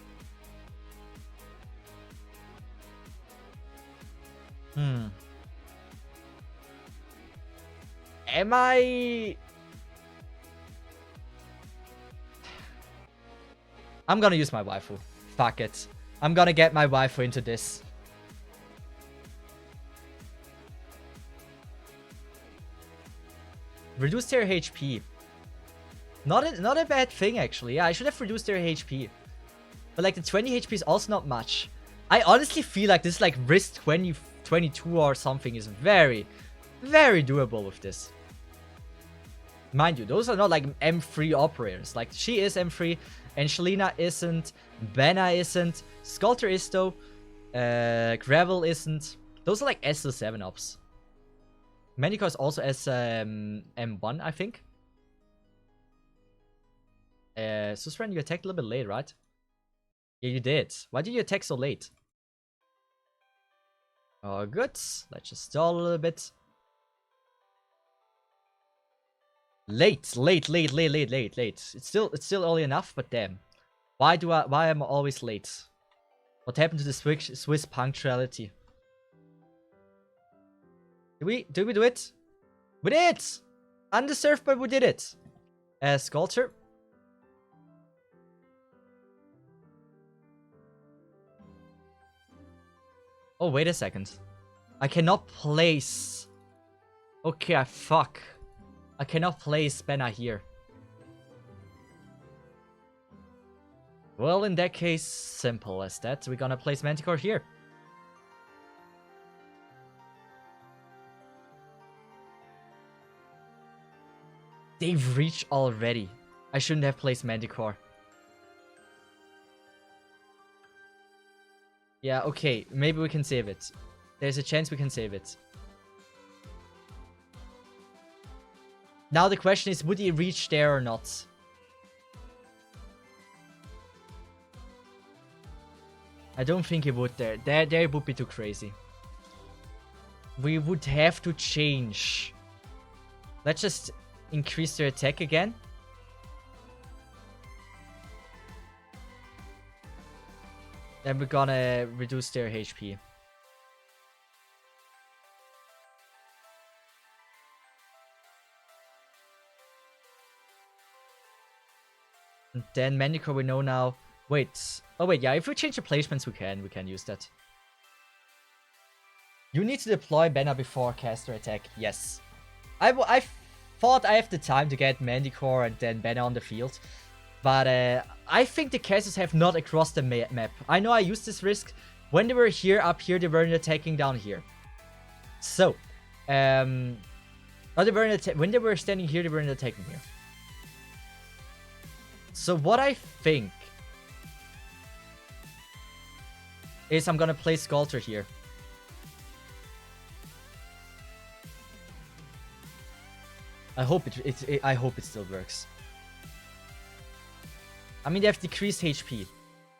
S1: Am I... I'm gonna use my waifu. Fuck it. I'm gonna get my waifu into this. Reduce their HP. Not a bad thing, actually. Yeah, I should have reduced their HP. But like the 20 HP is also not much. I honestly feel like this like risk 20, 22 or something is very, very doable with this. Mind you, those are not like M3 operators. Like she is M3, Angelina isn't, Benna isn't, Sculptor is though, Gravel isn't. Those are like SO7 ops. Manticore is also as M1, I think. Susran, you attacked a little bit late, right? Yeah, you did. Why did you attack so late? Oh, good. Let's just stall a little bit. Late. It's still early enough, but damn. Why am I always late? What happened to the Swiss punctuality? Did we do it? We did it! Undeserved, but we did it. Sculptor. Oh, wait a second. I cannot place... Okay, fuck. I cannot place Benna here. Well, in that case, simple as that. We're gonna place Manticore here. They've reached already. I shouldn't have placed Manticore. Yeah, okay. Maybe we can save it. There's a chance we can save it. Now the question is, would he reach there or not? I don't think he would there. There would be too crazy. We would have to change. Let's just increase their attack again. Then we're gonna reduce their HP. And then Manticore we know now. Wait. Oh wait, yeah, if we change the placements we can use that. You need to deploy Benna before caster attack. Yes. I thought I have the time to get Manticore and then Benna on the field. But I think the casters have not across the map. I know I used this risk. When they were here, up here, they weren't attacking down here. So, when they were standing here, they weren't attacking here. So what I think is I'm gonna play Sculptor here. I hope it still works. I mean, they have decreased HP,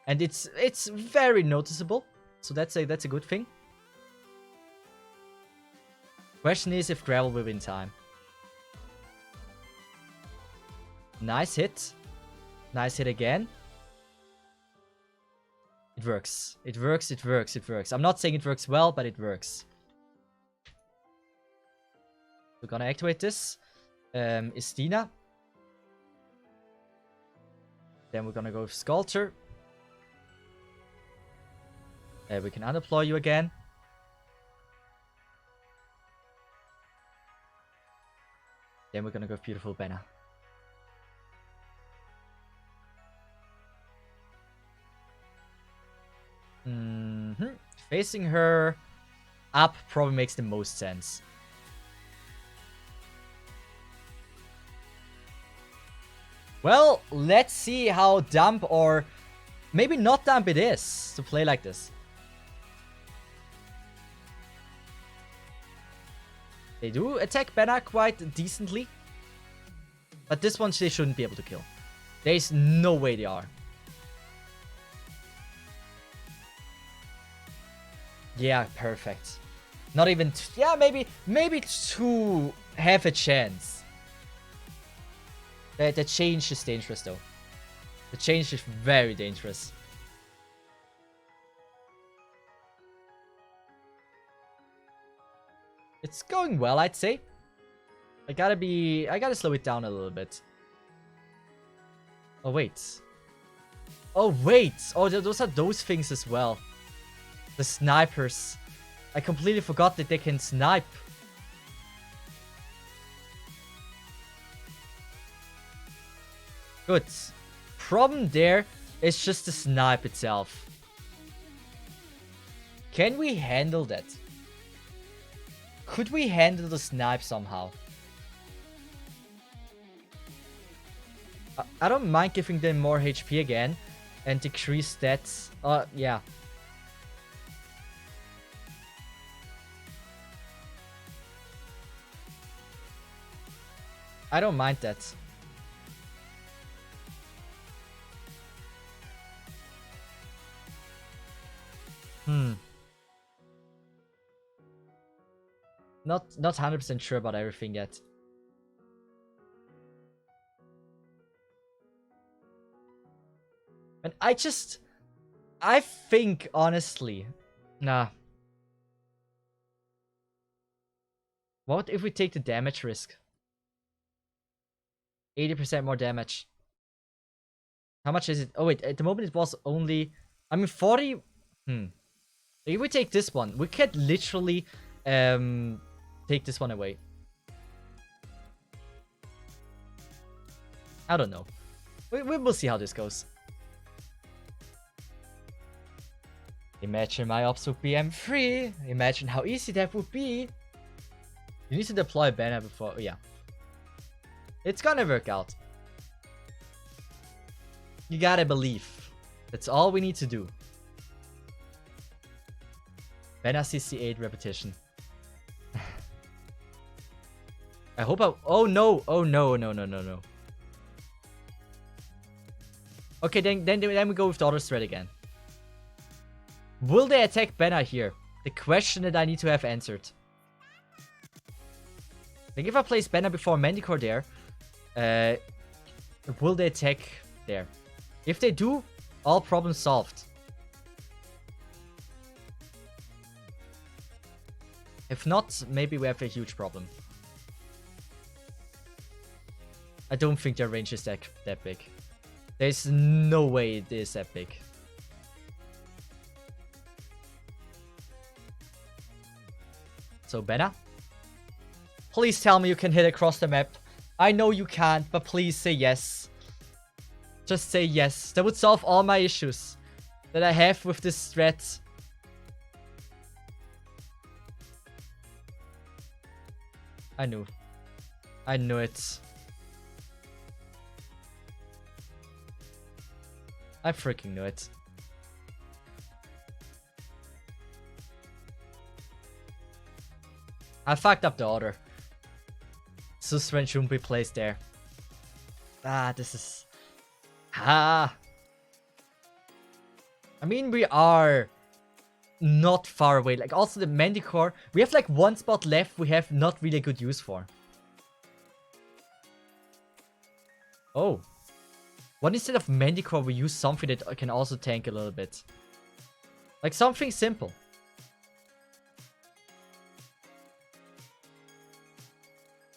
S1: and it's very noticeable. So that's a good thing. Question is if Gravel will win time. Nice hit. Nice hit again. It works. It works, it works, it works. I'm not saying it works well, but it works. We're gonna activate this. Istina. Then we're gonna go with Sculptor. We can undeploy you again. Then we're gonna go with Beautiful Banner. Facing her up probably makes the most sense. Well, let's see how dumb or maybe not dumb it is to play like this. They do attack Banner quite decently. But this one they shouldn't be able to kill. There's no way they are. Yeah, perfect. Not even... yeah, maybe 2 have a chance. The change is dangerous, though. The change is very dangerous. It's going well, I'd say. I gotta slow it down a little bit. Oh, wait. Oh, wait. Oh, those are those things as well. The snipers. I completely forgot that they can snipe. Good. Problem there is just the snipe itself. Can we handle that? Could we handle the snipe somehow? I don't mind giving them more HP again and decrease stats. Yeah. I don't mind that. Not 100% sure about everything yet. And I think honestly, nah. What if we take the damage risk? 80% more damage. How much is it? Oh wait, at the moment it was only... I mean 40... If we take this one, we could literally take this one away. I don't know. We will see how this goes. Imagine my ops would be M3. Imagine how easy that would be. You need to deploy a banner before... yeah. It's gonna work out. You gotta believe. That's all we need to do. Banner CC8 repetition. I hope I... oh no! Oh no, no, no, no, no. Okay, then we go with the other thread again. Will they attack Banner here? The question that I need to have answered. I think if I place Banner before Manticore there, will they attack there? If they do, all problems solved. If not, maybe we have a huge problem. I don't think their range is that big. There's no way it is that big. So, Banner? Please tell me you can hit across the map. I know you can't, but please say yes. Just say yes. That would solve all my issues that I have with this threat. I knew. I knew it. I freaking knew it. I fucked up the order. Susren shouldn't be placed there. Ah, this is... ah. I mean, we are not far away. Like, also the Manticore, we have like one spot left we have not really good use for. Oh. What instead of Manticore we use something that can also tank a little bit? Like something simple.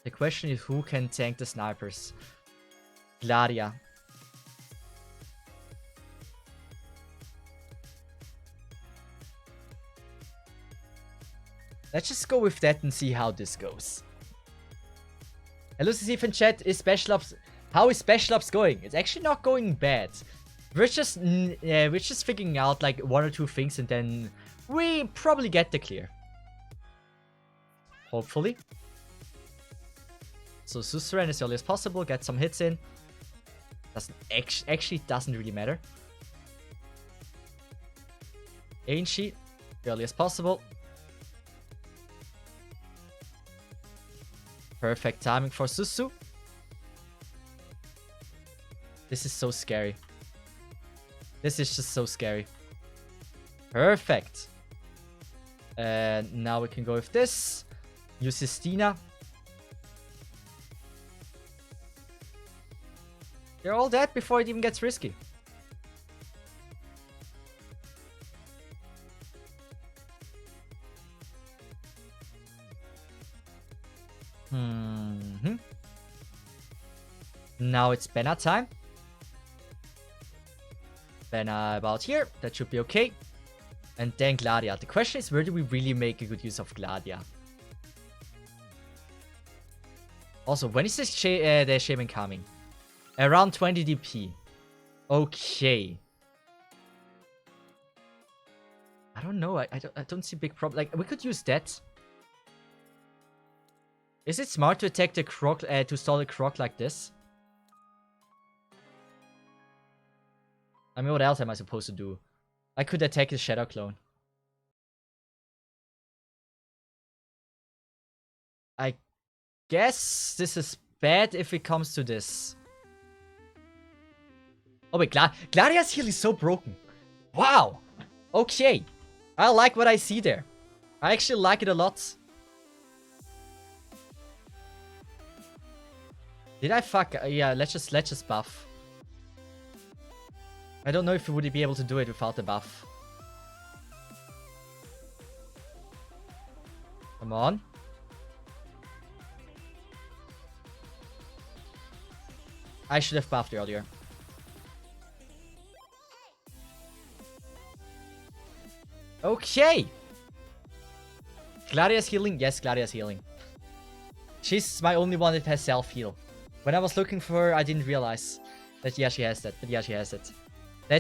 S1: The question is who can tank the snipers? Gladia. Let's just go with that and see how this goes. Hello Cesith in chat, is Special Ops... How is Special Ops going? It's actually not going bad. We're just figuring out like one or two things and then we probably get the clear. Hopefully. So Suzerain as early as possible, get some hits in. Doesn't actually doesn't really matter. Ancient, early as possible. Perfect timing for Susu. This is so scary. This is just so scary. Perfect. And now we can go with this. Use Sistina. They're all dead before it even gets risky. Now it's Benna time. Benna about here. That should be okay. And then Gladia. The question is, where do we really make a good use of Gladia? Also, when is this the Shaman coming? Around 20 DP. Okay. I don't know. I don't see big problem. Like, we could use that. Is it smart to attack the croc, to stall the croc like this? I mean, what else am I supposed to do? I could attack the Shadow Clone. I guess this is bad if it comes to this. Oh wait, Gladia's heal is so broken. Wow. Okay. I like what I see there. I actually like it a lot. Did I fuck? Yeah, let's just buff. I don't know if we would be able to do it without the buff. Come on. I should have buffed earlier. Okay. Gladia's healing? Yes, Gladia's healing. She's my only one that has self-heal. When I was looking for her, I didn't realize that, yeah, she has that. But yeah, she has it.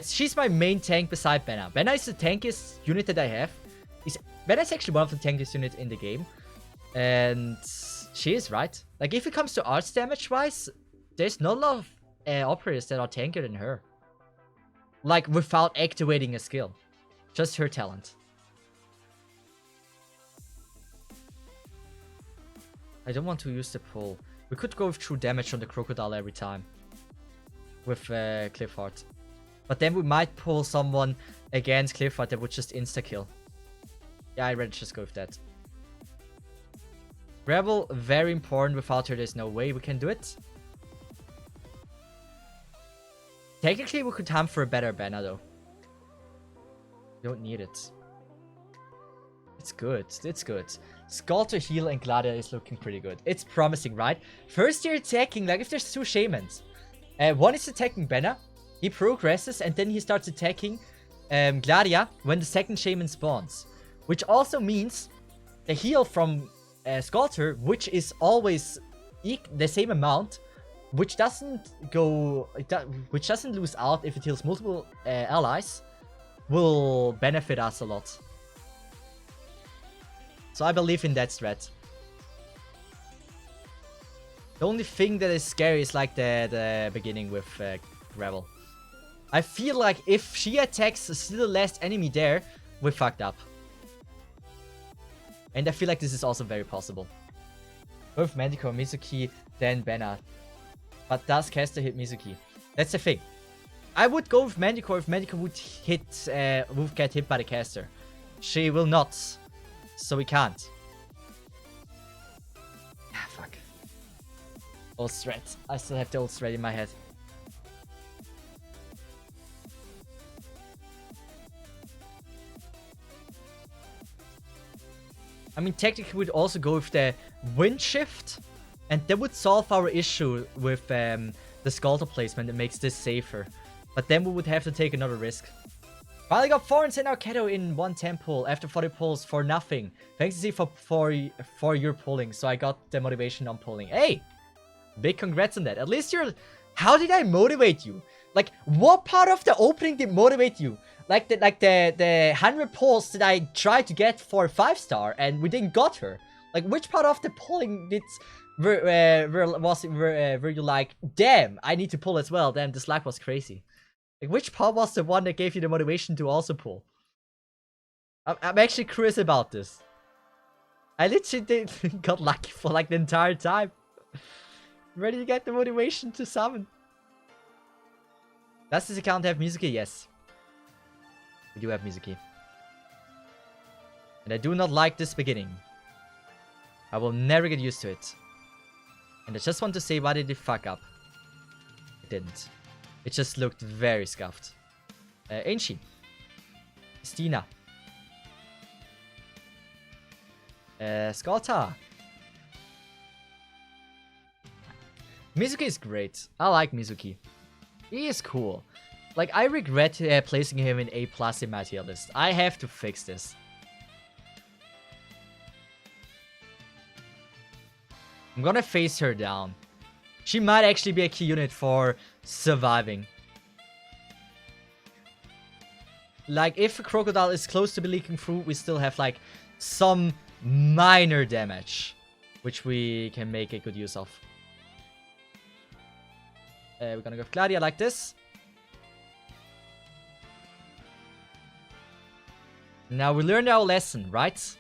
S1: She's my main tank beside Benna. Benna is the tankiest unit that I have. Benna is actually one of the tankiest units in the game. And she is, right? Like, if it comes to arts damage-wise, there's not a lot of operators that are tankier than her. Like, without activating a skill. Just her talent. I don't want to use the pull. We could go with true damage on the crocodile every time. With Cliffheart. But then we might pull someone against Cliffheart that would just insta-kill. Yeah, I'd rather just go with that. Rebel, very important. Without her, there's no way we can do it. Technically, we could hunt for a better banner, though. We don't need it. It's good. It's good. Sculptor, Heal, and Gladia is looking pretty good. It's promising, right? First, you're attacking, like, if there's two Shamans. One is attacking Benna. He progresses, and then he starts attacking Gladia when the second Shaman spawns. Which also means the heal from Sculptor, which is always the same amount, which doesn't lose out if it heals multiple allies, will benefit us a lot. So I believe in that strat. The only thing that is scary is like the beginning with Rebel. I feel like if she attacks still the last enemy there, we're fucked up. And I feel like this is also very possible. Both Manticore, Mizuki, then Benna. But does Caster hit Mizuki? That's the thing. I would go with Manticore if Manticore would get hit by the Caster. She will not. So we can't. Ah, fuck. Old threat. I still have the old threat in my head. I mean, technically we'd also go with the wind shift, and that would solve our issue with the Sculptor placement. It makes this safer. But then we would have to take another risk. Finally got Florence and Arcado in one temple after 40 pulls for nothing. Thanks to see for your pulling, so I got the motivation on pulling. Hey! Big congrats on that. At least you're... How did I motivate you? Like, what part of the opening did motivate you? Like the 100 pulls that I tried to get for 5-star and we didn't got her. Like, which part of the pulling did were you like, damn, I need to pull as well. Damn, this lag was crazy. Like, which part was the one that gave you the motivation to also pull? I'm actually curious about this. I literally got lucky for like the entire time. Ready to get the motivation to summon. Does this account have Mizuki? Yes. We do have Mizuki. And I do not like this beginning. I will never get used to it. And I just want to say, why did it fuck up? It didn't. It just looked very scuffed. Ain't she? Stina. Skolta. Mizuki is great. I like Mizuki. He is cool. Like, I regret placing him in A+ in my tier list. I have to fix this. I'm gonna face her down. She might actually be a key unit for surviving. Like, if a crocodile is close to be leaking through, we still have, like, some minor damage, which we can make a good use of. We're gonna go with Gladia like this. Now we learned our lesson, right?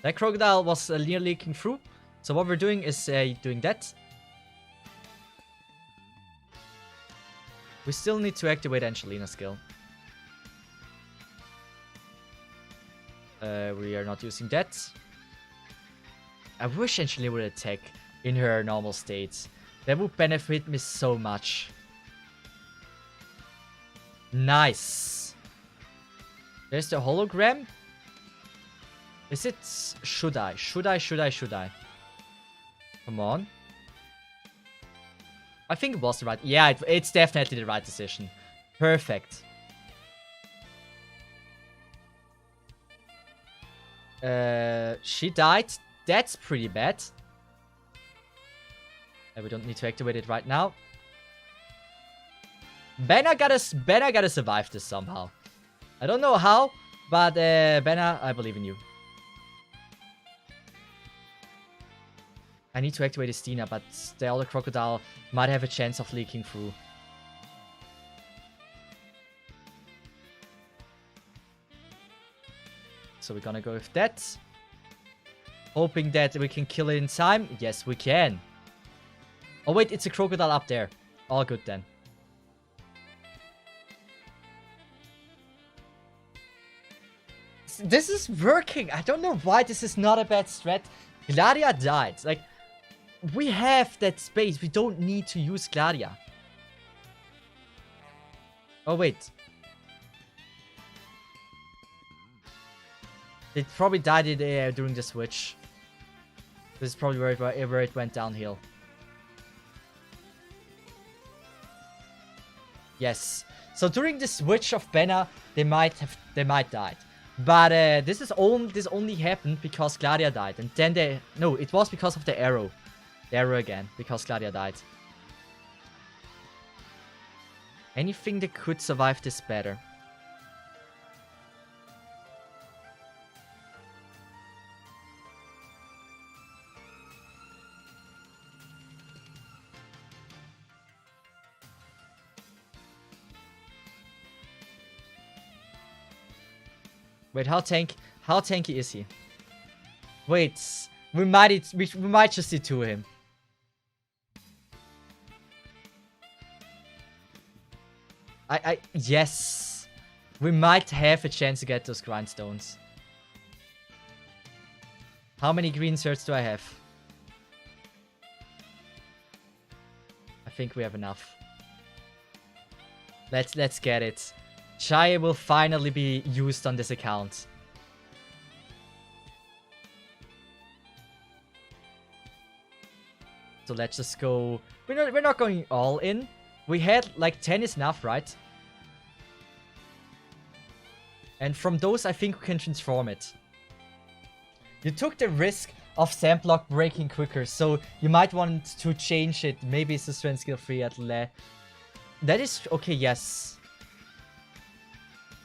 S1: That crocodile was near leaking through. So what we're doing is doing that. We still need to activate Angelina's skill. We are not using that. I wish Angelina would attack in her normal state. That would benefit me so much. Nice. There's the hologram. Is it... Should I? Come on. I think it was the right... Yeah, it's definitely the right decision. Perfect. She died. That's pretty bad. We don't need to activate it right now. Benna gotta survive this somehow. I don't know how, but Benna, I believe in you. I need to activate Estina, but the other crocodile might have a chance of leaking through. So we're gonna go with that. Hoping that we can kill it in time. Yes, we can. Oh wait, it's a crocodile up there. All good then. This is working. I don't know why this is not a bad strat. Gladia died. Like, we have that space. We don't need to use Gladia. Oh wait. It probably died during the switch. This is probably where it went downhill. Yes. So during the switch of Benna, they might died. But this only happened because Gladia died, and then no, it was because of the arrow. The arrow again, because Gladia died. Anything that could survive this better. Wait, how tanky is he? Wait, we might just see two of him. Yes. We might have a chance to get those grindstones. How many green certs do I have? I think we have enough. Let's get it. Chaya will finally be used on this account. So let's just go. We're not going all in. We had like 10 is enough, right? And from those, I think we can transform it. You took the risk of Sandblock breaking quicker, so you might want to change it. Maybe it's a strength skill 3 at Le. That is okay, yes.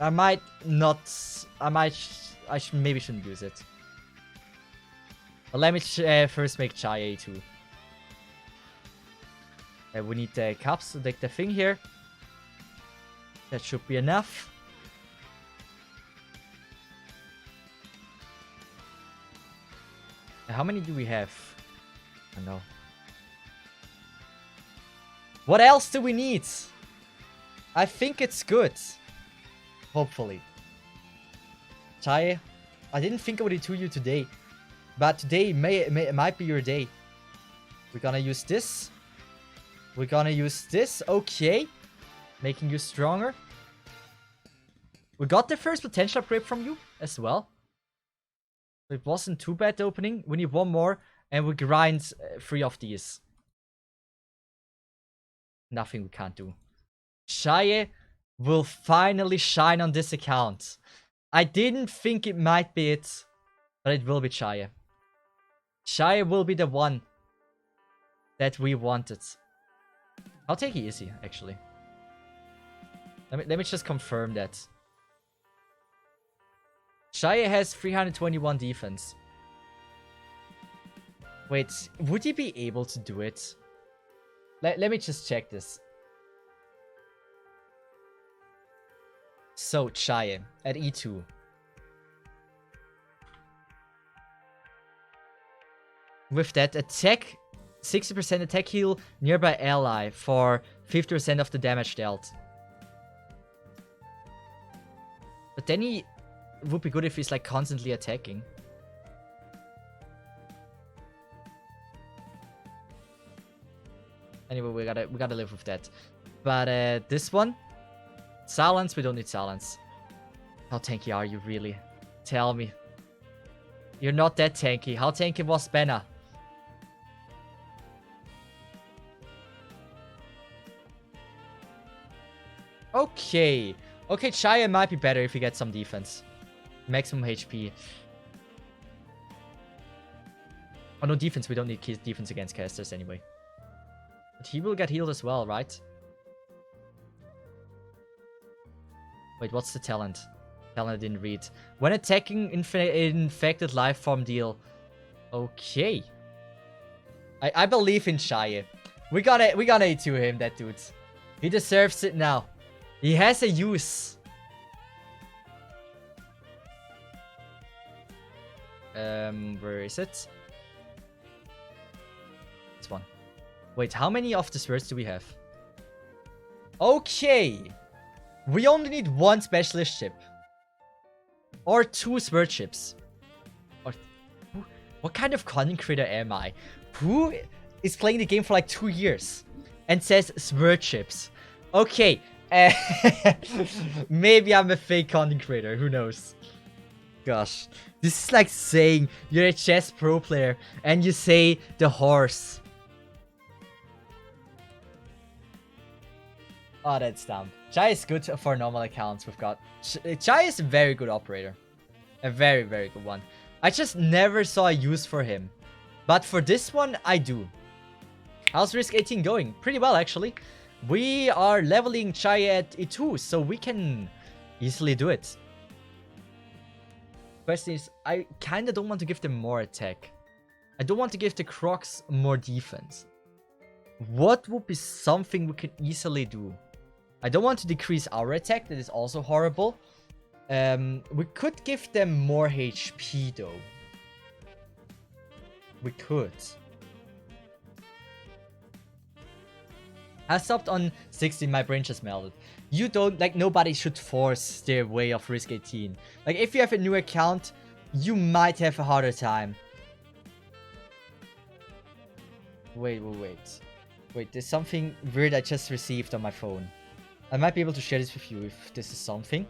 S1: I might not. Maybe shouldn't use it. But let me first make Chaya A2. We need the cups to take the thing here. That should be enough. How many do we have? I don't know. What else do we need? I think it's good. Hopefully. Chai, I didn't think about it to you today. But today might be your day. We're gonna use this. We're gonna use this. Okay. Making you stronger. We got the first potential upgrade from you as well. It wasn't too bad, the opening. We need one more, and we grind 3 of these. Nothing we can't do. Chaya will finally shine on this account. I didn't think it might be it, but it will be Chaya. Chaya will be the one that we wanted. I'll take it easy, actually. Let me just confirm that. Chaya has 321 defense. Wait, would he be able to do it? Let me just check this. So, Chaya at E2. With that attack, 60% attack heal nearby ally for 50% of the damage dealt. But then he would be good if he's like constantly attacking. Anyway, we gotta live with that. But this one, silence. We don't need silence. How tanky are you really? Tell me. You're not that tanky. How tanky was Benna? Okay. Okay, Chaya might be better if he gets some defense. Maximum HP. Oh, no defense. We don't need defense against casters anyway. But he will get healed as well, right? Wait, what's the talent? Talent I didn't read. When attacking infected life form deal. Okay. I believe in Chaya. We gotta A2 him, that dude. He deserves it now. He has a use. Where is it? This one. Wait, how many of the swords do we have? Okay. We only need 1 specialist ship. Or 2 sword ships. Or what kind of content creator am I? Who is playing the game for like 2 years and says sword ships? Okay. Maybe I'm a fake content creator. Who knows? Gosh. This is like saying you're a chess pro player and you say the horse. Oh, that's dumb. Chai is good for normal accounts. We've got... Chai is a very good operator. A very, very good one. I just never saw a use for him. But for this one, I do. How's Risk 18 going? Pretty well, actually. We are leveling Chai at E2, so we can easily do it. Question is, I kind of don't want to give them more attack. I don't want to give the Crocs more defense. What would be something we could easily do? I don't want to decrease our attack, that is also horrible. We could give them more HP though. We could. I stopped on 16, my brain just melted. You don't, like, nobody should force their way of Risk 18. Like, if you have a new account, you might have a harder time. Wait, there's something weird I just received on my phone. I might be able to share this with you if this is something.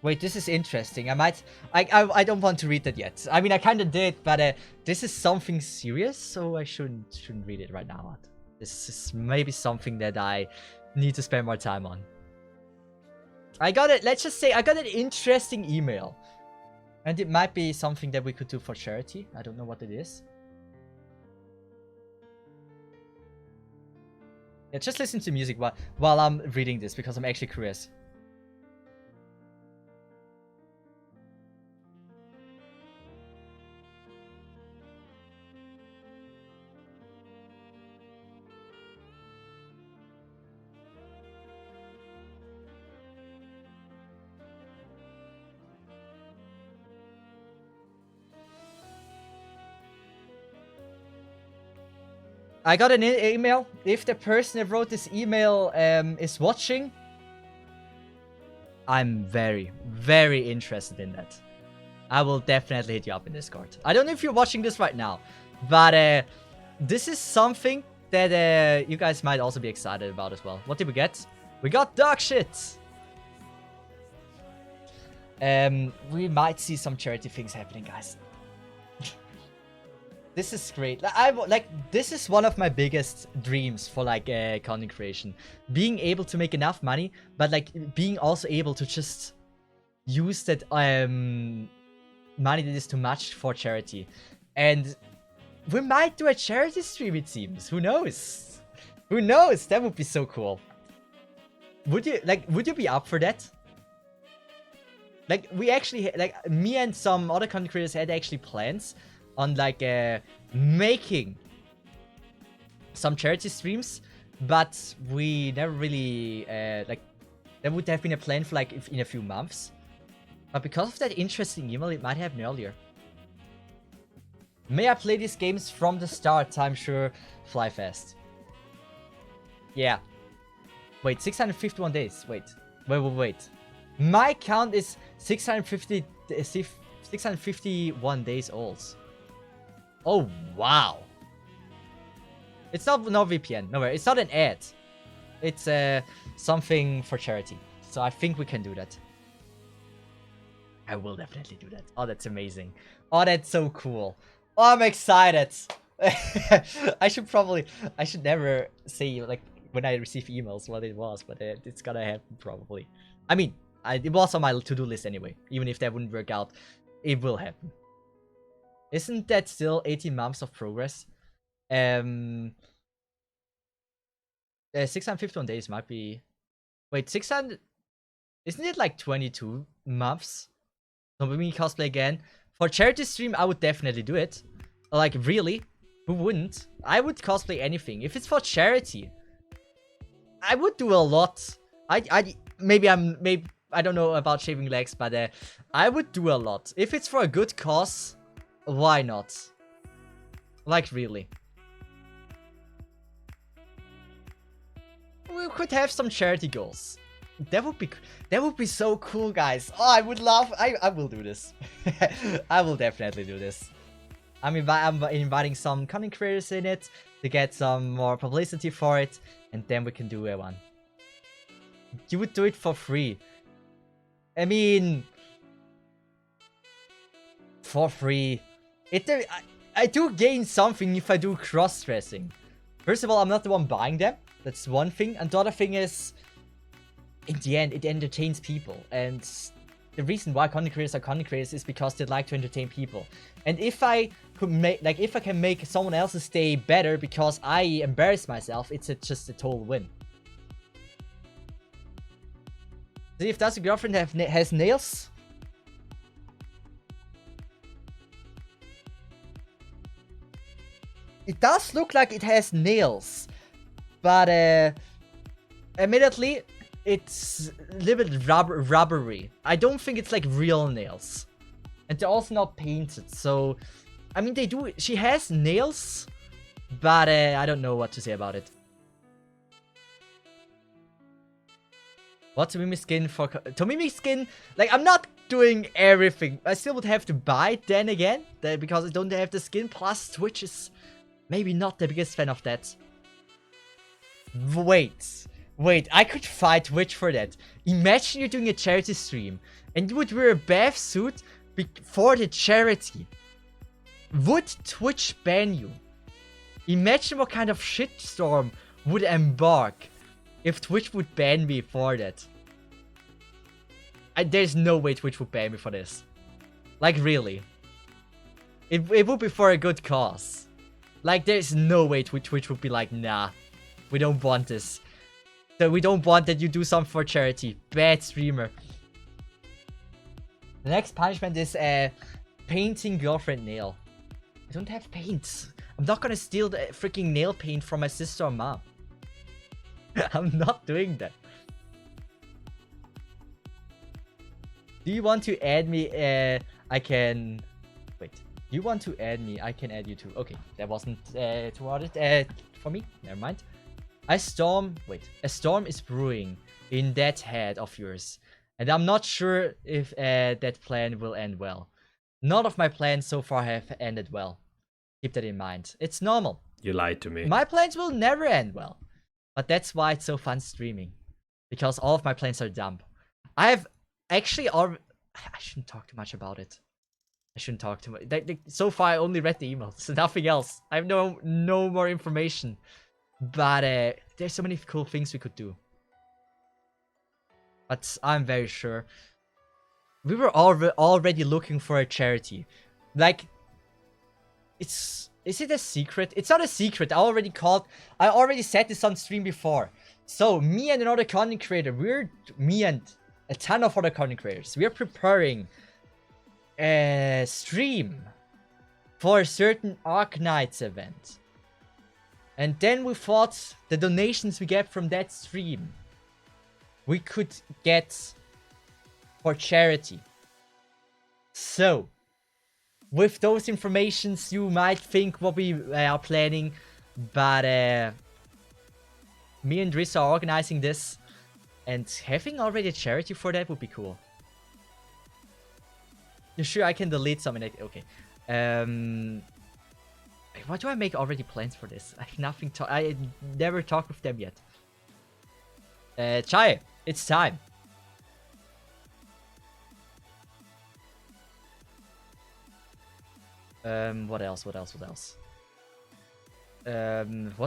S1: Wait, this is interesting. I don't want to read that yet. I mean, I kind of did, but this is something serious, so I shouldn't read it right now. This is maybe something that I need to spend more time on. I got it. Let's just say I got an interesting email, and it might be something that we could do for charity. I don't know what it is. Yeah, just listen to music while I'm reading this because I'm actually curious. I got an email. If the person that wrote this email is watching, I'm very, very interested in that. I will definitely hit you up in Discord. I don't know if you're watching this right now, but this is something that you guys might also be excited about as well. What did we get? We got dog shit. We might see some charity things happening, guys. This is great. This is one of my biggest dreams for content creation. Being able to make enough money, but being also able to just use that money that is too much for charity. And we might do a charity stream, it seems. Who knows? Who knows? That would be so cool. Would you be up for that? We actually, me and some other content creators had actually plans on making some charity streams, but we never really there would have been a plan for in a few months, but because of that interesting email, it might happen earlier. May I play these games from the start? I'm sure. Fly fast. Yeah. Wait, 651 days. Wait. My count is 651 days old. Oh, wow. It's not no VPN. No, it's not an ad. It's something for charity. So I think we can do that. I will definitely do that. Oh, that's amazing. Oh, that's so cool. Oh, I'm excited. I should never say when I receive emails what it was, but it's gonna happen probably. I mean, it was on my to-do list anyway. Even if that wouldn't work out, it will happen. Isn't that still 18 months of progress? 651 days might be... Wait, 600... Isn't it 22 months? So me cosplay again. For charity stream, I would definitely do it. Really? Who wouldn't? I would cosplay anything. If it's for charity, I would do a lot. Maybe I don't know about shaving legs, but I would do a lot. If it's for a good cause, why not? Really. We could have some charity goals. That would be so cool, guys. Oh, I would love. I will do this. I will definitely do this. I'm inviting some content creators in it to get some more publicity for it, and then we can do one. You would do it for free. I mean, for free. I do gain something if I do cross-dressing. First of all, I'm not the one buying them. That's one thing. And the other thing is, in the end, it entertains people. And the reason why content creators are content creators is because they like to entertain people. And if I could make, if I can make someone else's day better because I embarrass myself, it's just a total win. See if does a girlfriend has nails? It does look like it has nails, but admittedly, it's a little bit rubbery. I don't think it's like real nails. And they're also not painted, so... I mean, they do... She has nails, but I don't know what to say about it. What Tomimi skin for... Tomimi skin... Like, I'm not doing everything. I still would have to buy it then again, because I don't have the skin. Plus, Twitch is maybe not the biggest fan of that. Wait, I could fight Twitch for that. Imagine you're doing a charity stream, and you would wear a bath suit for the charity. Would Twitch ban you? Imagine what kind of shitstorm would embark if Twitch would ban me for that. There's no way Twitch would ban me for this. Like, really. It would be for a good cause. Like, there's no way Twitch would be like, nah, we don't want this. So we don't want that you do something for charity. Bad streamer. The next punishment is painting girlfriend nail. I don't have paint. I'm not gonna steal the freaking nail paint from my sister or mom. I'm not doing that. Do you want to add me? I can... Wait. Do you want to add me? I can add you too. Okay, that wasn't toward it for me. Never mind. A storm is brewing in that head of yours. And I'm not sure if that plan will end well. None of my plans so far have ended well. Keep that in mind. It's normal.
S8: You lied to me.
S1: My plans will never end well. But that's why it's so fun streaming. Because all of my plans are dumb. I have actually already... I shouldn't talk too much about it. I shouldn't talk too much. So far I only read the emails. So nothing else. I have no more information. But there's so many cool things we could do. But I'm very sure. We were already looking for a charity. Like, is it a secret? It's not a secret. I already said this on stream before. So, me and another content creator, me and a ton of other content creators, we are preparing a stream for a certain Arknights event. And then we thought the donations we get from that stream, we could get for charity. So, with those informations, you might think what we are planning, but me and Driss are organizing this, and having already a charity for that would be cool. You sure I can delete something? Okay. Why do I make already plans for this? I have nothing to... I never talked with them yet. Chai, it's time. What else? What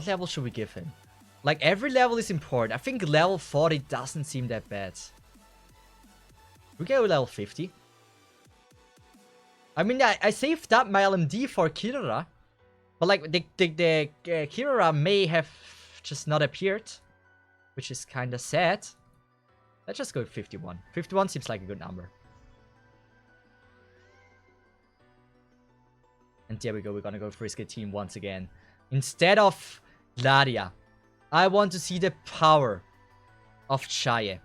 S1: level should we give him? Like, every level is important. I think level 40 doesn't seem that bad. We go level 50. I mean, I saved up my LMD for Kirara. But like, the Kirara may have just not appeared. Which is kinda sad. Let's just go with 51. 51 seems like a good number. And there we go, we're gonna go Frisky team once again. Instead of Gladia, I want to see the power of Chaye.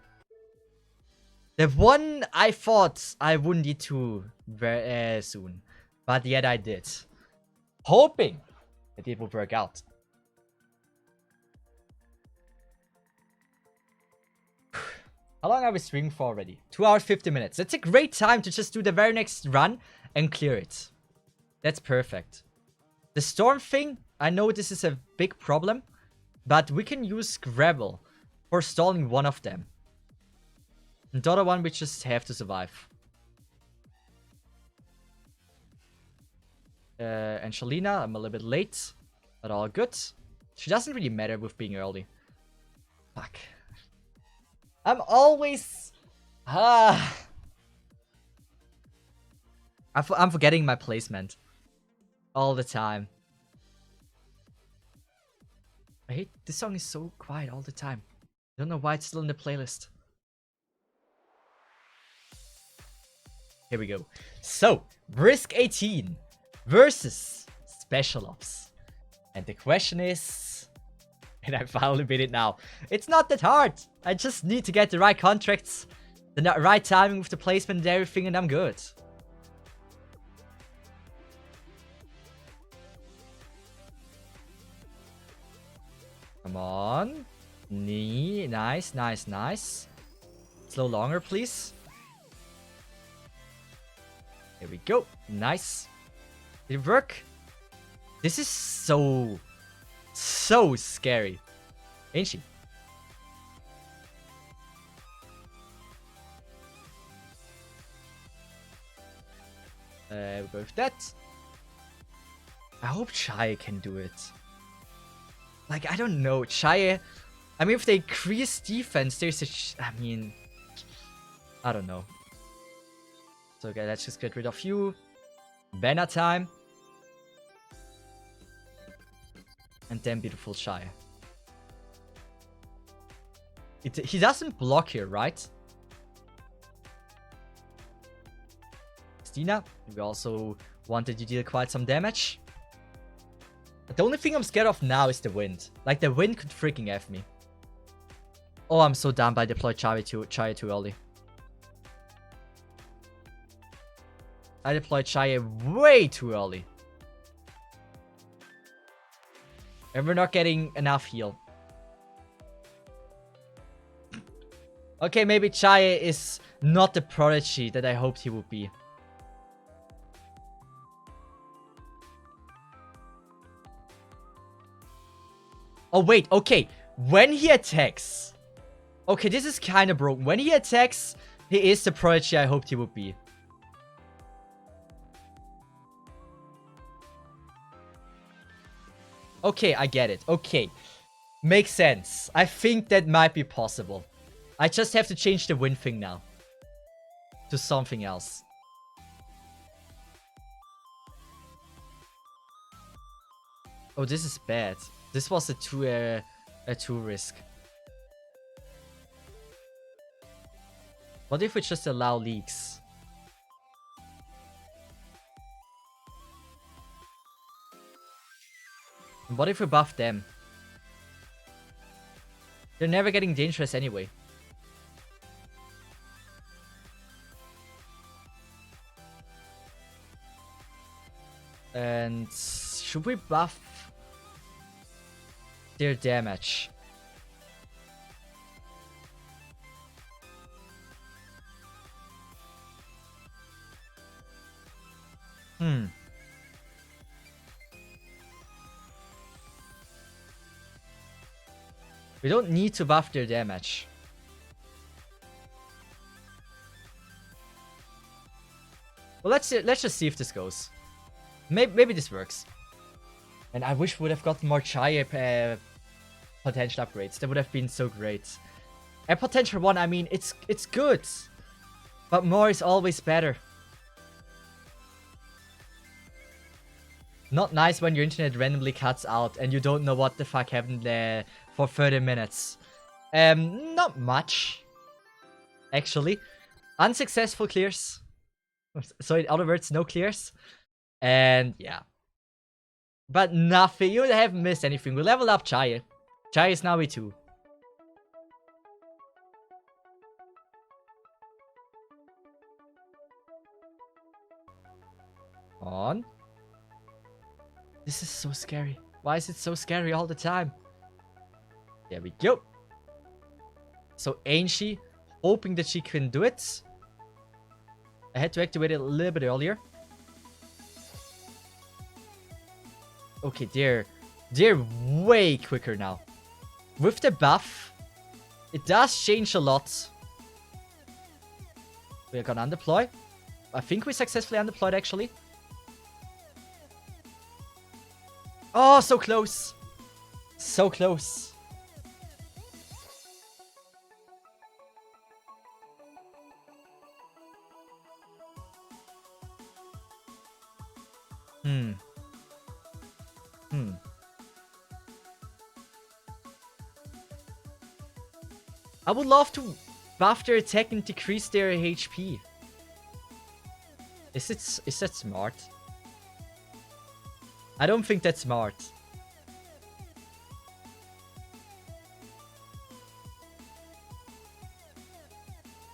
S1: The one I thought I wouldn't need to very soon. But yet I did. Hoping that it would work out. How long are we streaming for already? 2 hours 50 minutes. That's a great time to just do the very next run and clear it. That's perfect. The storm thing, I know this is a big problem, but we can use Gravel for stalling one of them. And the other one we just have to survive. And Shalina, I'm a little bit late, but all good. She doesn't really matter with being early. Fuck. I'm always... I'm forgetting my placement. All the time. I hate... This song is so quiet all the time. I don't know why it's still in the playlist. Here we go. So, Risk 18 versus Special Ops. And the question is... And I finally beat it now. It's not that hard. I just need to get the right contracts, the right timing with the placement and everything, and I'm good. Come on. Knee. Nice, nice, nice. Slow longer, please. Here we go. Nice. Did it work? This is so scary. Ain't she? We'll go with that. I hope Chaya can do it. Like, I don't know. Chaya... I mean, if they increase defense, there's a... I mean... I don't know. So, okay, let's just get rid of you. Banner time. And then beautiful Chaya. He doesn't block here, right? Stina, we also wanted to deal quite some damage. But the only thing I'm scared of now is the wind. Like, the wind could freaking F me. Oh, I'm so dumb I deployed Chaya too early. I deployed Chaya way too early. And we're not getting enough heal. Okay, maybe Chaya is not the prodigy that I hoped he would be. Oh, wait, okay. When he attacks... Okay, this is kind of broken. When he attacks, he is the prodigy I hoped he would be. Okay, I get it. Okay. Makes sense. I think that might be possible. I just have to change the wind thing now. To something else. Oh, this is bad. This was a 2 risk. What if we just allow leaks? And what if we buff them? They're never getting dangerous anyway. And should we buff their damage? We don't need to buff their damage. Well, let's just see if this goes. Maybe this works. And I wish we would have gotten more Chaya potential upgrades. That would have been so great. And potential 1, I mean, it's good. But more is always better. Not nice when your internet randomly cuts out and you don't know what the fuck happened there for 30 minutes. Not much. Actually. Unsuccessful clears. So in other words, no clears. And yeah. But nothing. You haven't missed anything. We leveled up Chaya. Chaya is now E2. On. This is so scary. Why is it so scary all the time? There we go. So Angie, hoping that she can do it. I had to activate it a little bit earlier. Okay, they're way quicker now. With the buff, it does change a lot. We're gonna undeploy. I think we successfully undeployed actually. Oh, so close. So close. I would love to buff their attack and decrease their HP. Is that smart? I don't think that's smart.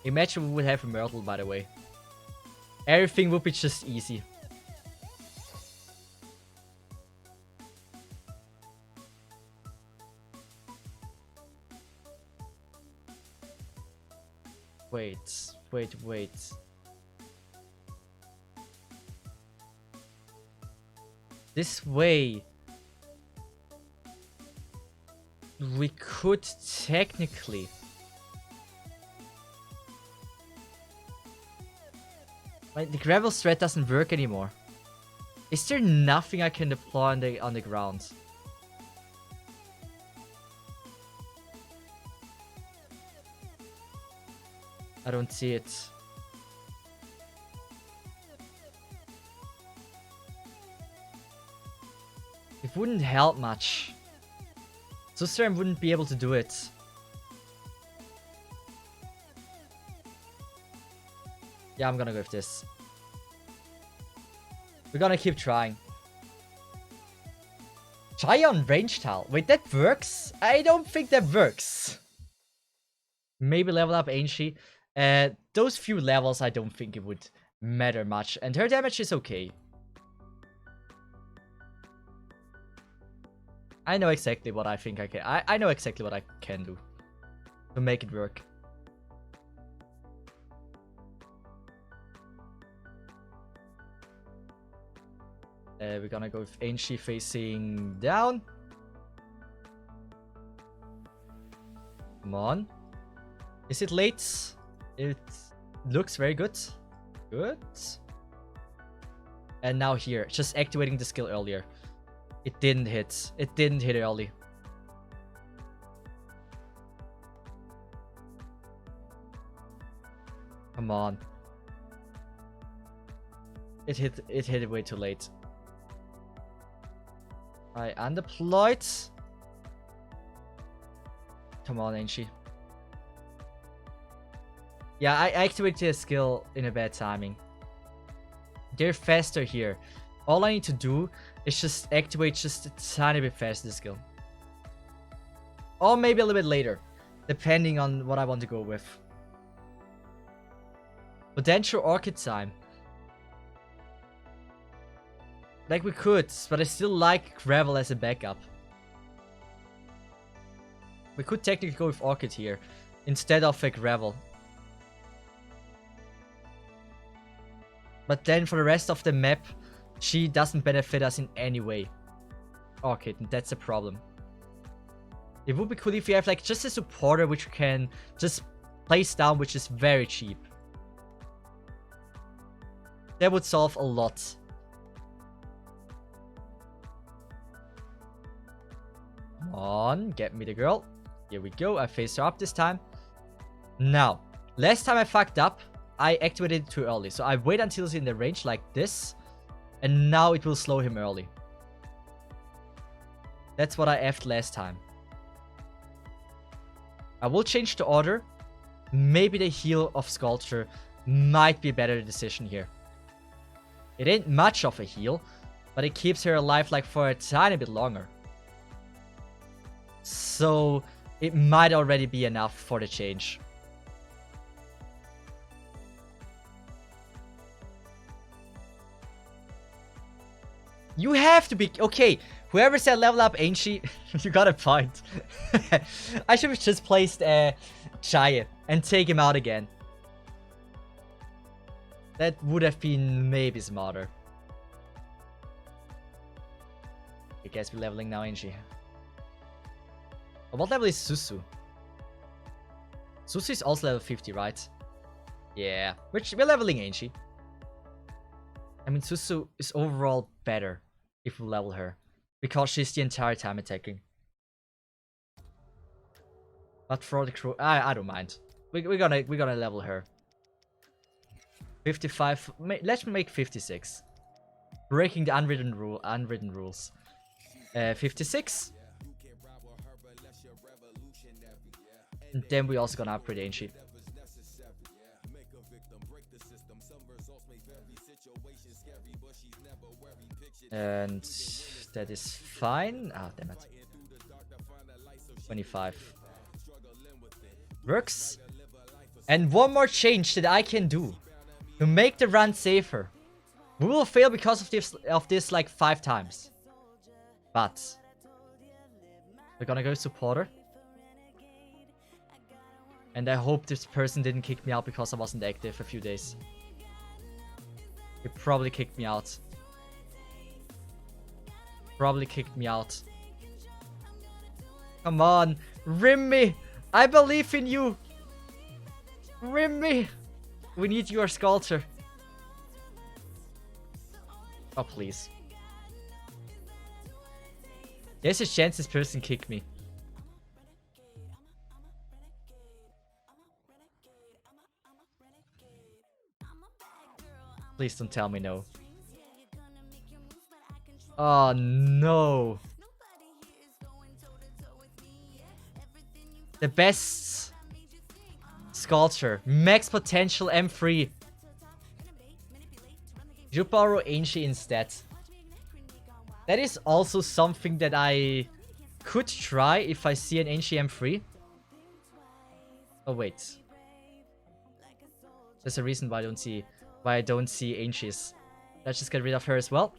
S1: Imagine we would have a Myrtle, by the way. Everything would be just easy. Wait. This way. We could technically. Like, the gravel strat doesn't work anymore. Is there nothing I can deploy on the ground? I don't see it. It wouldn't help much. Susram wouldn't be able to do it. Yeah, I'm gonna go with this. We're gonna keep trying. Try on range tile. Wait, that works? I don't think that works. Maybe level up Ainshi. Those few levels, I don't think it would matter much. And her damage is okay. I know exactly what I think I can. I know exactly what I can do to make it work. We're gonna go with Ainshi facing down. Come on. Is it late? It looks very good. Good. And now here, just activating the skill earlier. It didn't hit. It didn't hit early. Come on. It hit it way too late. I undeployed. Come on, Ainshi. Yeah, I activated a skill in a bad timing. They're faster here. All I need to do is just activate just a tiny bit faster the skill. Or maybe a little bit later, depending on what I want to go with. Potential Orchid time. Like we could, but I still like Gravel as a backup. We could technically go with Orchid here, instead of a Gravel. But then for the rest of the map, she doesn't benefit us in any way. Okay, that's a problem. It would be cool if you have like just a supporter which you can just place down, which is very cheap. That would solve a lot. Come on, get me the girl. Here we go, I faced her up this time. Now, last time I fucked up, I activated it too early. So I wait until he's in the range like this. And now it will slow him early. That's what I effed last time. I will change the order. Maybe the heal of Sculpture might be a better decision here. It ain't much of a heal, but it keeps her alive like for a tiny bit longer. So it might already be enough for the change. You have to be... Okay, whoever said level up Ainshi, you got a point. I should have just placed Chaya and take him out again. That would have been maybe smarter. I guess we're leveling now Ainshi. What level is Susu? Susu is also level 50, right? Yeah, we're leveling Ainshi. I mean, Susu is overall better if we level her, because she's the entire time attacking. But for the crew, I don't mind. We're gonna level her. 55. Let's make 56. Breaking the unwritten rules. 56. And then we also gonna upgrade Ainshi. And that is fine. Ah, damn it. 25. Works. And one more change that I can do to make the run safer. We will fail because of this like 5 times. But we're gonna go supporter. And I hope this person didn't kick me out because I wasn't active a few days. He probably kicked me out. Probably kicked me out. Come on, rim me. I believe in you. Rim me. We need your sculptor. Oh, please. There's a chance this person kicked me. Please don't tell me no. Oh, no. The best sculpture. Max potential M3. You borrow Angie instead. That is also something that I could try if I see an Angie M3. Oh wait. There's a reason why I don't see Angies. Let's just get rid of her as well.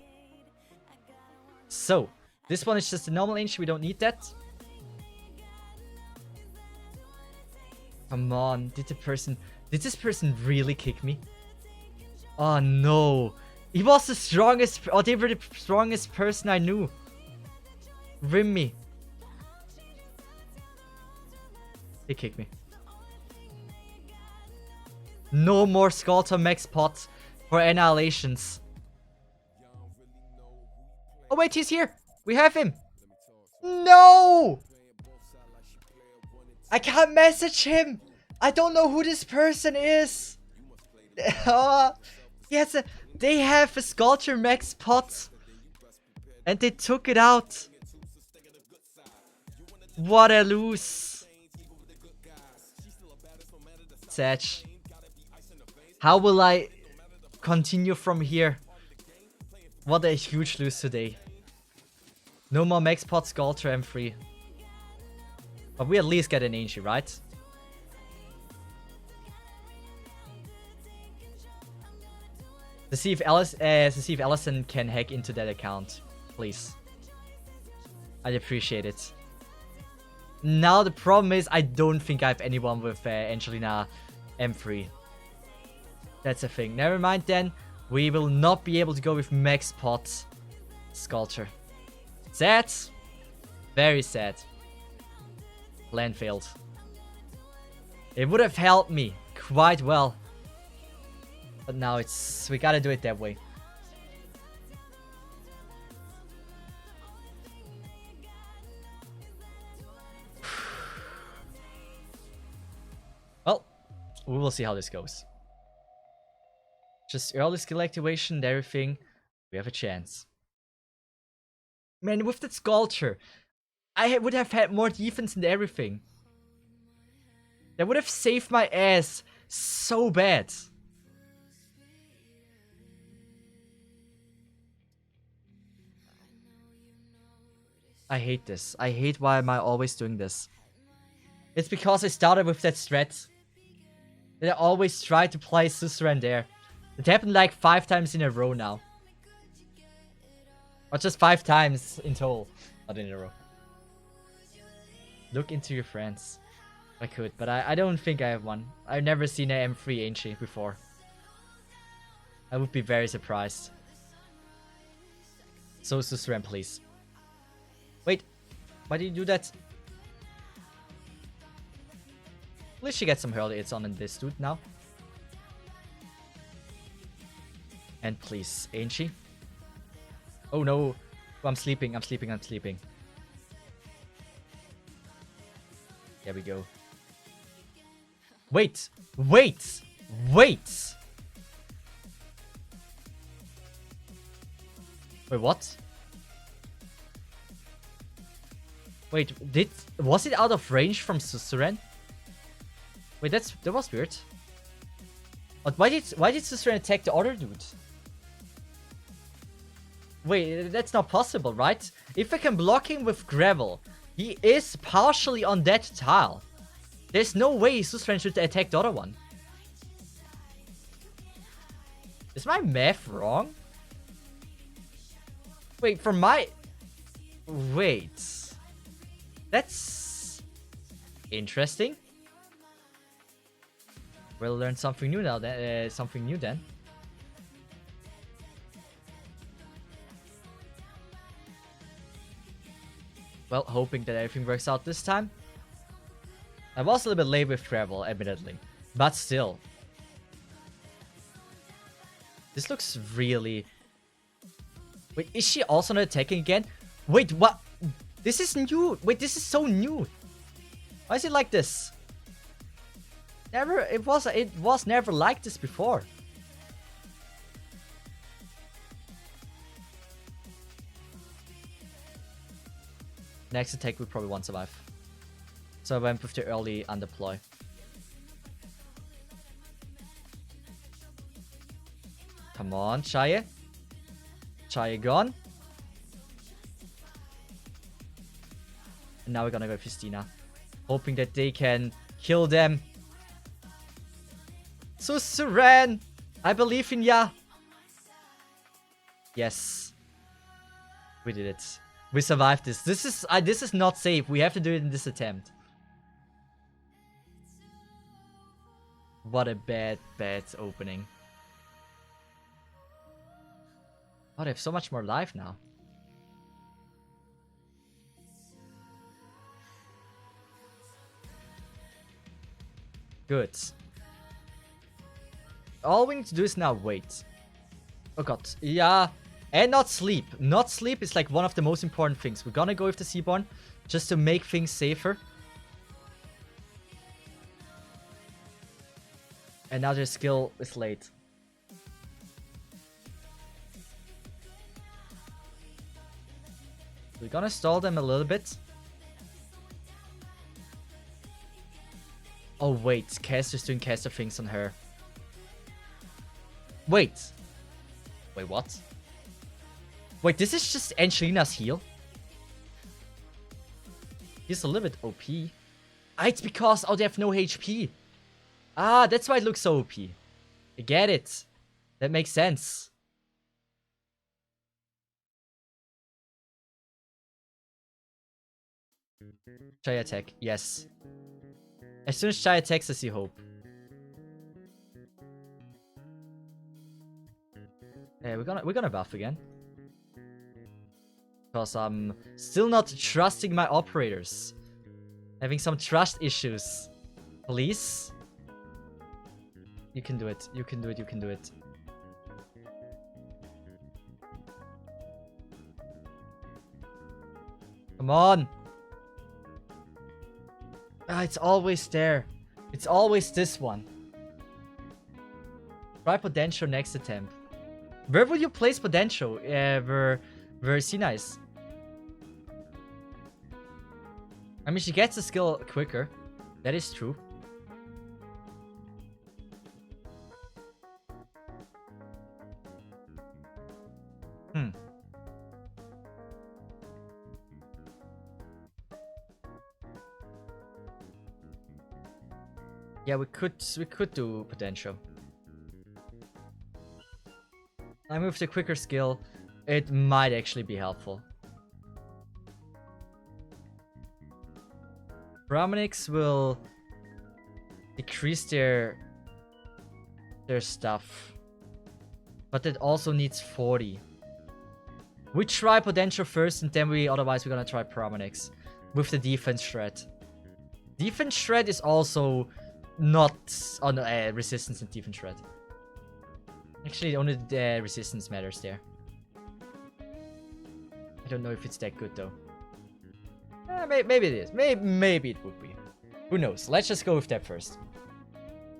S1: So, this one is just a normal Angie, we don't need that. Come on, did this person really kick me? Oh no. He was the strongest, or they were the strongest person I knew. Rim me. He kicked me. No more Sculptor Max pots for annihilations. Oh wait, he's here. We have him. No! I can't message him. I don't know who this person is. Yes, they have a Sculptor Max pot. And they took it out. What a lose. Sad. How will I continue from here? What a huge lose today. No more Max Pot Sculptor M3. But we at least get an Angie, right? To see if Allison can hack into that account. Please. I'd appreciate it. Now the problem is I don't think I have anyone with Angelina M3. That's a thing. Never mind then. We will not be able to go with Max Pot Sculptor. Sad. Very sad. Plan failed. It would have helped me quite well. But now we gotta do it that way. Well, we will see how this goes. Just early skill activation and everything. We have a chance. Man, with that Sculptor, I would have had more defense and everything. That would have saved my ass so bad. I hate this. I hate why am I always doing this. It's because I started with that strat. That I always try to play Suzerain there. It happened like 5 times in a row now. Or just 5 times in total. Not in a row. Look into your friends. I could, but I don't think I have one. I've never seen an M3 Angie before. I would be very surprised. So Suzerain, please. Wait, why did you do that? At least she gets some hurley hits on this dude now. And please, Angie. Oh no. Oh, I'm sleeping. There we go. Wait. Wait, what? Wait, was it out of range from Suzerain? Wait, that was weird. But why did Suzerain attack the other dude? Wait, that's not possible, right? If I can block him with gravel, he is partially on that tile. There's no way Suzerain should attack the other one. Is my math wrong? Wait, for my... Wait. That's... interesting. We'll learn something new now then. Well, hoping that everything works out this time. I was a little bit late with travel, admittedly. But still. This looks really... Wait, is she also not attacking again? Wait, what? This is new. Wait, this is so new. Why is it like this? It was never like this before. Next attack we probably won't survive. So I went with the early undeploy. Come on, Chaye. Chaye gone. And now we're gonna go with Justina. Hoping that they can kill them. Suzerain! I believe in ya! Yes. We did it. We survived this. This is not safe. We have to do it in this attempt. What a bad opening. Oh, they have so much more life now. Good. All we need to do is now wait. Oh god. Yeah. And not sleep. Not sleep is like one of the most important things. We're gonna go with the Seaborn just to make things safer. And now their skill is late. We're gonna stall them a little bit. Oh wait, Caster's doing caster things on her. Wait. Wait, what? Wait, this is just Angelina's heal? He's a little bit OP. Ah, it's because, oh, they have no HP. Ah, that's why it looks so OP. I get it. That makes sense. Chai attack, yes. As soon as Chai attacks, I see hope. Yeah, we're gonna buff again. Because I'm still not trusting my operators. Having some trust issues. Please? You can do it. You can do it. You can do it. Come on. Ah, it's always there. It's always this one. Try potential next attempt. Where would you place potential? Where Sina is? I mean, she gets the skill quicker. That is true. Yeah, we could do potential. I move the quicker skill. It might actually be helpful. Brahmanics will decrease their stuff. But it also needs 40. We try potential first and then otherwise we're gonna try Brahmanics. With the defense shred. Defense shred is also not on resistance and defense shred. Actually, only the resistance matters there. I don't know if it's that good though. Maybe it is. Maybe it would be. Who knows? Let's just go with that first.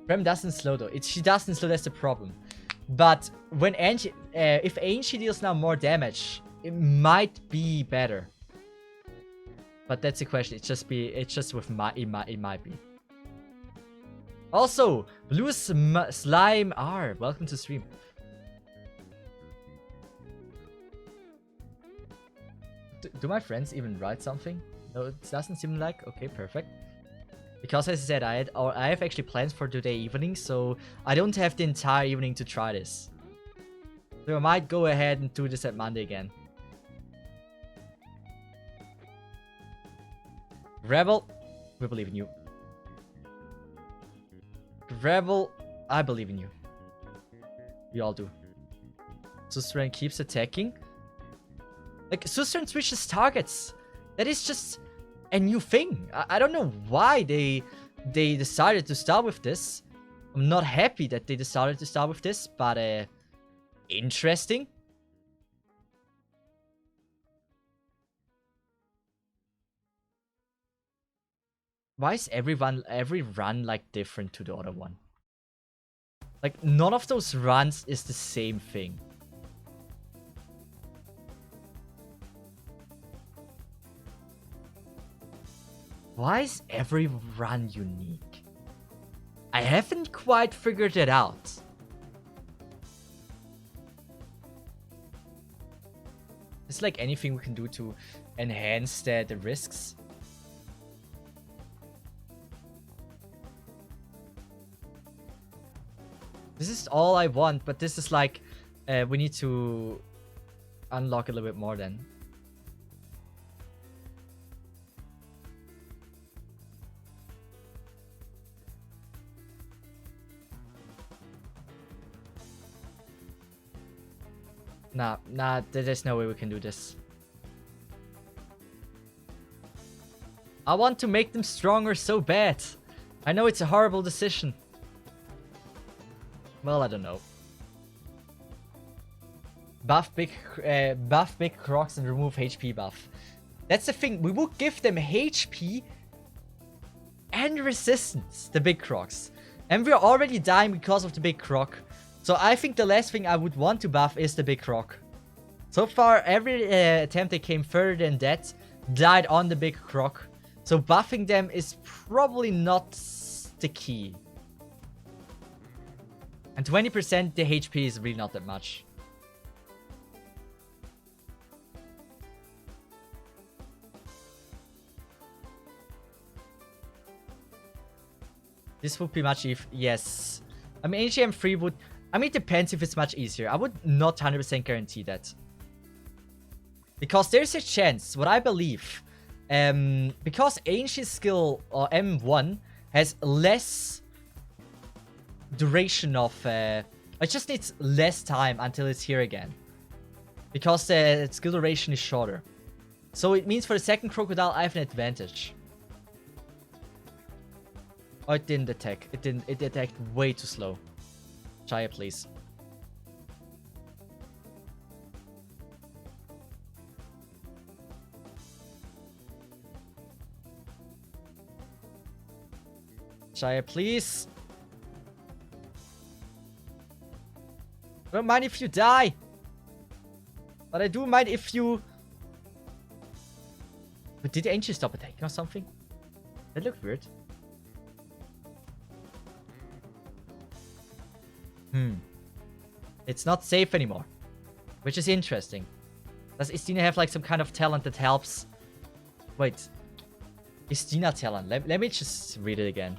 S1: Rem doesn't slow though. She doesn't slow, that's the problem. But when if Angie deals now more damage, it might be better. But that's the question. It's just with it might be. Also, Blue Slime R, welcome to stream. Do my friends even write something? No, it doesn't seem like. Okay, perfect. Because as I said, I have actually plans for today evening, so I don't have the entire evening to try this. So I might go ahead and do this at Monday again. Rebel, we believe in you. Rebel, I believe in you. We all do. Suzerain keeps attacking. Like, Suzerain switches targets. That is just a new thing. I don't know why they decided to start with this. I'm not happy that they decided to start with this, but interesting. Why is every run like different to the other one? Like, none of those runs is the same thing. Why is every run unique? I haven't quite figured it out. Is like anything we can do to enhance the risks? This is all I want, but this is like, we need to unlock a little bit more then. Nah, there's no way we can do this. I want to make them stronger so bad. I know it's a horrible decision. Well, I don't know. Buff big crocs and remove HP buff. That's the thing. We would give them HP and resistance, the big crocs. And we're already dying because of the big croc. So I think the last thing I would want to buff is the big croc. So far, every attempt that came further than that died on the big croc. So buffing them is probably not the key. And 20% the HP is really not that much. This would be much if yes. I mean, HM3 would... I mean, it depends if it's much easier. I would not 100% guarantee that. Because there's a chance, what I believe, because Ancient skill, or M1, has less duration of... it just needs less time until it's here again. Because the skill duration is shorter. So it means for the second Crocodile, I have an advantage. Oh, it didn't attack. It attacked way too slow. Chaya, please. Chaya, please. I don't mind if you die. But I do mind if you... But did Ancient stop attacking or something? That looked weird. It's not safe anymore. Which is interesting. Does Istina have like some kind of talent that helps? Wait. Istina talent. Let me just read it again.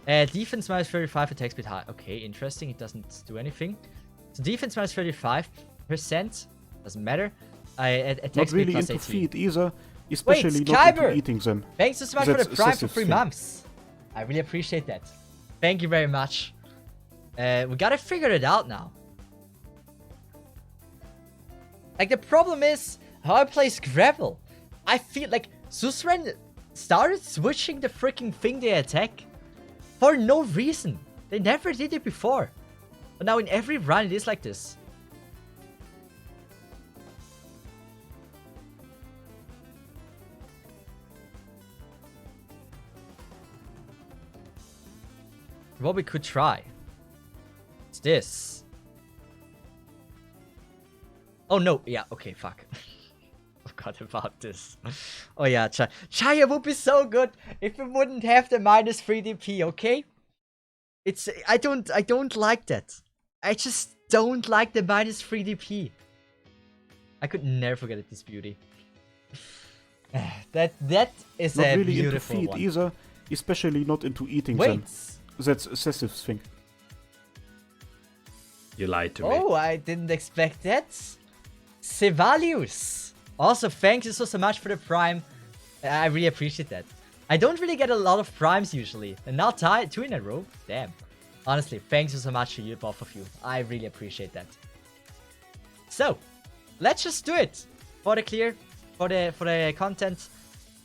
S1: Defense minus 35, attack speed high. Okay, interesting. It doesn't do anything. So defense minus 35%. Doesn't matter. Attack
S2: Not
S1: speed
S2: really
S1: plus
S2: into
S1: 18.
S2: feed either. Especially not
S1: Kyber!
S2: into eating them.
S1: Thanks so much for the
S2: That's
S1: Prime for
S2: Cesith's
S1: 3
S2: thing.
S1: months. I really appreciate that. Thank you very much. We gotta figure it out now. Like, the problem is how I play Scrabble. I feel like Suzerain started switching the freaking thing they attack for no reason. They never did it before. But now in every run it is like this. What we could try. It's this. Oh no, yeah, okay, fuck. Forgot about this. Oh yeah, Chaya would be so good if we wouldn't have the minus 3 DP, okay? It's I don't like that. I just don't like the minus 3 DP. I could never forget this beauty. that is
S2: Not
S1: a
S2: really into
S1: beautiful
S2: feed
S1: one.
S2: either. Especially not into eating
S1: Wait.
S2: them. That's Cesith's thing. You lied to me.
S1: Oh, I didn't expect that. Sevalius. Also, thank you so much for the prime. I really appreciate that. I don't really get a lot of primes usually. And now 2 in a row. Damn. Honestly, thank you so much to you, both of you. I really appreciate that. So, let's just do it. For the clear, for the content.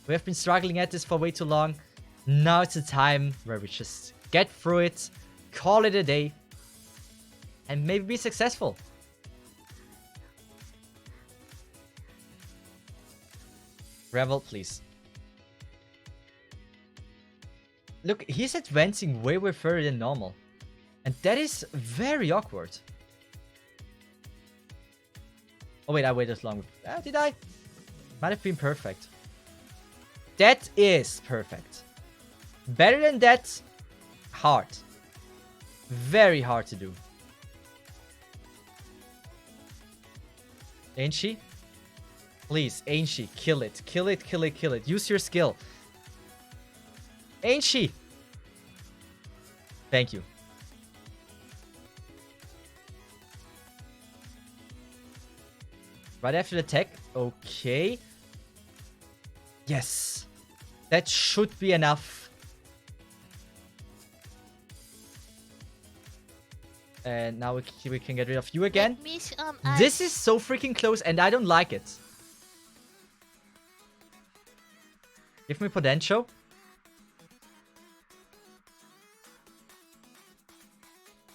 S1: We have been struggling at this for way too long. Now it's a time where we just get through it, call it a day, and maybe be successful. Revel, please. Look, he's advancing way further than normal. And that is very awkward. Oh wait, I waited long. Did I? Might have been perfect. That is perfect. Better than that, hard. Very hard to do. Ain't she? Please, ain't she? Kill it. Kill it, kill it, kill it. Use your skill. Ain't she? Thank you. Right after the tech. Okay. Yes. That should be enough. And now we can get rid of you again. This is so freaking close and I don't like it. Give me potential.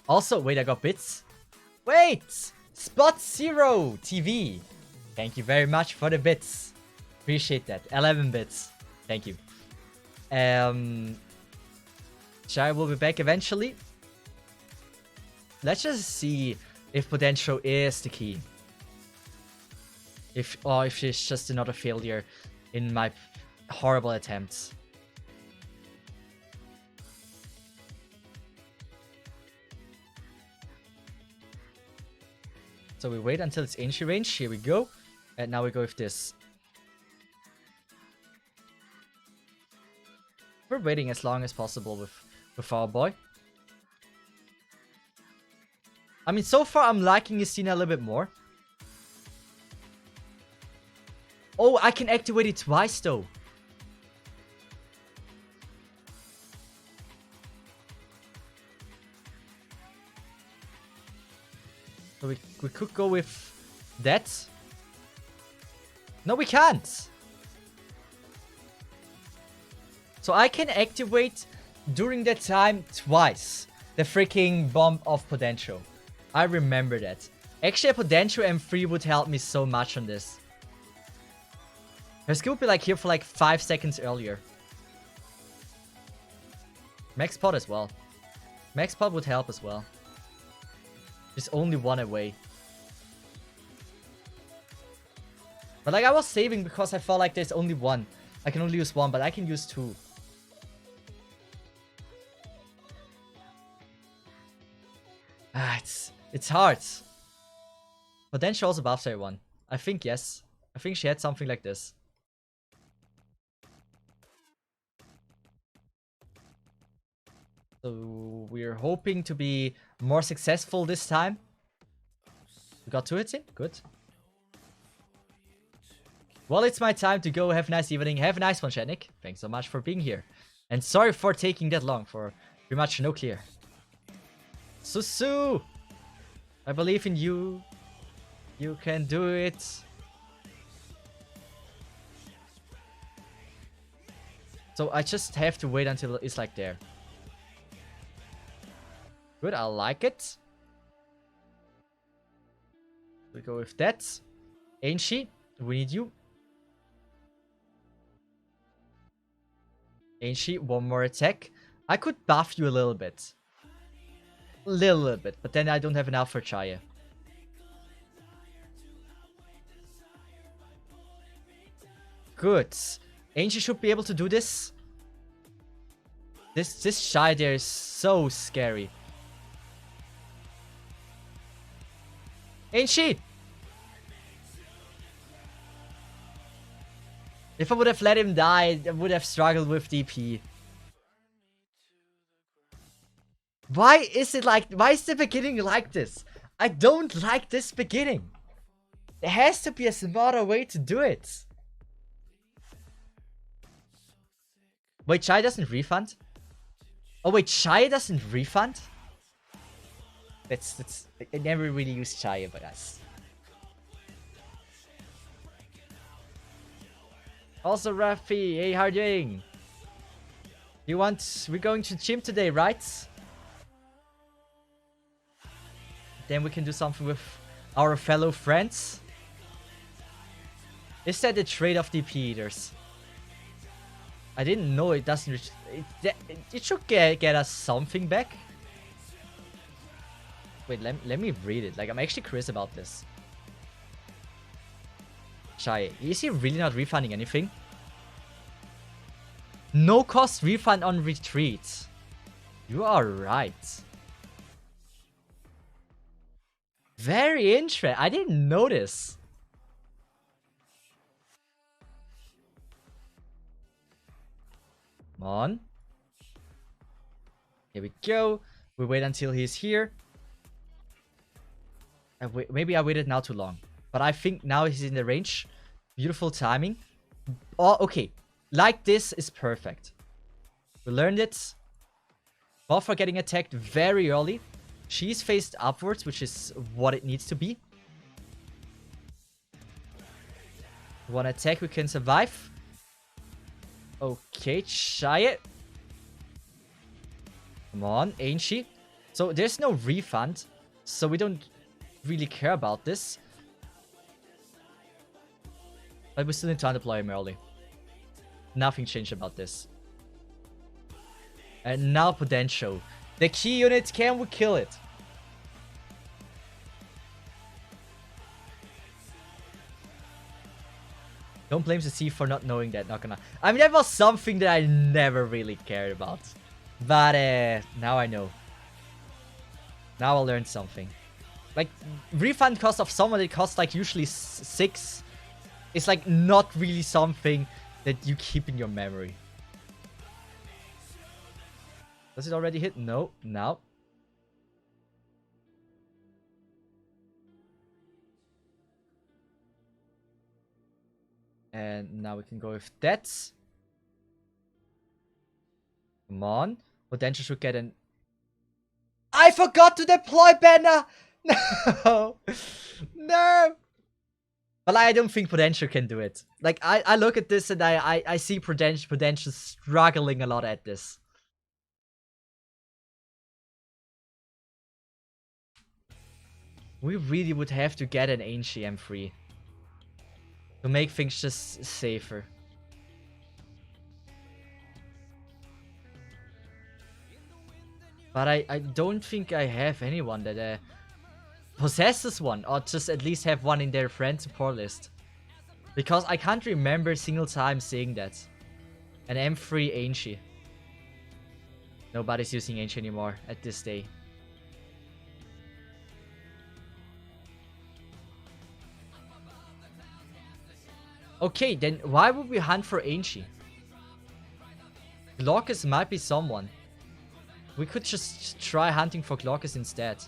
S1: Also, wait, I got bits. Wait! Spot Zero TV. Thank you very much for the bits. Appreciate that. 11 bits. Thank you. Shai will be back eventually. Let's just see if potential is the key. Or if it's just another failure in my horrible attempts. So we wait until it's ancient range. Here we go. And now we go with this. We're waiting as long as possible with our boy. I mean, so far I'm liking Yesenia a little bit more. Oh, I can activate it twice though. So we could go with that. No, we can't. So I can activate during that time twice the freaking bomb of potential. I remember that. Actually, a potential M3 would help me so much on this. Her skill would be like here for like 5 seconds earlier. Max pot as well. Max pot would help as well. There's only one away. But like I was saving because I felt like there's only one. I can only use one, but I can use two. It's hard. But then she also buffs everyone. I think yes. I think she had something like this. So we're hoping to be more successful this time. We got 2 hits in? Good. Well, it's my time to go. Have a nice evening. Have a nice one, Shatnik. Thanks so much for being here. And sorry for taking that long, for pretty much no clear. Susu! I believe in you. You can do it. So I just have to wait until it's like there. Good, I like it. We go with that. Ain't she? We need you. Ain't she? One more attack. I could buff you a little bit. Little bit, but then I don't have enough for Chaya. Good. Ain't she should be able to do this. This Shy there is so scary. Ain't she? If I would have let him die, I would have struggled with DP. Why is it like... Why is the beginning like this? I don't like this beginning. There has to be a smarter way to do it. Wait, Chai doesn't refund? Oh wait, Chai doesn't refund? That's I never really used Chai, but that's... Also, Rafi, hey, how are you doing? We're going to gym today, right? Then we can do something with our fellow friends. Is that the trade of DP eaters? I didn't know it doesn't... It should get us something back. Wait, let me read it. Like, I'm actually curious about this. Chai, is he really not refunding anything? No cost refund on retreat. You are right. Very interesting. I didn't notice. Come on. Here we go. We wait until he's here. Maybe I waited now too long. But I think now he's in the range. Beautiful timing. Oh, okay. Like this is perfect. We learned it. Both are getting attacked very early. She's faced upwards, which is what it needs to be. One attack, we can survive. Okay, try it. Come on, ain't she? So there's no refund. So we don't really care about this. But we still need to undeploy him early. Nothing changed about this. And now potential. The key unit, can we kill it? Don't blame Cesith for not knowing that, not gonna... I mean, that was something that I never really cared about. But, now I know. Now I learned something. Like, refund cost of someone that costs, like, usually 6 is, like, not really something that you keep in your memory. Does it already hit? No. No. And now we can go with that. Come on. Potential should get an... I forgot to deploy banner! No! No! But I don't think Potential can do it. Like, I look at this and I see Potential struggling a lot at this. We really would have to get an Ancient M3 to make things just safer. But I don't think I have anyone that possesses one, or just at least have one in their friend support list. Because I can't remember a single time seeing that. An M3 Ancient. Nobody's using Ancient anymore at this day. Okay, then why would we hunt for Ancient? Glaucus might be someone. We could just try hunting for Glaucus instead.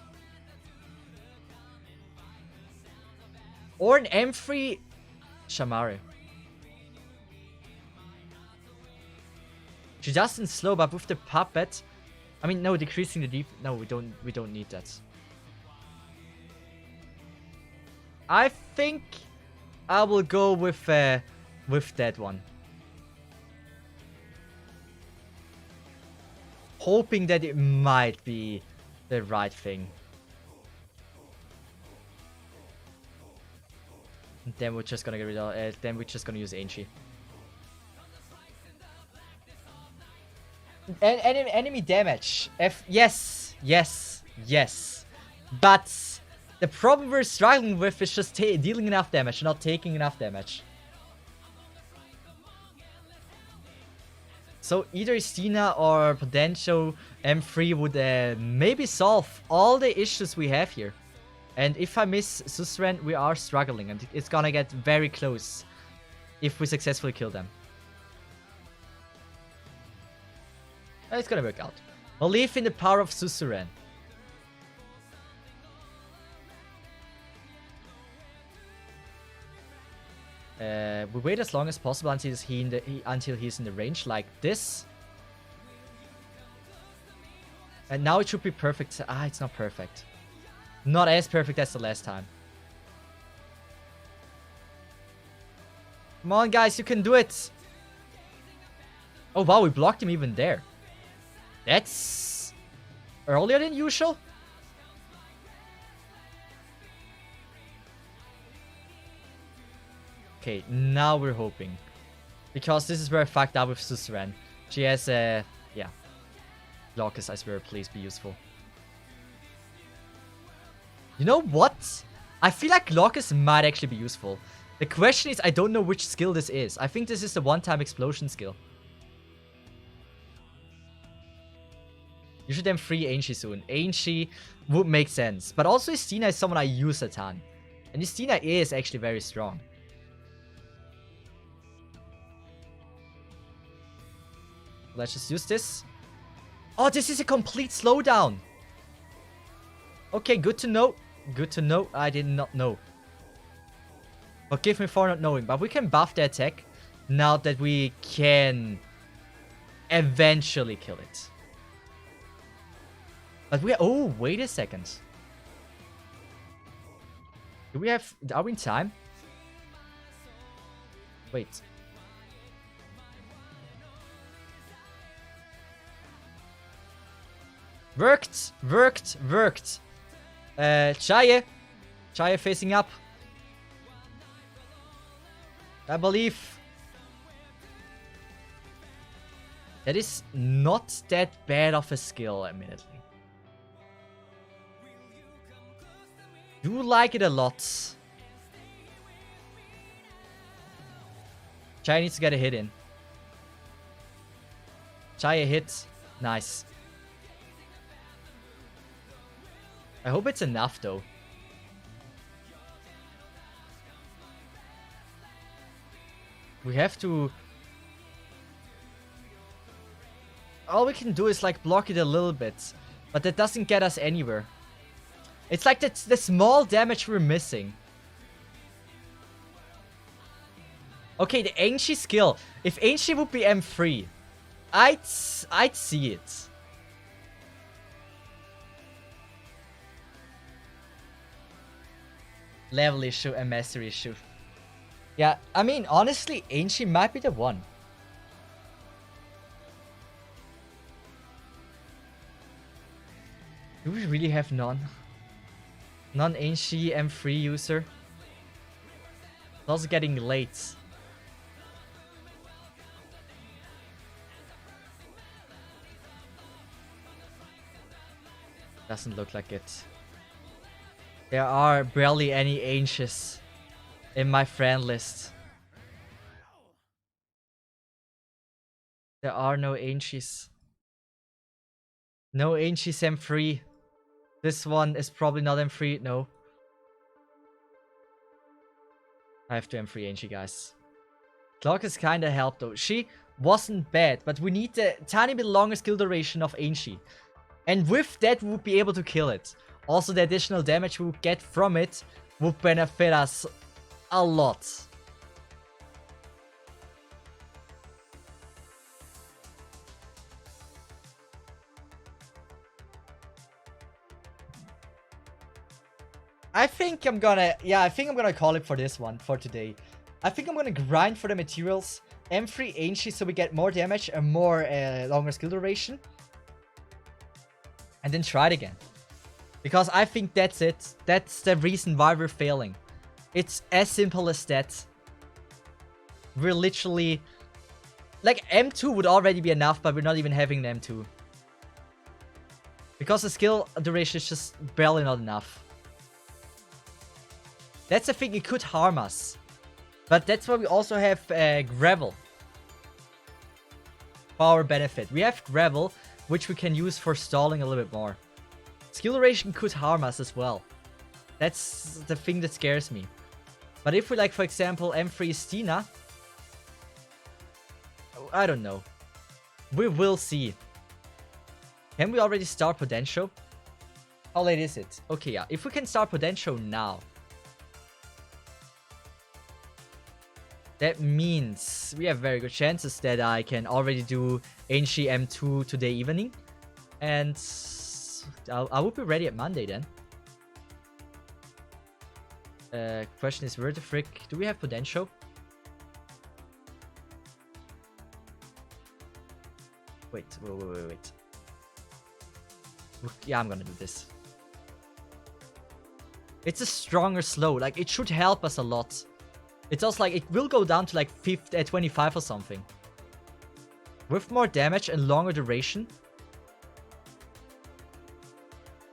S1: Or an M3 Shamari. She doesn't slow, but with the puppet... I mean, no, decreasing the deep... No, we don't need that. I think I will go with that one. Hoping that it might be the right thing. And then we're just gonna get rid of. Then we're just gonna use Ancient. And enemy damage. Yes. But the problem we're struggling with is just dealing enough damage, not taking enough damage. So either Stina or Potential M3 would maybe solve all the issues we have here. And if I miss Suzerain, we are struggling, and it's gonna get very close if we successfully kill them. It's gonna work out. Believe in the power of Suzerain. We wait as long as possible until until he's in the range, like this. And now it should be perfect. Ah, it's not perfect. Not as perfect as the last time. Come on, guys, you can do it. Oh, wow, we blocked him even there. That's earlier than usual. Okay, now we're hoping. Because this is where I fucked up with Suzerain. She has a... yeah. Glaucus, I swear, please be useful. You know what? I feel like Glaucus might actually be useful. The question is, I don't know which skill this is. I think this is the one-time explosion skill. You should then free Ainshi soon. Ainshi would make sense. But also Estina is someone I use a ton. And Estina is actually very strong. Let's just use this. Oh, this is a complete slowdown. Okay, good to know. Good to know. I did not know. Forgive me for not knowing. But we can buff the attack now that we can eventually kill it. But we... oh, wait a second. Do we have... are we in time? Wait. Worked! Worked! Worked! Chaye! Chaye facing up. I believe... that is not that bad of a skill, admittedly. Do like it a lot. Chaye needs to get a hit in. Chaye hit. Nice. I hope it's enough, though. We have to... all we can do is, like, block it a little bit. But that doesn't get us anywhere. It's like the small damage we're missing. Okay, the Ainshi skill. If Ainshi would be M3, I'd see it. Level issue and mastery issue. Yeah, I mean, honestly, Ainshi might be the one. Do we really have none? Non-Ainshi M3 user? It's also getting late. Doesn't look like it. There are barely any Ainshis in my friend list. There are no Ainshis. No Ainshis M3. This one is probably not M3, no. I have to M3 Ainshi, guys. Glaucus kinda helped though. She wasn't bad, but we need the tiny bit longer skill duration of Ainshi. And with that, we would be able to kill it. Also, the additional damage we would get from it would benefit us a lot. I think I'm gonna... yeah, I think I'm gonna call it for this one, for today. I think I'm gonna grind for the materials. M3 Ainshi so we get more damage and more longer skill duration. And then try it again. Because I think that's it. That's the reason why we're failing. It's as simple as that. We're literally... like, M2 would already be enough, but we're not even having the M2. Because the skill duration is just barely not enough. That's the thing, it could harm us. But that's why we also have Gravel. For our benefit. We have Gravel, which we can use for stalling a little bit more. Skill duration could harm us as well. That's the thing that scares me. But if we, like, for example, M3 Estina, I don't know. We will see. Can we already start Potential? How late is it? Okay, yeah. If we can start Potential now. That means we have very good chances that I can already do Anshi M2 today evening. And I will be ready at Monday then. Question is, where the frick do we have potential? Wait. Yeah, I'm gonna do this. It's a stronger slow. Like, it should help us a lot. It's also like, it will go down to like 25 or something. With more damage and longer duration.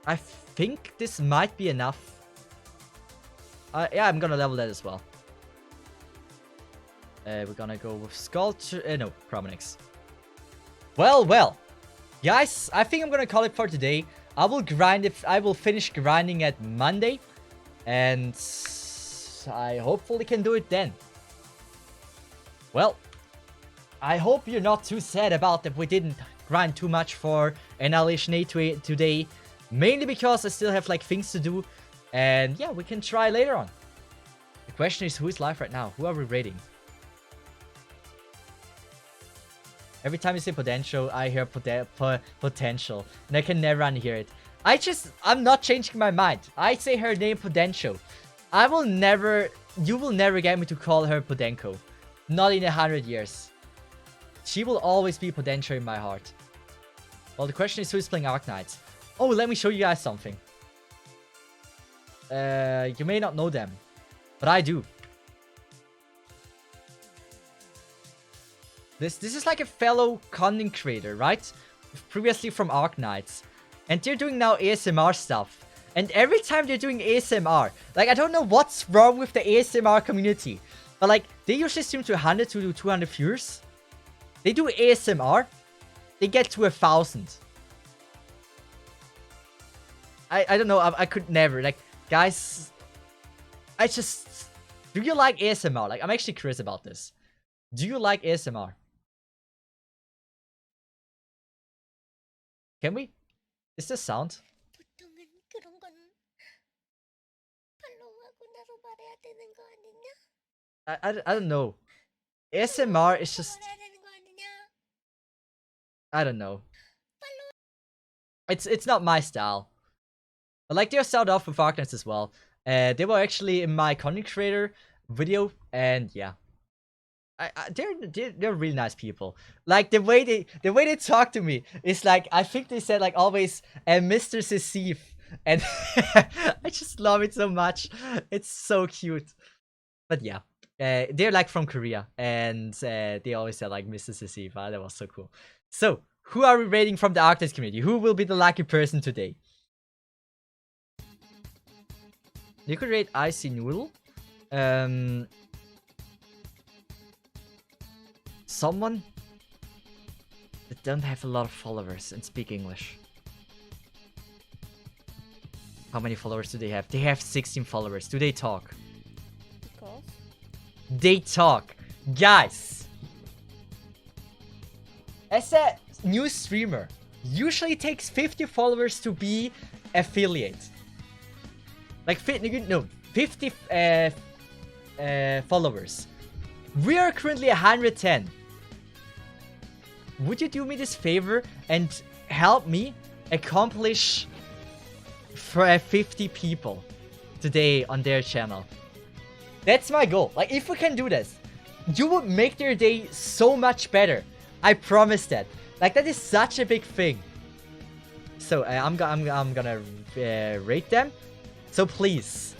S1: I think this might be enough. Yeah, I'm gonna level that as well. We're gonna go with Sculpture. No, Promenix. Well. Guys, I think I'm gonna call it for today. I will grind if I will finish grinding at Monday. And I hopefully can do it then. Well, I hope you're not too sad about that we didn't grind too much for Annihilation 8 today. Mainly because I still have like things to do. And yeah, we can try later on. The question is, who is live right now? Who are we rating? Every time you say potential, I hear potential. And I can never unhear it. I'm not changing my mind. I say her name Potential. You will never get me to call her Podenko. Not in 100 years. She will always be Potential in my heart. Well, the question is, who is playing Arknights? Oh, let me show you guys something. You may not know them, but I do. This is like a fellow content creator, right? Previously from Arknights. And they're doing now ASMR stuff. And every time they're doing ASMR, like, I don't know what's wrong with the ASMR community. But like, they usually stream to 100 to 200 viewers. They do ASMR. They get to 1,000. I don't know, I could never. Like, guys, do you like ASMR? Like, I'm actually curious about this. Do you like ASMR? Can we? Is this sound? I don't know. ASMR is just... I don't know. It's not my style. But like, they're started off with Arknights as well. They were actually in my content creator video, and yeah. They're really nice people. Like, the way they talk to me is like, I think they said like always Mr. Cesith, and I just love it so much. It's so cute. But yeah, they're like from Korea, and they always said like Mr. Cesith. That was so cool. So, who are we rating from the Arknights community? Who will be the lucky person today? You could rate Icy Noodle. Someone that don't have a lot of followers and speak English. How many followers do they have? They have 16 followers. Do they talk?
S5: Because?
S1: They talk. Guys! As a new streamer, usually it takes 50 followers to be affiliate. Like, 50 followers. We are currently 110. Would you do me this favor and help me accomplish for 50 people today on their channel? That's my goal. Like, if we can do this, you would make their day so much better. I promise that. Like, that is such a big thing. So I'm gonna rate them. So please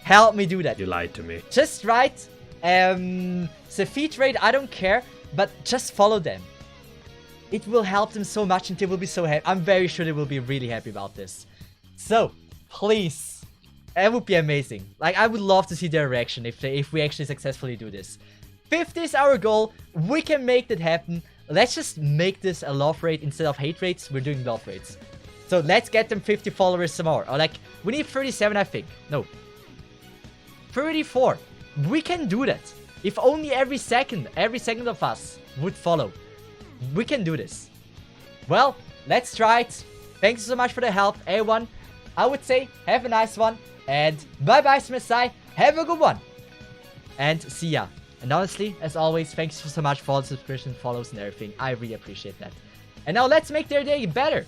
S1: help me do that.
S6: You lied to me.
S1: Just write the feed rate. I don't care, but just follow them. It will help them so much, and they will be so happy. I'm very sure they will be really happy about this. So please, it would be amazing. Like, I would love to see their reaction if we actually successfully do this. 50 is our goal. We can make that happen. Let's just make this a love rate instead of hate rates. We're doing love rates. So let's get them 50 followers some more. Or like, we need 37, I think. No. 34. We can do that. If only every second of us would follow. We can do this. Well, let's try it. Thanks so much for the help, everyone. I would say, have a nice one. And bye-bye, Smithsai. Have a good one. And see ya. And honestly, as always, thanks so much for all the subscriptions, follows, and everything. I really appreciate that. And now let's make their day better.